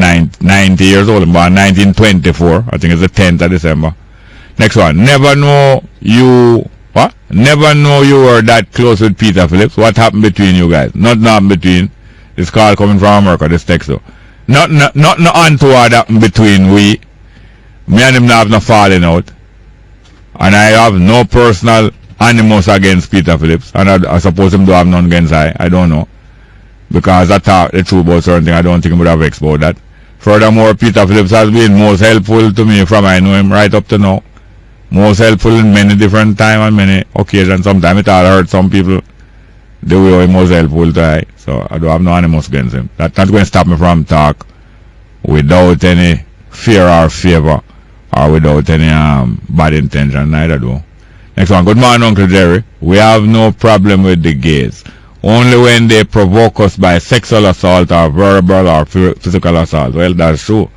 90 years old. Born 1924. I think it's the 10th of December. Next one. Never know you were that close with Peter Phillips. What happened between you guys? Nothing happened between. This call coming from America, this text though. Nothing untoward happened between we. Me and him not have no falling out. And I have no personal animus against Peter Phillips. And I suppose him do have none against I don't know. Because I thought the truth about certain things. I don't think he would have vexed about that. Furthermore, Peter Phillips has been most helpful to me from I know him right up to now. Most helpful in many different times and many occasions. Sometimes it all hurt some people the way he was helpful to I. So I don't have no animus against him. That's not going to stop me from talk without any fear or favor or without any bad intention. Neither do. Next one. Good morning, Uncle Jerry. We have no problem with the gays. Only when they provoke us by sexual assault or verbal or physical assault. Well, that's true.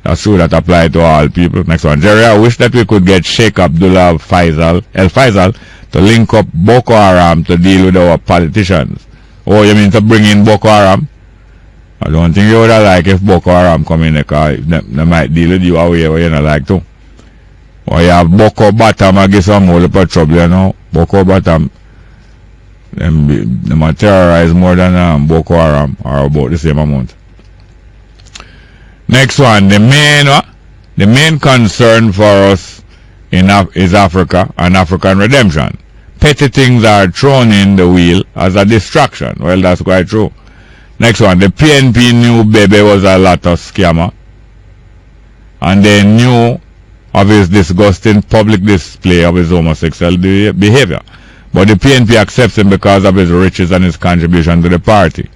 That's true. That applies to all people. Next one. Jerry, I wish that we could get Sheikh Abdullah El Faisal to link up Boko Haram to deal with our politicians. Oh, you mean to bring in Boko Haram? I don't think you would have liked if Boko Haram come in because they might deal with you away where you don't like to. Or you have Boko Bottom, I guess some whole lot of trouble, you know. Boko Bottom, they might terrorize more than Boko Haram, or about the same amount. Next one, the main concern for us is Africa and African redemption. Petty things are thrown in the wheel as a distraction. Well, that's quite true. Next one, the PNP knew Bebe was a lot of scammer. And they knew of his disgusting public display of his homosexual behavior. But the PNP accepts him because of his riches and his contribution to the party.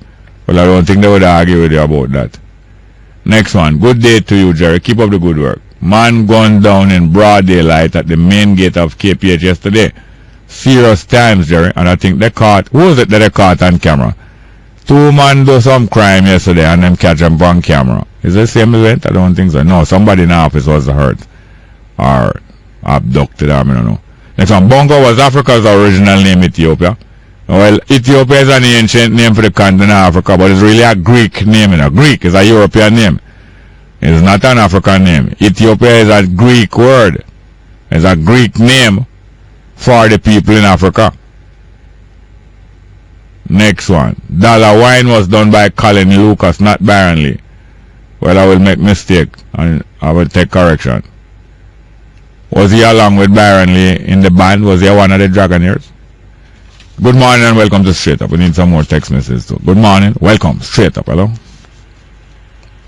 Well, I don't think they would argue with you about that. Next one. Good day to you, Jerry. Keep up the good work. Man gunned down in broad daylight at the main gate of KPH yesterday. Serious times, Jerry. And I think they caught, who was it that they caught on camera? 2 men do some crime yesterday and them catch them on camera. Is it the same event? I don't think so. No, somebody in the office was hurt. Or abducted, I don't know. Next one. Bongo was Africa's original name, Ethiopia. Well, Ethiopia is an ancient name for the continent of Africa, but it's really a Greek name. You know. Greek is a European name. It's not an African name. Ethiopia is a Greek word. It's a Greek name for the people in Africa. Next one. Dollar Wine was done by Colin Lucas, not Byron Lee. Well, I will make mistake and I will take correction. Was he along with Byron Lee in the band? Was he one of the Dragonaires? Good morning and welcome to Straight Up. We need some more text messages too. Good morning. Welcome. Straight Up. Hello.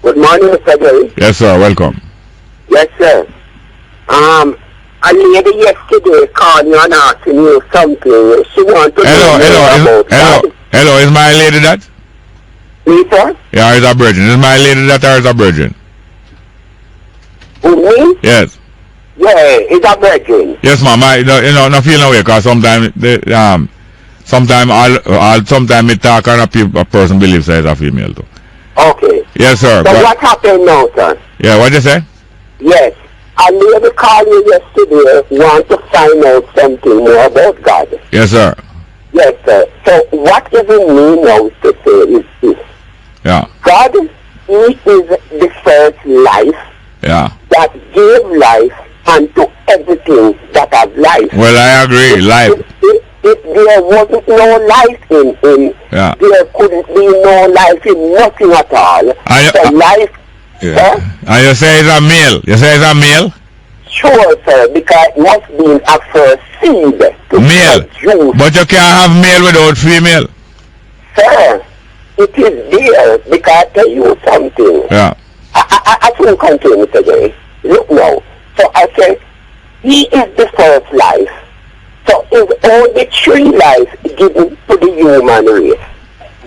Good morning, Mr. Jerry. Yes, sir. Welcome. Yes, sir. A lady yesterday called me and asking you something. She wanted to know about Hello. Is my lady that? Me, sir? Yeah, is a virgin. Is my lady that or is a virgin? Who, me? Yes. Yeah, it's a virgin. Yes, ma'am. No feel no way, because sometimes sometimes me talk and a person believes that it's a female too. Okay. Yes, sir. So what happened now, sir? Yeah, what you say? Yes. I lady called you yesterday, want to find out something more about God. Yes, sir. Yes, sir. So what is it mean now to say is this? Yeah. God, He is the first life. Yeah. That gave life unto everything that has life. Well, I agree. Life. If there wasn't no life in him, yeah, there couldn't be no life in nothing at all. So life. Yeah. And you say it's a male. You say it's a male? Sure, sir, because it must be a first seed. Male. But you can't have male without female. Sir, it is there because I tell you something. Yeah. I can't continue, Mr. Jerry. Look now. So I said, He is the first life. So is only three lives given to the human race.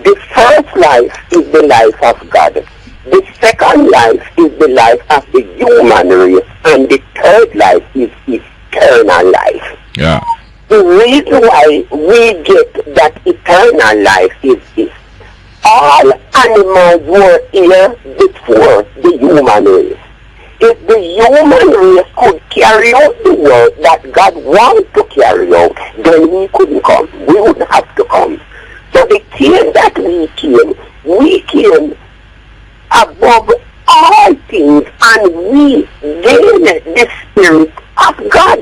The first life is the life of God. The second life is the life of the human race. And the third life is eternal life. Yeah. The reason why we get that eternal life is this. All animals were here before the human race. If the human race could carry out the work that God wanted to carry out, then we couldn't come. We wouldn't have to come. So the came that we came above all things, and we gained the Spirit of God.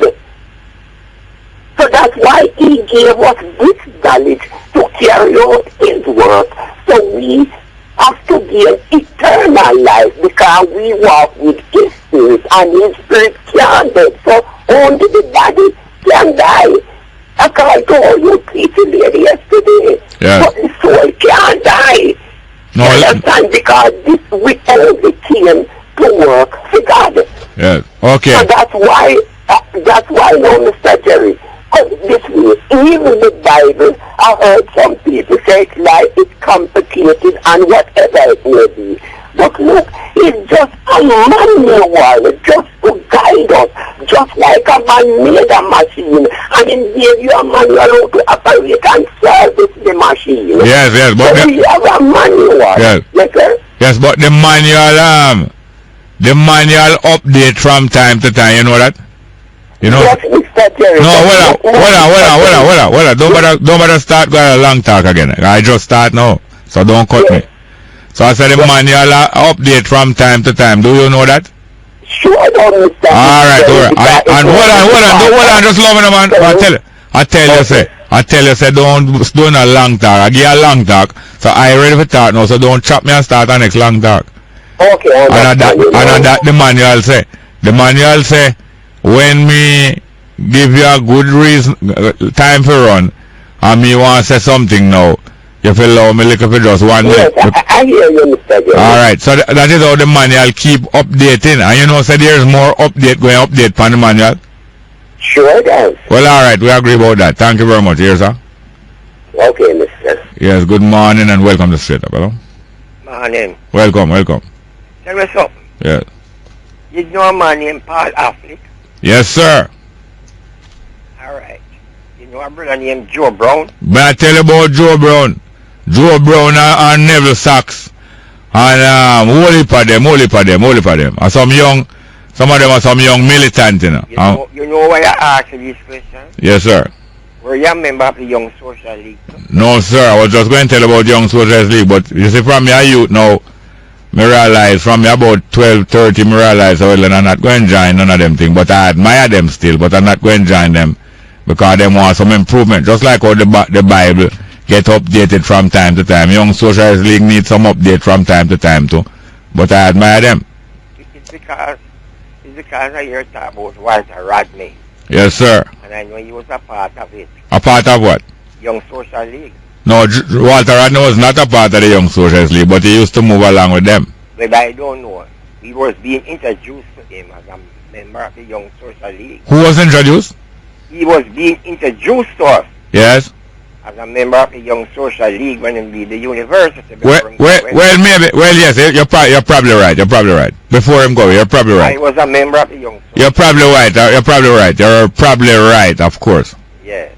So that's why He gave us this knowledge to carry out His work. So we have to gain eternal life because we walk with His Spirit, and His Spirit can't die. So only the body can die. According to all you people lady yesterday. Yeah. But the soul can't die. No, you understand? Because this we only came to work for God. Yeah. Okay. So that's why now, Mr. Jerry, this way, even the Bible, I heard some people say it's like it's complicated and whatever it may be. But look, it's just a manual, just to guide us, just like a man made a machine, and he gave you a manual how to operate and service the machine. Yes, but so we have a manual. Yes. Yes, but the manual update from time to time, you know that? You know? Yes, Mr. Jerry. No, hold on. Don't bother start going a long talk again. I just start now, so don't cut me. So I said the manual update from time to time. Do you know that? Sure, don't Mr. Alright. And hold on, just love me, man. I tell you, say, don't do a long talk. I give you a long talk, so I ready for talk now, so don't chop me and start the next long talk. Okay, and that the manual say. The manual say, when me give you a good reason, time for run, and me want to say something now, you feel allow me look for just 1 minute. Yes, I hear you, Mr. Jerry. Alright, so that is how the manual keep updating. And you know, so there's more update on the manual. Sure it does. Well, alright, we agree about that. Thank you very much. Here, sir. Okay, Mr. Yes, good morning and welcome to Straight Up. Hello? Morning. Welcome. Tell me something. Yes. You know a man named Paul Affleck? Yes, sir. Alright. You know a brother named Joe Brown? But I tell you about Joe Brown. Joe Brown and Neville Sachs. And whole heap of them. And some of them are some young militant, you know. You know why I asked you this question? Yes, sir. Were you a member of the Young Social League? No, sir. I was just going to tell about Young Social League. But you see, from your youth now, me realize, from me about 12, 30, me realize, well, I'm not going to join none of them things. But I admire them still, but I'm not going to join them because they want some improvement. Just like how the Bible get updated from time to time. Young Socialist League needs some update from time to time too. But I admire them. It's because I hear talk about Walter Rodney. Yes, sir. And I know he was a part of it. A part of what? Young Social League. No, Walter Rodney was not a part of the Young Socialist League, but he used to move along with them. But I don't know. He was being introduced to him as a member of the Young Social League. Who was introduced? He was being introduced to us. Yes. as a member of the Young Social League when he leave the university. Well, maybe. Well, yes, you're probably right. You're probably right. Before him go, you're probably right. I was a member of the Young Social You're probably right. You're probably right. You're probably right, of course. Yes.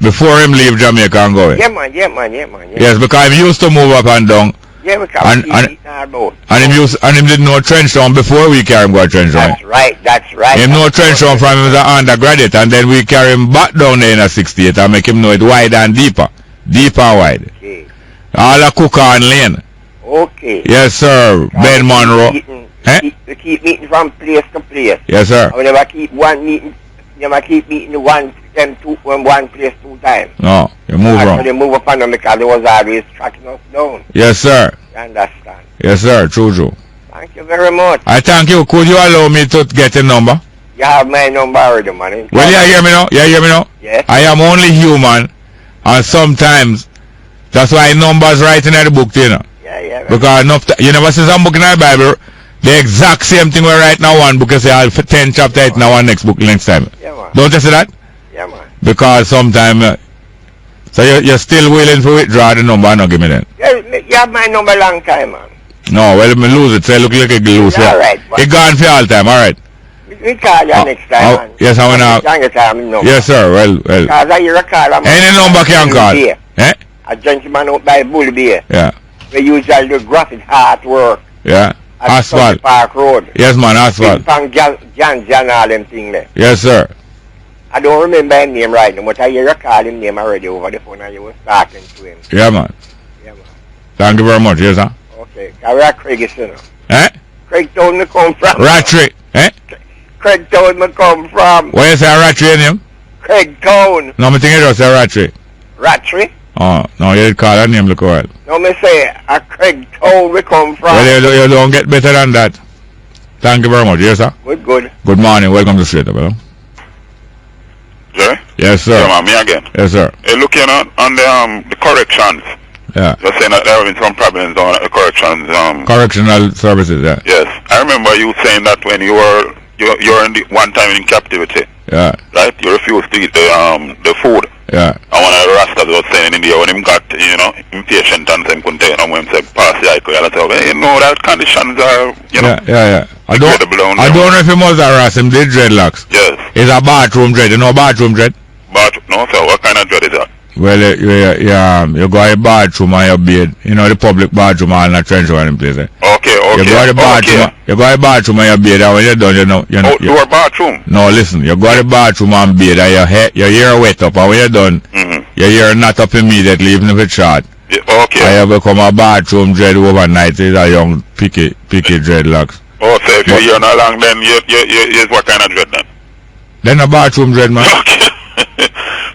Before him leave Jamaica and go. Yeah, man. Yes, because he used to move up and down. Yeah, because and him didn't know trench town before we carry him go to trench town. That's right. Him know trench town from him as an undergraduate, and then we carry him back down there in a 68 and make him know it wide and deeper. Deeper and wide. Okay. All a Cooker and Lane. Okay. Yes, sir. Ben Monroe. To keep meeting from place to place. Yes, sir. I never keep meeting one place 2 times. No, you move around. They move upon them because they was always tracking us down. Yes, sir. You understand? Yes, sir. True. Thank you very much. I thank you. Could you allow me to get a number? You have my number already, man. Well, you hear me now? Yes. I am only human, and sometimes that's why numbers writing in the book, you know. Yeah. Because you never see some book in the Bible, the exact same thing we write now one book, you say I'll 10 chapter it now one next book next time. Yeah, man. Don't you see that? Yeah, man. Because sometimes, so you're still willing to withdraw the number and not give me that? Yeah, you have my number long time, man. No, well, me lose it, so it look like a lose. Yeah, all right. It gone for all time, all right. We call you next time, man. Yes, I want to. Yes, sir. Well. Because I hear a call. Any number can call. Eh? A gentleman out by Bull Bay. Yeah. We usually do graphic artwork. Yeah. At Asphalt. Park Road. Yes, man, asphalt. John, all them things there. Yes, sir. I don't remember his name right now, but I hear you call him name already over the phone and you were talking to him. Yeah, man. Thank you very much, yes, sir. Okay. Where are Craig is, you know? Eh? Craig Town me come from. Rattree. Eh? Craig Town me come from. What you say, Rattree in him? Craig Town. No, me think you just say Rattree. Rattree? Oh, no, you did call that name, look well. No, me say, a Craig Town we come from. Well, you don't get better than that. Thank you very much, yes, sir. Good. Good morning, welcome to Straight Up, hello. Jerry? Yes, sir. Yeah, man, me again. Yes, sir. Hey, looking on the corrections. Yeah. You're saying that there have been some problems on the corrections. Correctional services, yeah. Yes. I remember you saying that when you're in the one time in captivity. Yeah. Right? You refused to eat the food. Yeah. And one of the Rastas was saying in India when him got, impatient and saying couldn't take it, and when him said pass the icon, and I said, well, that conditions are, Yeah. I don't know if he must harass him, the dreadlocks. Yes. It's a bathroom dread, bathroom dread? No, sir, what kind of dread is that? Well, you go to the bathroom and you bathe, the public bathroom and the trench one in place. Okay. You go to the bathroom, and you bathe, and when you're done, outdoor bathroom? No, listen, you go to the bathroom and bathe, and your hair wet up, and when you're done, your hair not up immediately, even if it's short. Yeah, okay. And you become a bathroom dread overnight, it's a young, picky dreadlocks. Oh, so if you're not long, then you what kind of dread then? Then a bathroom dread, man.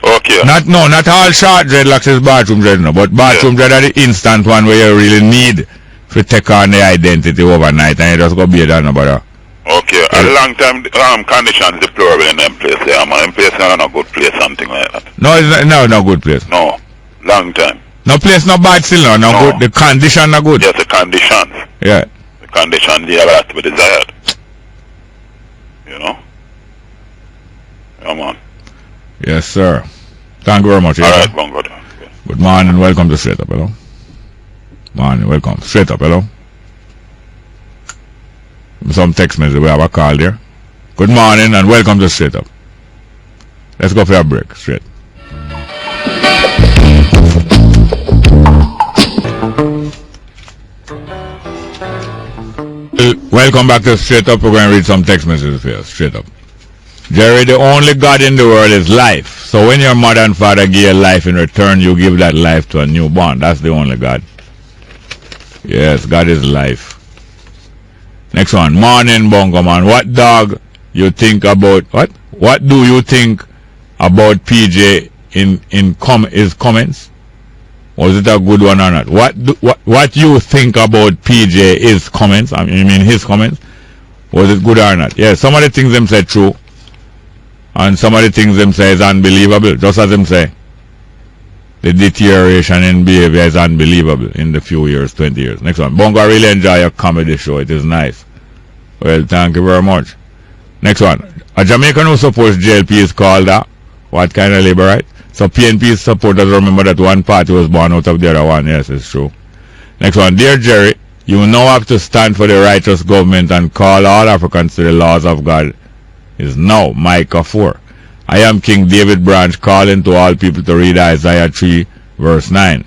Okay. Not all short dreadlocks is bathroom dread, no, but bathroom dread are the instant one where you really need to take on the identity overnight and you just go be there, no bother. Okay, a long time conditions deplorable in them place there, man. Them place are not a good place, something like that. No, it's no good place. No, long time. No place not bad still, no. Good. The condition not good. Yes, the conditions. Yeah. The conditions they have a lot to be desired. Yeah, man. Yes, sir. Thank you very much. Alright, Bongo. Good morning, welcome to Straight Up, hello. Morning, welcome. Straight Up, hello. Some text message, we have a call there. Good morning and welcome to Straight Up. Let's go for a break, straight. Welcome back to Straight Up. We're going to read some text messages here. Straight Up. Jerry, the only God in the world is life. So when your mother and father give you life in return, you give that life to a newborn. That's the only God. Yes, God is life. Next one. Morning, Bongo man. What dog you think about what? What do you think about PJ in his comments? Was it a good one or not? What you think about PJ his comments? I mean his comments. Was it good or not? Yeah, some of the things them say true. And some of the things them say is unbelievable. Just as them say, the deterioration in behavior is unbelievable in the few years, 20 years. Next one. Bongo, I really enjoy your comedy show. It is nice. Well, thank you very much. Next one. A Jamaican who supports JLP is called what kind of labor right? So PNP supporters remember that one party was born out of the other one. Yes, it's true. Next one. Dear Jerry, you now have to stand for the righteous government and call all Africans to the laws of God. Is now Micah 4. I am King David Branch calling to all people to read Isaiah 3 verse 9.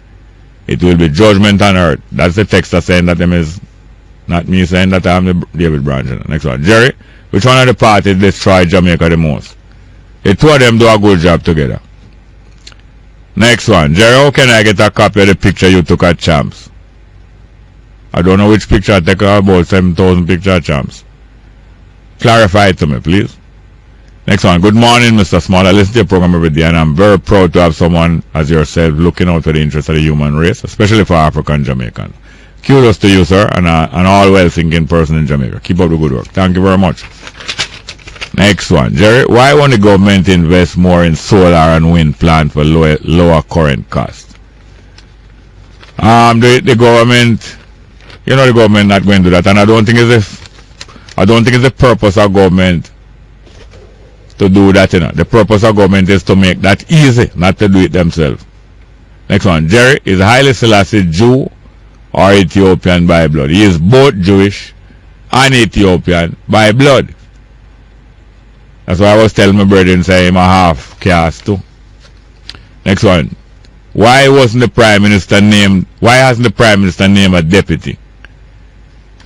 It will be judgment on earth. That's the text that's saying that them is not me saying that I'm the David Branch. Next one. Jerry, which one of the parties destroyed Jamaica the most? The two of them do a good job together. Next one. Jerry, how can I get a copy of the picture you took at Champs? I don't know which picture I took, about 7,000 picture at Champs. Clarify it to me, please. Next one. Good morning, Mr. Small. I listen to your program every day, and I'm very proud to have someone as yourself looking out for the interests of the human race, especially for African Jamaicans. Kudos to you, sir, and an all well-thinking person in Jamaica. Keep up the good work. Thank you very much. Next one. Jerry, why won't the government invest more in solar and wind plants for lower current costs? The government, the government not going to do that, and I don't think it's the purpose of government to do that. The purpose of government is to make that easy, not to do it themselves. Next one. Jerry, is Haile Selassie Jew or Ethiopian by blood? He is both Jewish and Ethiopian by blood. That's why I was telling my brethren, say I'm a half caste too. Next one. Why hasn't the Prime Minister named a deputy?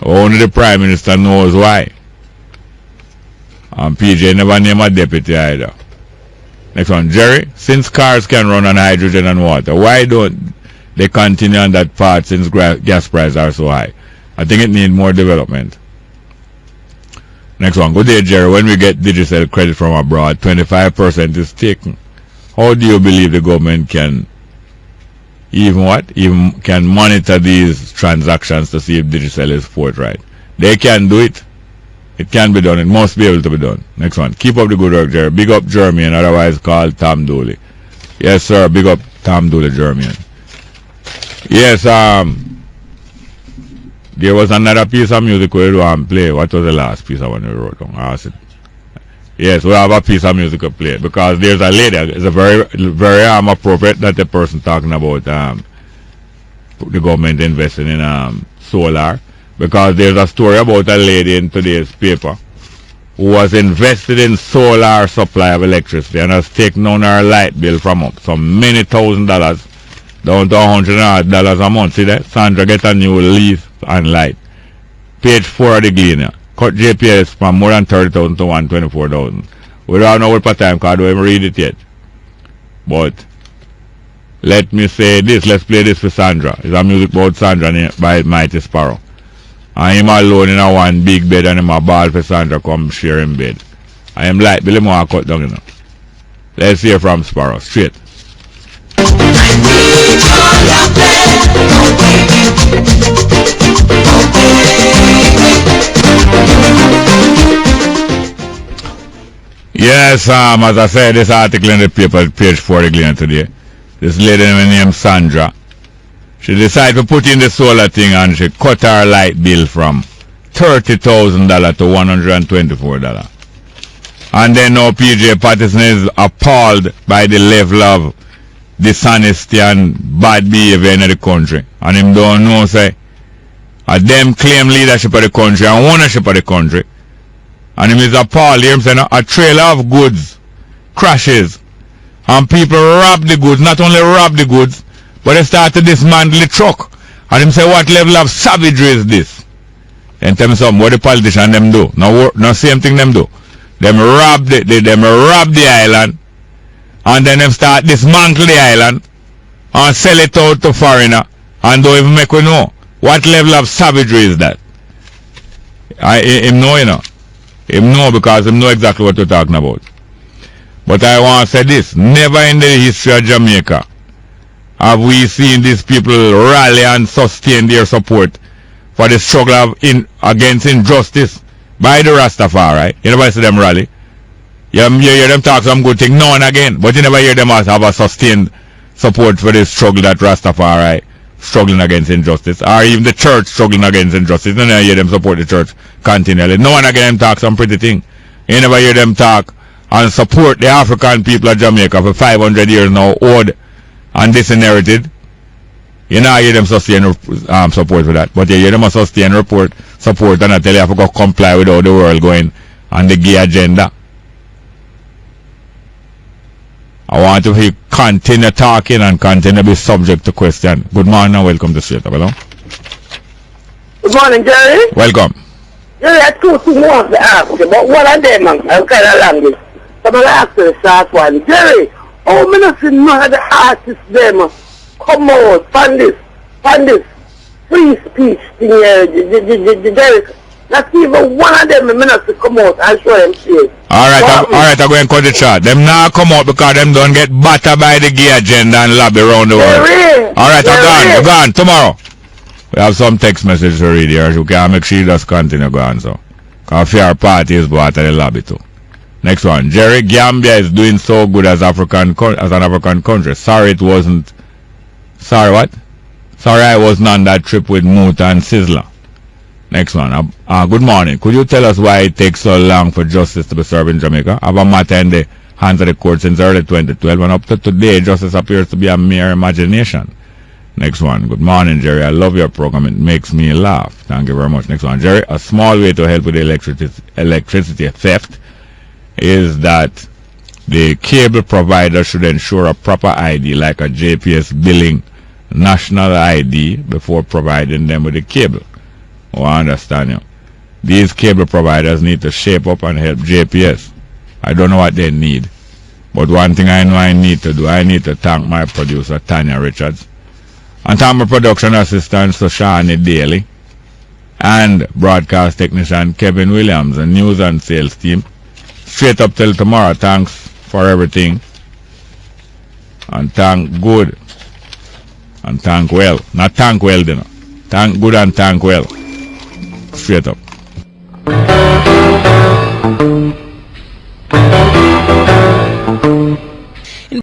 Only the Prime Minister knows why. And PJ never named a deputy either. Next one. Jerry, since cars can run on hydrogen and water, why don't they continue on that path since gas prices are so high? I think it needs more development. Next one. Good day, Jerry. When we get digital credit from abroad, 25% is taken. How do you believe the government can can monitor these transactions to see if digital is forthright? They can do it. It can be done. It must be able to be done. Next one. Keep up the good work, Jerry. Big up Jermaine, otherwise called Tom Dooley. Yes, sir. Big up Tom Dooley, Jermaine. Yes, there was another piece of music we do and play. What was the last piece I want to wrote down? Yes, we have a piece of music to play because there's a lady. It's a very, very appropriate that the person talking about the government investing in solar, because there's a story about a lady in today's paper who was invested in solar supply of electricity and has taken on her light bill from up some many $1,000 down to $100 a month. See that? Sandra get a new lease and light. Page 4 of the Gleaner. Cut JPS from more than 30,000 to 124,000. We don't know what part time because I don't even read it yet. But let me say this. Let's play this for Sandra. It's a music about Sandra by Mighty Sparrow. I am alone in a one big bed and I'm a ball for Sandra come share in bed. I am light Billy Moore cut down, Let's hear from Sparrow. Straight. Yes, as I said, this article in the paper, page 4 today. This lady named Sandra. She decided to put in the solar thing and she cut her light bill from $30,000 to $124. And then now PJ Patterson is appalled by the level of dishonesty and bad behavior in the country. And him don't know, say, them claim leadership of the country and ownership of the country. And him is appalled. Him saying a trailer of goods crashes and people rob the goods. Not only rob the goods, but they start to dismantle the truck. And him say, what level of savagery is this? Then tell me something, what the politicians them do? No same thing them do. Them rob the island, and then them start dismantle the island and sell it out to foreigner and don't even make we know. What level of savagery is that? Him know, Him know because him know exactly what you're talking about. But I want to say this. Never in the history of Jamaica have we seen these people rally and sustain their support for the struggle against injustice by the Rastafari. You never see them rally. You hear them talk some good thing now and again, but you never hear them have a sustained support for the struggle that Rastafari struggling against injustice, or even the church struggling against injustice. You never hear them support the church continually. No one again them talk some pretty thing. You never hear them talk and support the African people of Jamaica for 500 years now, owed and disinherited. You know, hear them sustain support for that. But you hear them sustain support and I tell you have to go comply with how the world going on the gay agenda. I want to continue talking and continue to be subject to question. Good morning and welcome to Straight Up. Hello? Good morning, Jerry. Welcome. Jerry, I have two things I want to ask you, but one of them, I'm kind of language. So I'm going to ask you the short one. Jerry, how many of none of the artists them come out from this free speech thing here, Jerry? Not even one of them ministers come out and show them shit. Alright, I'm going to cut it short. Them now come out because them don't get battered by the gay agenda and lobby around the world. Alright, I'm gone. Tomorrow. We have some text message to read here. You can make sure you just continue going. So, because fear party is part of the lobby too. Next one. Jerry, Gambia is doing so good as an African country. Sorry it wasn't. Sorry what? Sorry I wasn't on that trip with Moota and Sizzler. Next one. Good morning. Could you tell us why it takes so long for justice to be served in Jamaica? I have a matter in the hands of the court since early 2012, and up to today, justice appears to be a mere imagination. Next one. Good morning, Jerry. I love your program. It makes me laugh. Thank you very much. Next one. Jerry, a small way to help with electricity theft is that the cable provider should ensure a proper ID, like a JPS billing national ID, before providing them with the cable. Oh, I understand you. These cable providers need to shape up and help JPS. I don't know what they need. But one thing I know I need to do, I need to thank my producer, Tanya Richards, and thank my production assistant, Soshani Daly, and broadcast technician, Kevin Williams, and news and sales team. Straight up till tomorrow. Thanks for everything. And thank good. And thank well. Not thank well, you know. Thank good and thank well. Straight up.